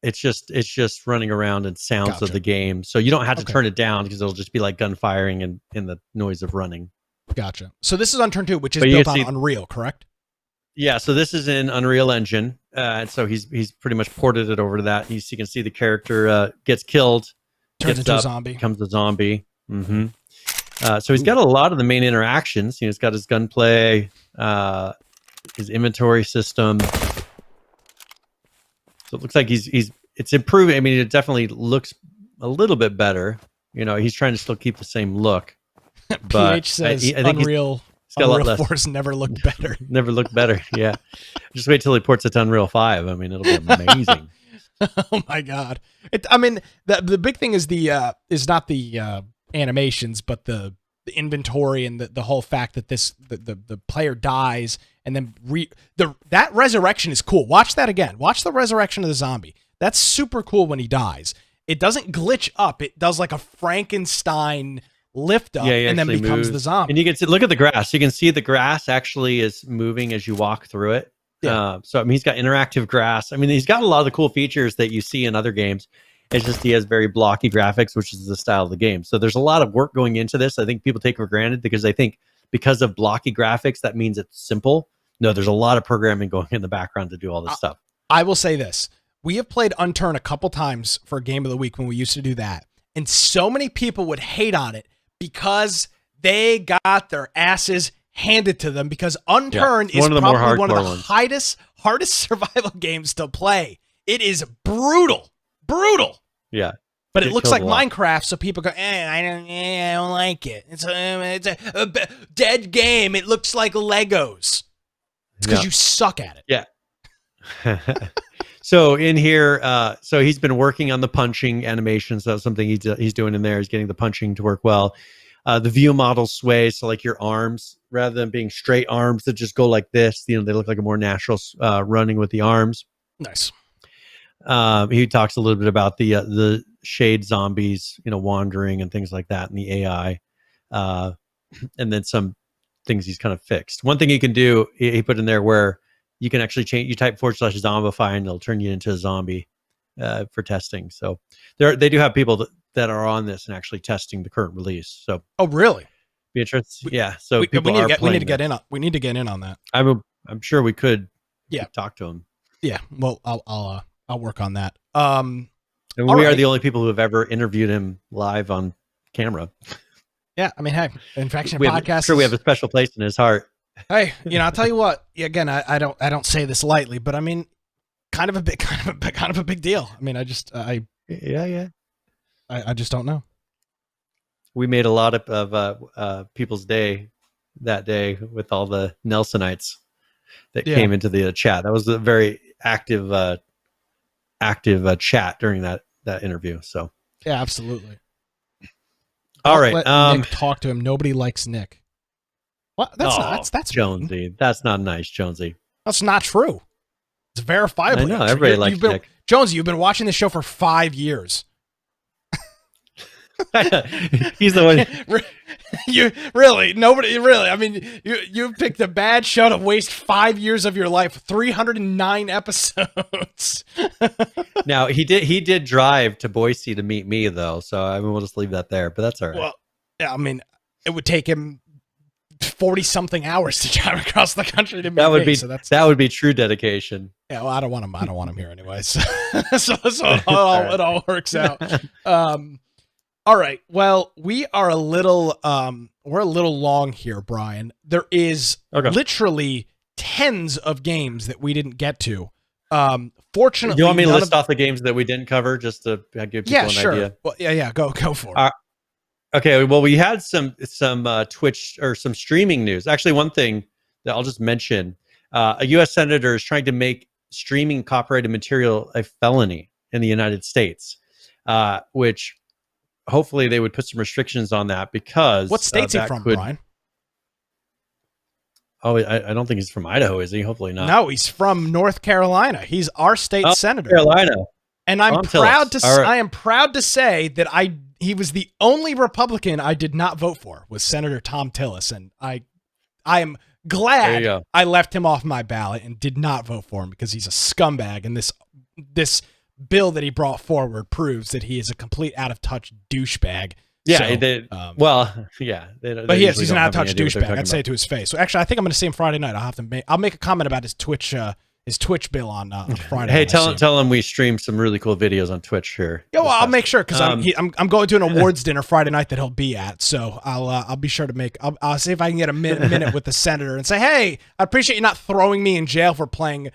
It's just running around and sounds of the game, so you don't have to turn it down because it'll just be like gun firing and the noise of running. Gotcha. So this is Unturned 2, which is built on Unreal, correct? Yeah. So this is in Unreal Engine, and so he's pretty much ported it over to that. You can see the character gets killed, turns into a zombie, becomes a zombie. Mm-hmm. So he's got a lot of the main interactions. He's got his gunplay, his inventory system. So it looks like it's improving. I mean, it definitely looks a little bit better. You know, he's trying to still keep the same look. But PH says I think Unreal 4's never looked better. Never looked better. Yeah. Just wait till he ports it to Unreal 5. I mean, it'll be amazing. Oh my God. I mean, the big thing is is not the animations, but the inventory and the whole fact that the player dies and then that resurrection is cool. Watch that again. Watch the resurrection of the zombie. That's super cool when he dies. It doesn't glitch up. It does like a Frankenstein lift up and then becomes the zombie. And you can look at the grass. You can see the grass actually is moving as you walk through it. Yeah. So I mean, he's got interactive grass. I mean, he's got a lot of the cool features that you see in other games. It's just he has very blocky graphics, which is the style of the game. So there's a lot of work going into this. I think people take it for granted because they think because of blocky graphics, that means it's simple. No, there's a lot of programming going in the background to do all this stuff. I will say this. We have played Unturned a couple times for Game of the Week when we used to do that. And so many people would hate on it because they got their asses handed to them because Unturned is probably one of the hardest survival games to play. It is brutal. Yeah. But it looks like Minecraft, so people go, I don't like it. It's a dead game. It looks like Legos. It's because you suck at it. Yeah. So in here, so he's been working on the punching animations. That's something he's doing in there. He's getting the punching to work well. The view model sway, so like your arms, rather than being straight arms that just go like this, they look like a more natural running with the arms. Nice. He talks a little bit about the shade zombies, wandering and things like that, and the AI, and then some things he's kind of fixed. One thing you can do, he put in there where you can actually change. You type /zombify and it'll turn you into a zombie for testing. So they do have people that are on this and actually testing the current release. So really? Be interested. Yeah. So we need to get in on that. I'm sure we could. Yeah. Talk to him. Yeah. Well, I'll work on that. And we are the only people who have ever interviewed him live on camera. Yeah, I mean, hey, Infection Podcast. I'm sure we have a special place in his heart. Hey, I'll tell you what. Again, I don't say this lightly, but I mean, kind of a big deal. I mean, I just don't know. We made a lot of people's day that day with all the Nelsonites that came into the chat. That was a very active chat during that interview. So yeah, absolutely. All right, Nick talk to him. Nobody likes Nick. What? That's Jonesy. Mean. That's not nice, Jonesy. That's not true. It's verifiable. I know everybody likes Nick. Jonesy, you've been watching this show for 5 years. He's the one. You really, nobody really. I mean, you picked a bad show to waste 5 years of your life. 309 episodes. Now he did drive to Boise to meet me though, so I mean we'll just leave that there. But that's all right. Well, yeah, I mean, it would take him 40 something hours to drive across the country to meet that would me. be So that would be true dedication. Yeah, well, I don't want him. I don't want him here anyways. so it all works out. All right. Well, we are a little we're a little long here, Brian. There is literally tens of games that we didn't get to. Fortunately, do you want me to list off the games that we didn't cover just to give people an idea? Well, yeah, go for it. Okay, well, we had some Twitch or some streaming news. Actually, one thing that I'll just mention: a U.S. senator is trying to make streaming copyrighted material a felony in the United States, which hopefully they would put some restrictions on that because what state's he from, Brian? Oh, I don't think he's from Idaho, is he? Hopefully not. No, he's from North Carolina. He's our state senator. Carolina. And I'm proud to I am proud to say that he was the only Republican I did not vote for was Senator Tom Tillis, and I am glad I left him off my ballot and did not vote for him because he's a scumbag, and this bill that he brought forward proves that he is a complete out of touch douchebag. Yeah, so, but he's an out of touch douchebag. I'd say it to his face. So actually, I think I'm going to see him Friday night. I'll make a comment about his Twitch bill on Friday. Hey, tell him we streamed some really cool videos on Twitch here. Yeah, well, I'll make sure because I'm going to an awards dinner Friday night that he'll be at. So I'll be sure to I'll see if I can get a minute with the senator and say, hey, I appreciate you not throwing me in jail for playing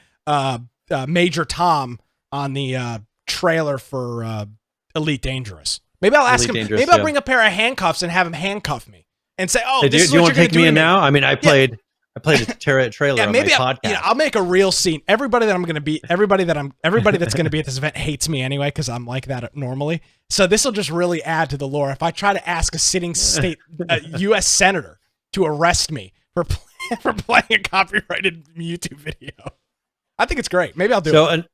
Major Tom on the trailer for Elite Dangerous. Maybe I'll ask him. Maybe I'll bring a pair of handcuffs and have him handcuff me and say, "Oh, this is what you're going to do." Do you want to take me in now? I mean, I played a trailer on my podcast. I'll make a real scene. Everybody that's going to be at this event hates me anyway because I'm like that normally. So this will just really add to the lore. If I try to ask a sitting state U.S. senator to arrest me for playing a copyrighted YouTube video, I think it's great. Maybe I'll do it.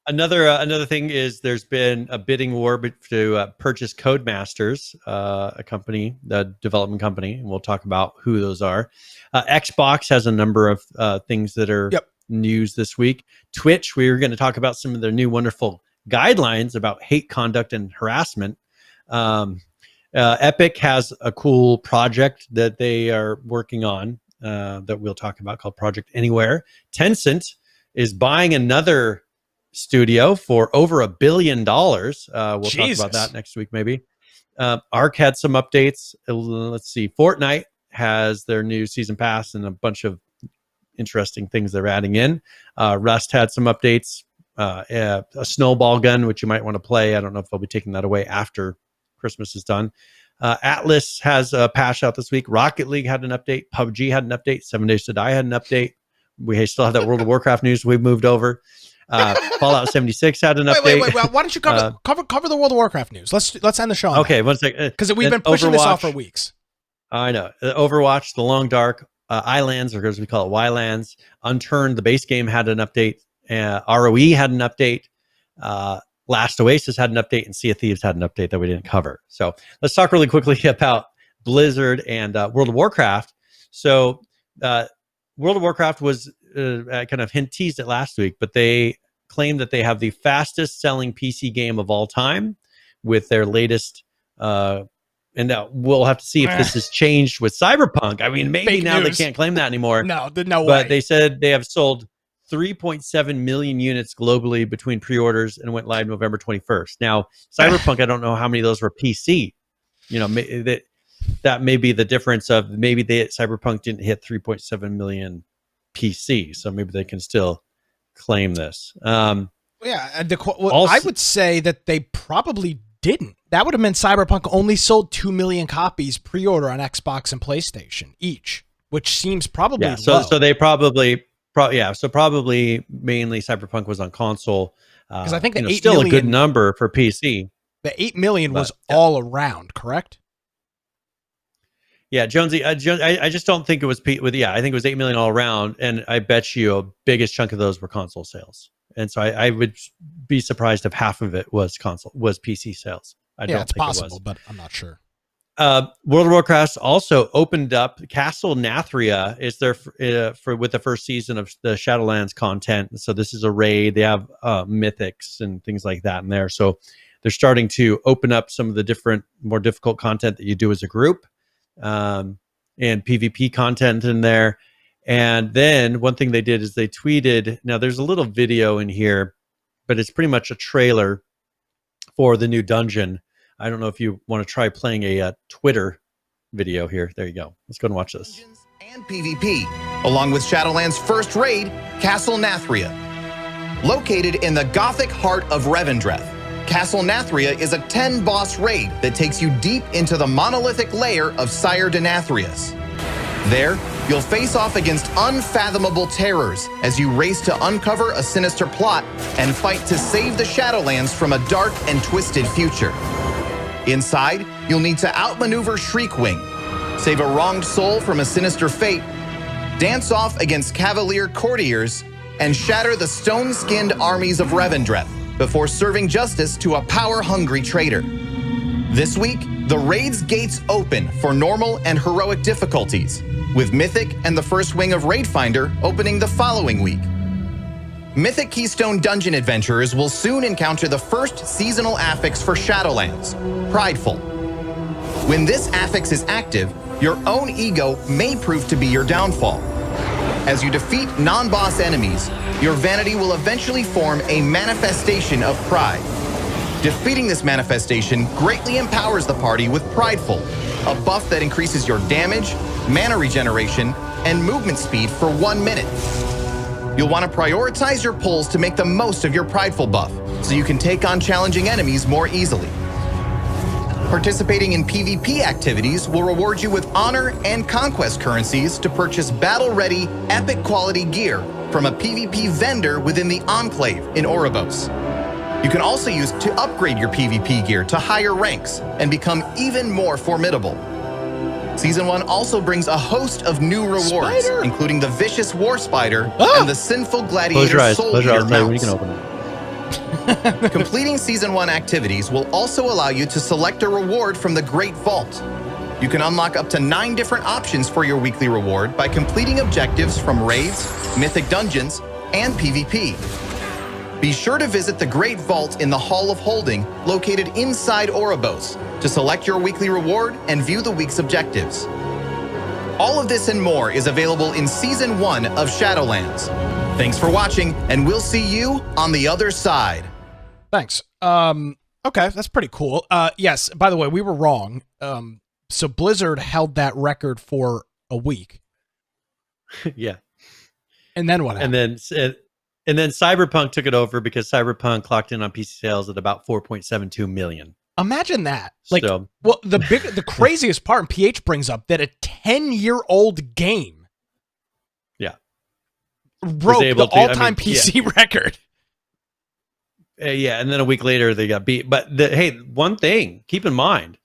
Another thing is there's been a bidding war to purchase Codemasters, a company, the development company, and we'll talk about who those are. Xbox has a number of things that are news this week. Twitch, we were going to talk about some of their new wonderful guidelines about hate conduct and harassment. Epic has a cool project that they are working on that we'll talk about called Project Anywhere. Tencent is buying another studio for over $1 billion. We'll talk about that next week, maybe. ARK had some updates. Let's see. Fortnite has their new season pass and a bunch of interesting things they're adding in. Rust had some updates. A snowball gun, which you might want to play. I don't know if they'll be taking that away after Christmas is done. Atlas has a patch out this week. Rocket League had an update. PUBG had an update. 7 Days to Die had an update. We still have that World of Warcraft news we've moved over. Fallout 76 had an update. Wait. Why don't you cover the World of Warcraft news? Let's end the show on okay, 1 second. Because we've been pushing this off for weeks. I know. Overwatch, The Long Dark, Islands, or as we call it, Ylands. Unturned, the base game, had an update. ROE had an update. Last Oasis had an update, and Sea of Thieves had an update that we didn't cover. So let's talk really quickly about Blizzard and World of Warcraft. So World of Warcraft was kind of teased it last week, but they claim that they have the fastest selling PC game of all time with their latest and we'll have to see if this has changed with Cyberpunk. I mean, maybe Fake now news. they can't claim that anymore. No way. But they said they have sold 3.7 million units globally between pre-orders and went live November 21st. Now, Cyberpunk, I don't know how many of those were PC. You know, that may be the difference of maybe Cyberpunk didn't hit 3.7 million PC, so maybe they can still claim this. I would say that they probably didn't. That would have meant Cyberpunk only sold 2 million copies pre-order on Xbox and PlayStation each, which seems probably low. So they probably mainly Cyberpunk was on console. Because I think the 8 still million, a good number for PC. The 8 million was all around, correct? Yeah, Jonesy, I just don't think it was I think it was 8 million all around, and I bet you a biggest chunk of those were console sales. And so I would be surprised if half of it was PC sales. I don't it's think possible, it was. but I'm not sure. World of Warcraft also opened up Castle Nathria is there for with the first season of the Shadowlands content. So this is a raid. They have mythics and things like that in there. So they're starting to open up some of the different, more difficult content that you do as a group, and PvP content in there. And then one thing they did is they tweeted. Now there's a little video in here, but it's pretty much a trailer for the new dungeon. I don't know if you want to try playing a Twitter video here. There you go. Let's go and watch this. And PvP, along with Shadowland's first raid, Castle Nathria. Located in the Gothic heart of Revendreth, Castle Nathria is a 10-boss raid that takes you deep into the monolithic lair of Sire Denathrius. There, you'll face off against unfathomable terrors as you race to uncover a sinister plot and fight to save the Shadowlands from a dark and twisted future. Inside, you'll need to outmaneuver Shriekwing, save a wronged soul from a sinister fate, dance off against Cavalier courtiers, and shatter the stone-skinned armies of Revendreth before serving justice to a power-hungry traitor. This week, the raid's gates open for normal and heroic difficulties, with Mythic and the first wing of Raid Finder opening the following week. Mythic Keystone Dungeon adventurers will soon encounter the first seasonal affix for Shadowlands, Prideful. When this affix is active, your own ego may prove to be your downfall. As you defeat non-boss enemies, your vanity will eventually form a manifestation of pride. Defeating this manifestation greatly empowers the party with Prideful, a buff that increases your damage, mana regeneration, and movement speed for 1 minute. You'll want to prioritize your pulls to make the most of your Prideful buff, so you can take on challenging enemies more easily. Participating in PvP activities will reward you with honor and conquest currencies to purchase battle-ready, epic-quality gear from a PvP vendor within the Enclave in Oribos. You can also use to upgrade your PvP gear to higher ranks and become even more formidable. Season 1 also brings a host of new rewards, including the Vicious War Spider and the Sinful Gladiator Soul Eater mounts. Completing Season 1 activities will also allow you to select a reward from the Great Vault. You can unlock up to 9 different options for your weekly reward by completing objectives from raids, mythic dungeons, and PvP. Be sure to visit the Great Vault in the Hall of Holding, located inside Oribos, to select your weekly reward and view the week's objectives. All of this and more is available in Season 1 of Shadowlands. Thanks for watching, and we'll see you on the other side. Thanks. Okay, that's pretty cool. Yes, by the way, we were wrong. So Blizzard held that record for a week. Yeah. And then what happened? And then Cyberpunk took it over because Cyberpunk clocked in on PC sales at about 4.72 million. Imagine that. Like, So- well, the craziest part, and PH brings up, that a 10-year-old game broke the all-time PC record. Yeah, and then a week later they got beat. But hey, one thing, keep in mind,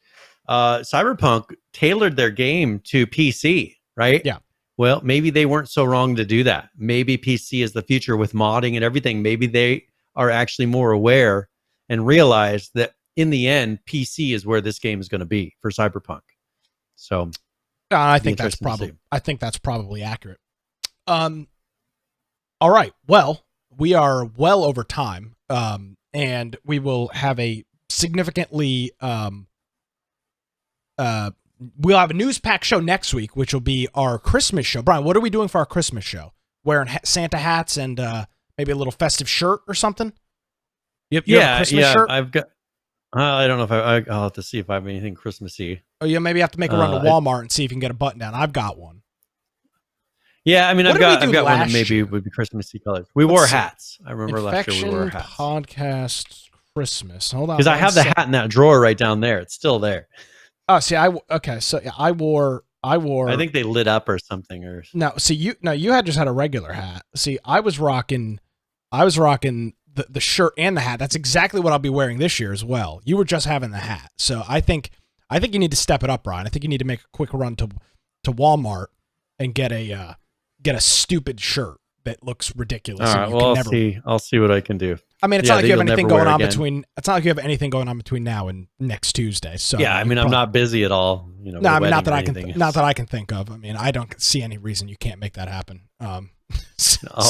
Cyberpunk tailored their game to PC, right? Yeah. Well, maybe they weren't so wrong to do that. Maybe PC is the future with modding and everything. Maybe they are actually more aware and realize that in the end, PC is where this game is going to be for Cyberpunk. So I think that's probably accurate. All right. Well, we are well over time, and we will have a significantly we'll have a news pack show next week, which will be our Christmas show. Brian, what are we doing for our Christmas show? Wearing Santa hats and maybe a little festive shirt or something? You have a Christmas shirt? I've got. I don't know if I'll have to see if I have anything Christmassy. Oh, you maybe have to make a run to Walmart and see if you can get a button down. I've got one. Yeah, I mean, I've got one that maybe year? would be Christmassy colors. We wore hats. I remember last year we wore hats. Podcast Christmas. Hold on. Because I have the hat in that drawer right down there. It's still there. Oh, see, so yeah, I wore. I think they lit up or something. Or no, see, you had just had a regular hat. See, I was rocking the shirt and the hat. That's exactly what I'll be wearing this year as well. You were just having the hat, so I think you need to step it up, Brian. I think you need to make a quick run to Walmart and get a stupid shirt that looks ridiculous. All right, well, I'll see what I can do. I mean, it's not like you have anything going on again. between. It's not like you have anything going on between now and next Tuesday. So yeah, I mean, I'm not busy at all. You know, no, I mean, not that I can think of. I mean, I don't see any reason you can't make that happen. I'll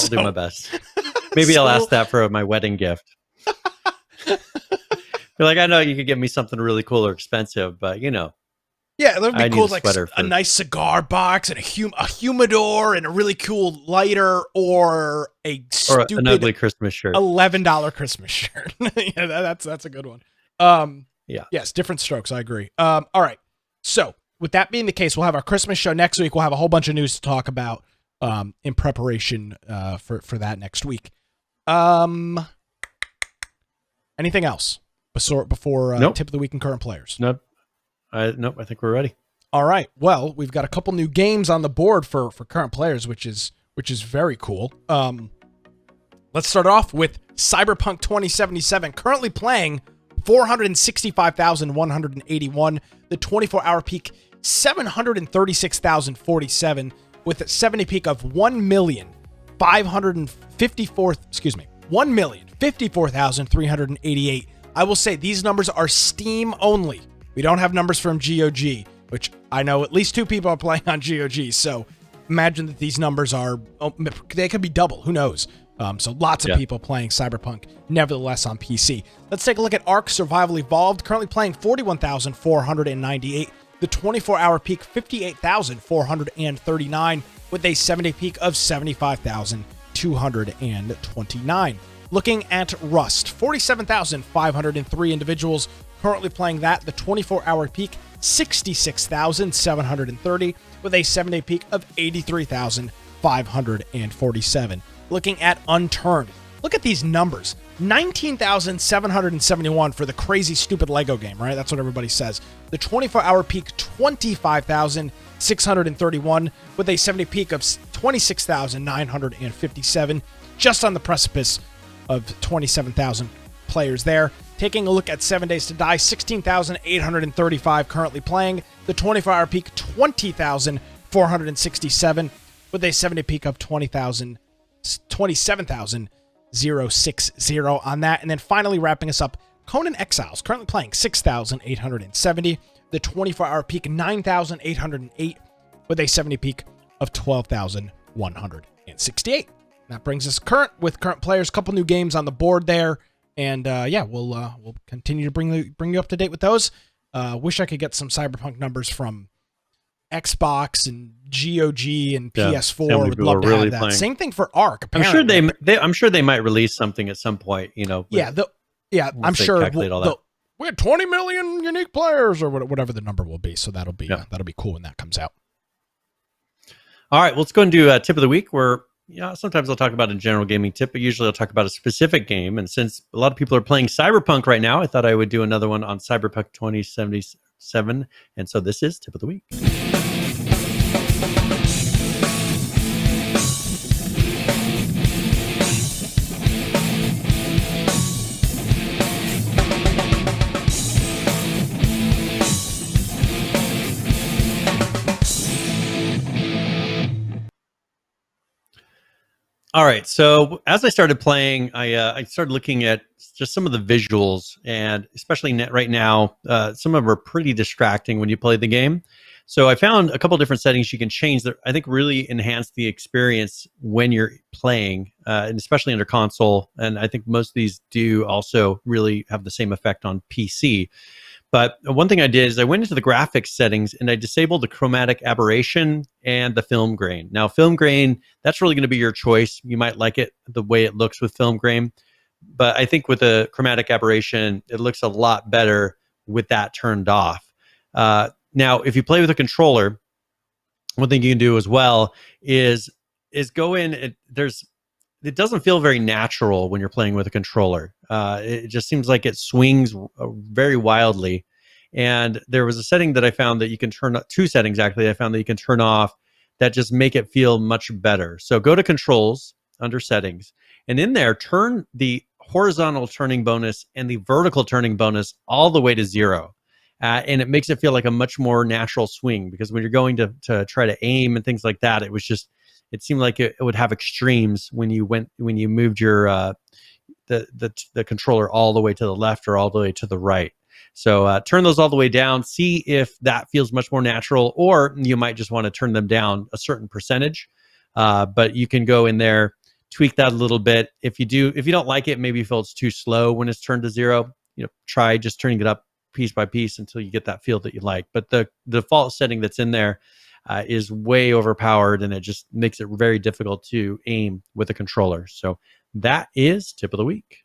do my best. Maybe I'll ask that for my wedding gift. You're like, I know you could give me something really cool or expensive, but you know. Yeah, that would be cool, like a nice cigar box and a humidor and a really cool lighter, or stupid an ugly Christmas shirt, $11 Christmas shirt. Yeah, that's a good one. Yeah. Yes, different strokes. I agree. All right. So with that being the case, we'll have our Christmas show next week. We'll have a whole bunch of news to talk about in preparation for that next week. Anything else before nope. tip of the week and current players? Nope. Nope. I think we're ready. All right. Well, we've got a couple new games on the board for current players, which is very cool. Let's start off with Cyberpunk 2077, currently playing 465,181. The 24-hour peak 736,047, with a 70 peak of 1,054,388. I will say these numbers are Steam only. We don't have numbers from GOG, which I know at least 2 people are playing on GOG. So imagine that these numbers are, they could be double. Who knows? So lots of people playing Cyberpunk, nevertheless, on PC. Let's take a look at ARK Survival Evolved, currently playing 41,498. The 24-hour peak, 58,439, with a 70 peak of 75,229. Looking at Rust, 47,503 individuals currently playing that. The 24-hour peak, 66,730, with a 7-day peak of 83,547. Looking at Unturned, look at these numbers. 19,771 for the crazy, stupid Lego game, right? That's what everybody says. The 24-hour peak, 25,631, with a 70 peak of 26,957, just on the precipice of 27,000 players there. Taking a look at 7 Days to Die, 16,835 currently playing. The 24-hour peak, 20,467, with a 70 peak of 27,060 on that. And then finally wrapping us up, Conan Exiles, currently playing 6,870. The 24-hour peak, 9,808, with a 70 peak of 12,168. That brings us current with current players. Couple new games on the board there, and we'll continue to bring you up to date with those. Wish I could get some Cyberpunk numbers from Xbox and GOG and PS4. Would love to have that. Playing. Same thing for ARK. Apparently. I'm sure they might release something at some point. You know. I'm sure. We had 20 million unique players, or whatever the number will be. So that'll be cool when that comes out. All right, well, let's go and do tip of the week. Where sometimes I'll talk about a general gaming tip, but usually I'll talk about a specific game. And since a lot of people are playing Cyberpunk right now, I thought I would do another one on Cyberpunk 2077. And so this is tip of the week. All right, so as I started playing, I started looking at just some of the visuals, and especially right now, some of them are pretty distracting when you play the game. So I found a couple different settings you can change that I think really enhance the experience when you're playing, and especially under console. And I think most of these do also really have the same effect on PC. But one thing I did is I went into the graphics settings and I disabled the chromatic aberration and the film grain. Now, film grain, that's really going to be your choice. You might like it the way it looks with film grain. But I think with the chromatic aberration, it looks a lot better with that turned off. Now, if you play with a controller, one thing you can do as well is go in. It doesn't feel very natural when you're playing with a controller. It just seems like it swings very wildly. And there was a setting that I found that you can turn, 2 settings actually, I found that you can turn off that just make it feel much better. So go to controls under settings, and in there, turn the horizontal turning bonus and the vertical turning bonus all the way to 0. And it makes it feel like a much more natural swing, because when you're going to try to aim and things like that, it seemed like it would have extremes when you moved your the controller all the way to the left or all the way to the right. So turn those all the way down, see if that feels much more natural, or you might just want to turn them down a certain percentage. But you can go in there, tweak that a little bit. If you don't like it, maybe you feel it's too slow when it's turned to 0, try just turning it up piece by piece until you get that feel that you like. But the default setting that's in there is way overpowered, and it just makes it very difficult to aim with a controller. So that is tip of the week.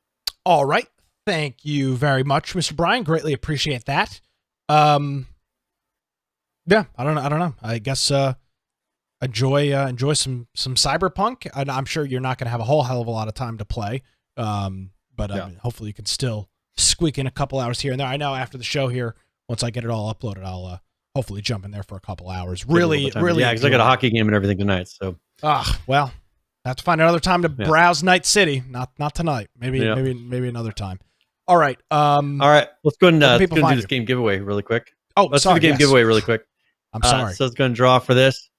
All right. Thank you very much, Mr. Brian. Greatly appreciate that. Yeah, I don't know. I guess enjoy some Cyberpunk. I'm sure you're not going to have a whole hell of a lot of time to play, but I mean, hopefully you can still squeak in a couple hours here and there. I know after the show here, once I get it all uploaded, I'll hopefully jump in there for a couple hours. Really. Yeah, because I got a hockey game and everything tonight. So. Well, have to find another time to browse Night City. Not tonight. Maybe another time. All right. All right. Let's go and do this game giveaway really quick. Let's do the game giveaway really quick. I'm sorry. So let's go and draw for this.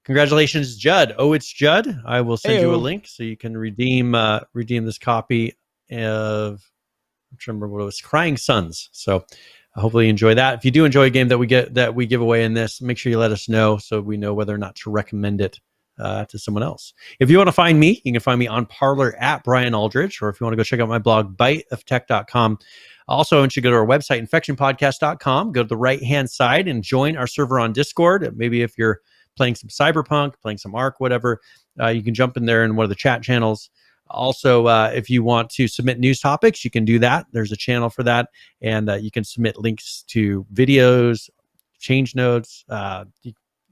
Congratulations, Judd. Oh, it's Judd. I will send you a link so you can redeem this copy of, I'm trying to remember what it was, Crying Suns. So hopefully you enjoy that. If you do enjoy a game that we give away in this, make sure you let us know so we know whether or not to recommend it to someone else. If you want to find me, you can find me on Parler at Brian Aldridge, or if you want to go check out my blog, biteoftech.com. Also, I want you to go to our website, infectionpodcast.com, go to the right-hand side and join our server on Discord. Maybe if you're playing some Cyberpunk, playing some ARK, whatever, you can jump in there in one of the chat channels. Also, if you want to submit news topics, you can do that. There's a channel for that, and you can submit links to videos, change notes,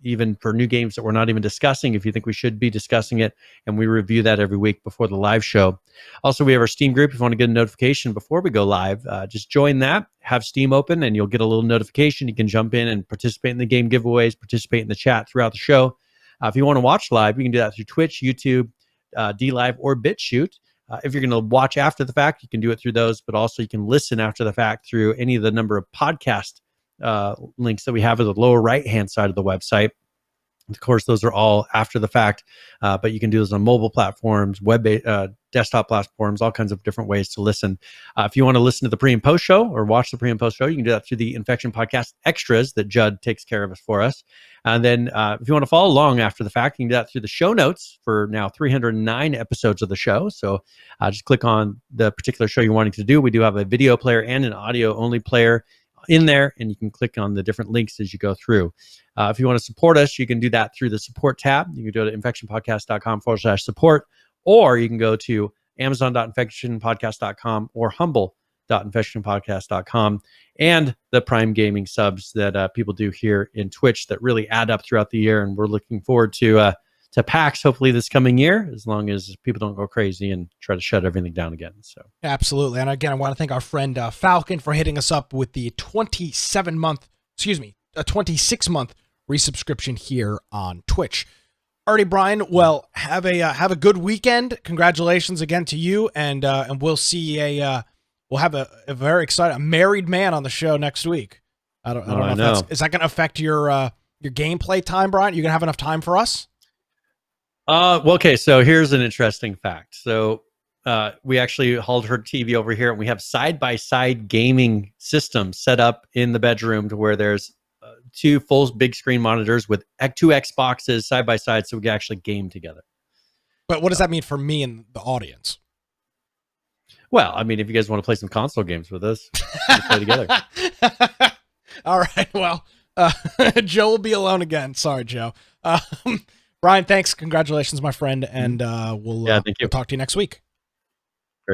even for new games that we're not even discussing, if you think we should be discussing it, and we review that every week before the live show. Also, we have our Steam group. If you want to get a notification before we go live, just join that, have Steam open, and you'll get a little notification. You can jump in and participate in the game giveaways, participate in the chat throughout the show. If you want to watch live, you can do that through Twitch, YouTube, DLive, or BitChute. If you're going to watch after the fact, you can do it through those, but also you can listen after the fact through any of the number of podcast links that we have at the lower right-hand side of the website. Of course, those are all after the fact, but you can do those on mobile platforms, desktop platforms, all kinds of different ways to listen. If you want to listen to the pre and post show or watch the pre and post show, you can do that through the Infection Podcast Extras that Judd takes care of for us. And then if you want to follow along after the fact, you can do that through the show notes for now 309 episodes of the show. So just click on the particular show you're wanting to do. We do have a video player and an audio-only player in there, and you can click on the different links as you go through. If you want to support us, you can do that through the support tab. You can go to infectionpodcast.com/support, or you can go to amazon.infectionpodcast.com or humble.infectionpodcast.com, and the Prime Gaming subs that people do here in Twitch that really add up throughout the year. And we're looking forward to PAX hopefully this coming year, as long as people don't go crazy and try to shut everything down again. So absolutely. And again, I want to thank our friend Falcon for hitting us up with the 26-month resubscription here on Twitch. Alrighty, Brian. Well, have a good weekend. Congratulations again to you, and we'll see we'll have a very excited married man on the show next week. I don't know if is that going to affect your gameplay time, Brian? You gonna have enough time for us? Well, okay, so here's an interesting fact. So we actually hauled her TV over here, and we have side-by-side gaming systems set up in the bedroom to where there's two full big screen monitors with two Xboxes side-by-side, so we can actually game together. But what does that mean for me and the audience? Well, I mean, if you guys want to play some console games with us, we can play together. All right, well, Joe will be alone again. Sorry, Joe. Brian, thanks. Congratulations, my friend, and we'll talk to you next week.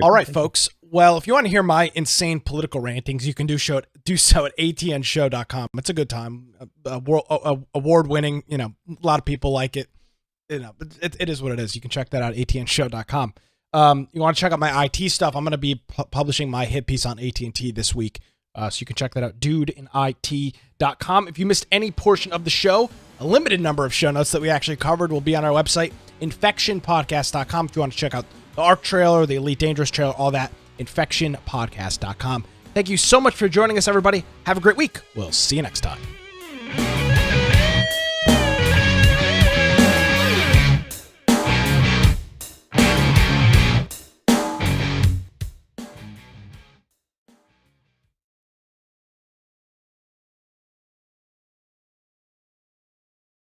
All right, folks. Well, if you want to hear my insane political rantings, you can do so at atnshow.com. It's a good time. Award-winning. A lot of people like it. It is what it is. You can check that out at atnshow.com. You want to check out my IT stuff? I'm going to be publishing my hit piece on AT&T this week. So you can check that out, dudeinit.com. If you missed any portion of the show, a limited number of show notes that we actually covered will be on our website, infectionpodcast.com. If you want to check out the ARK trailer, the Elite Dangerous trailer, all that, infectionpodcast.com. Thank you so much for joining us, everybody. Have a great week. We'll see you next time.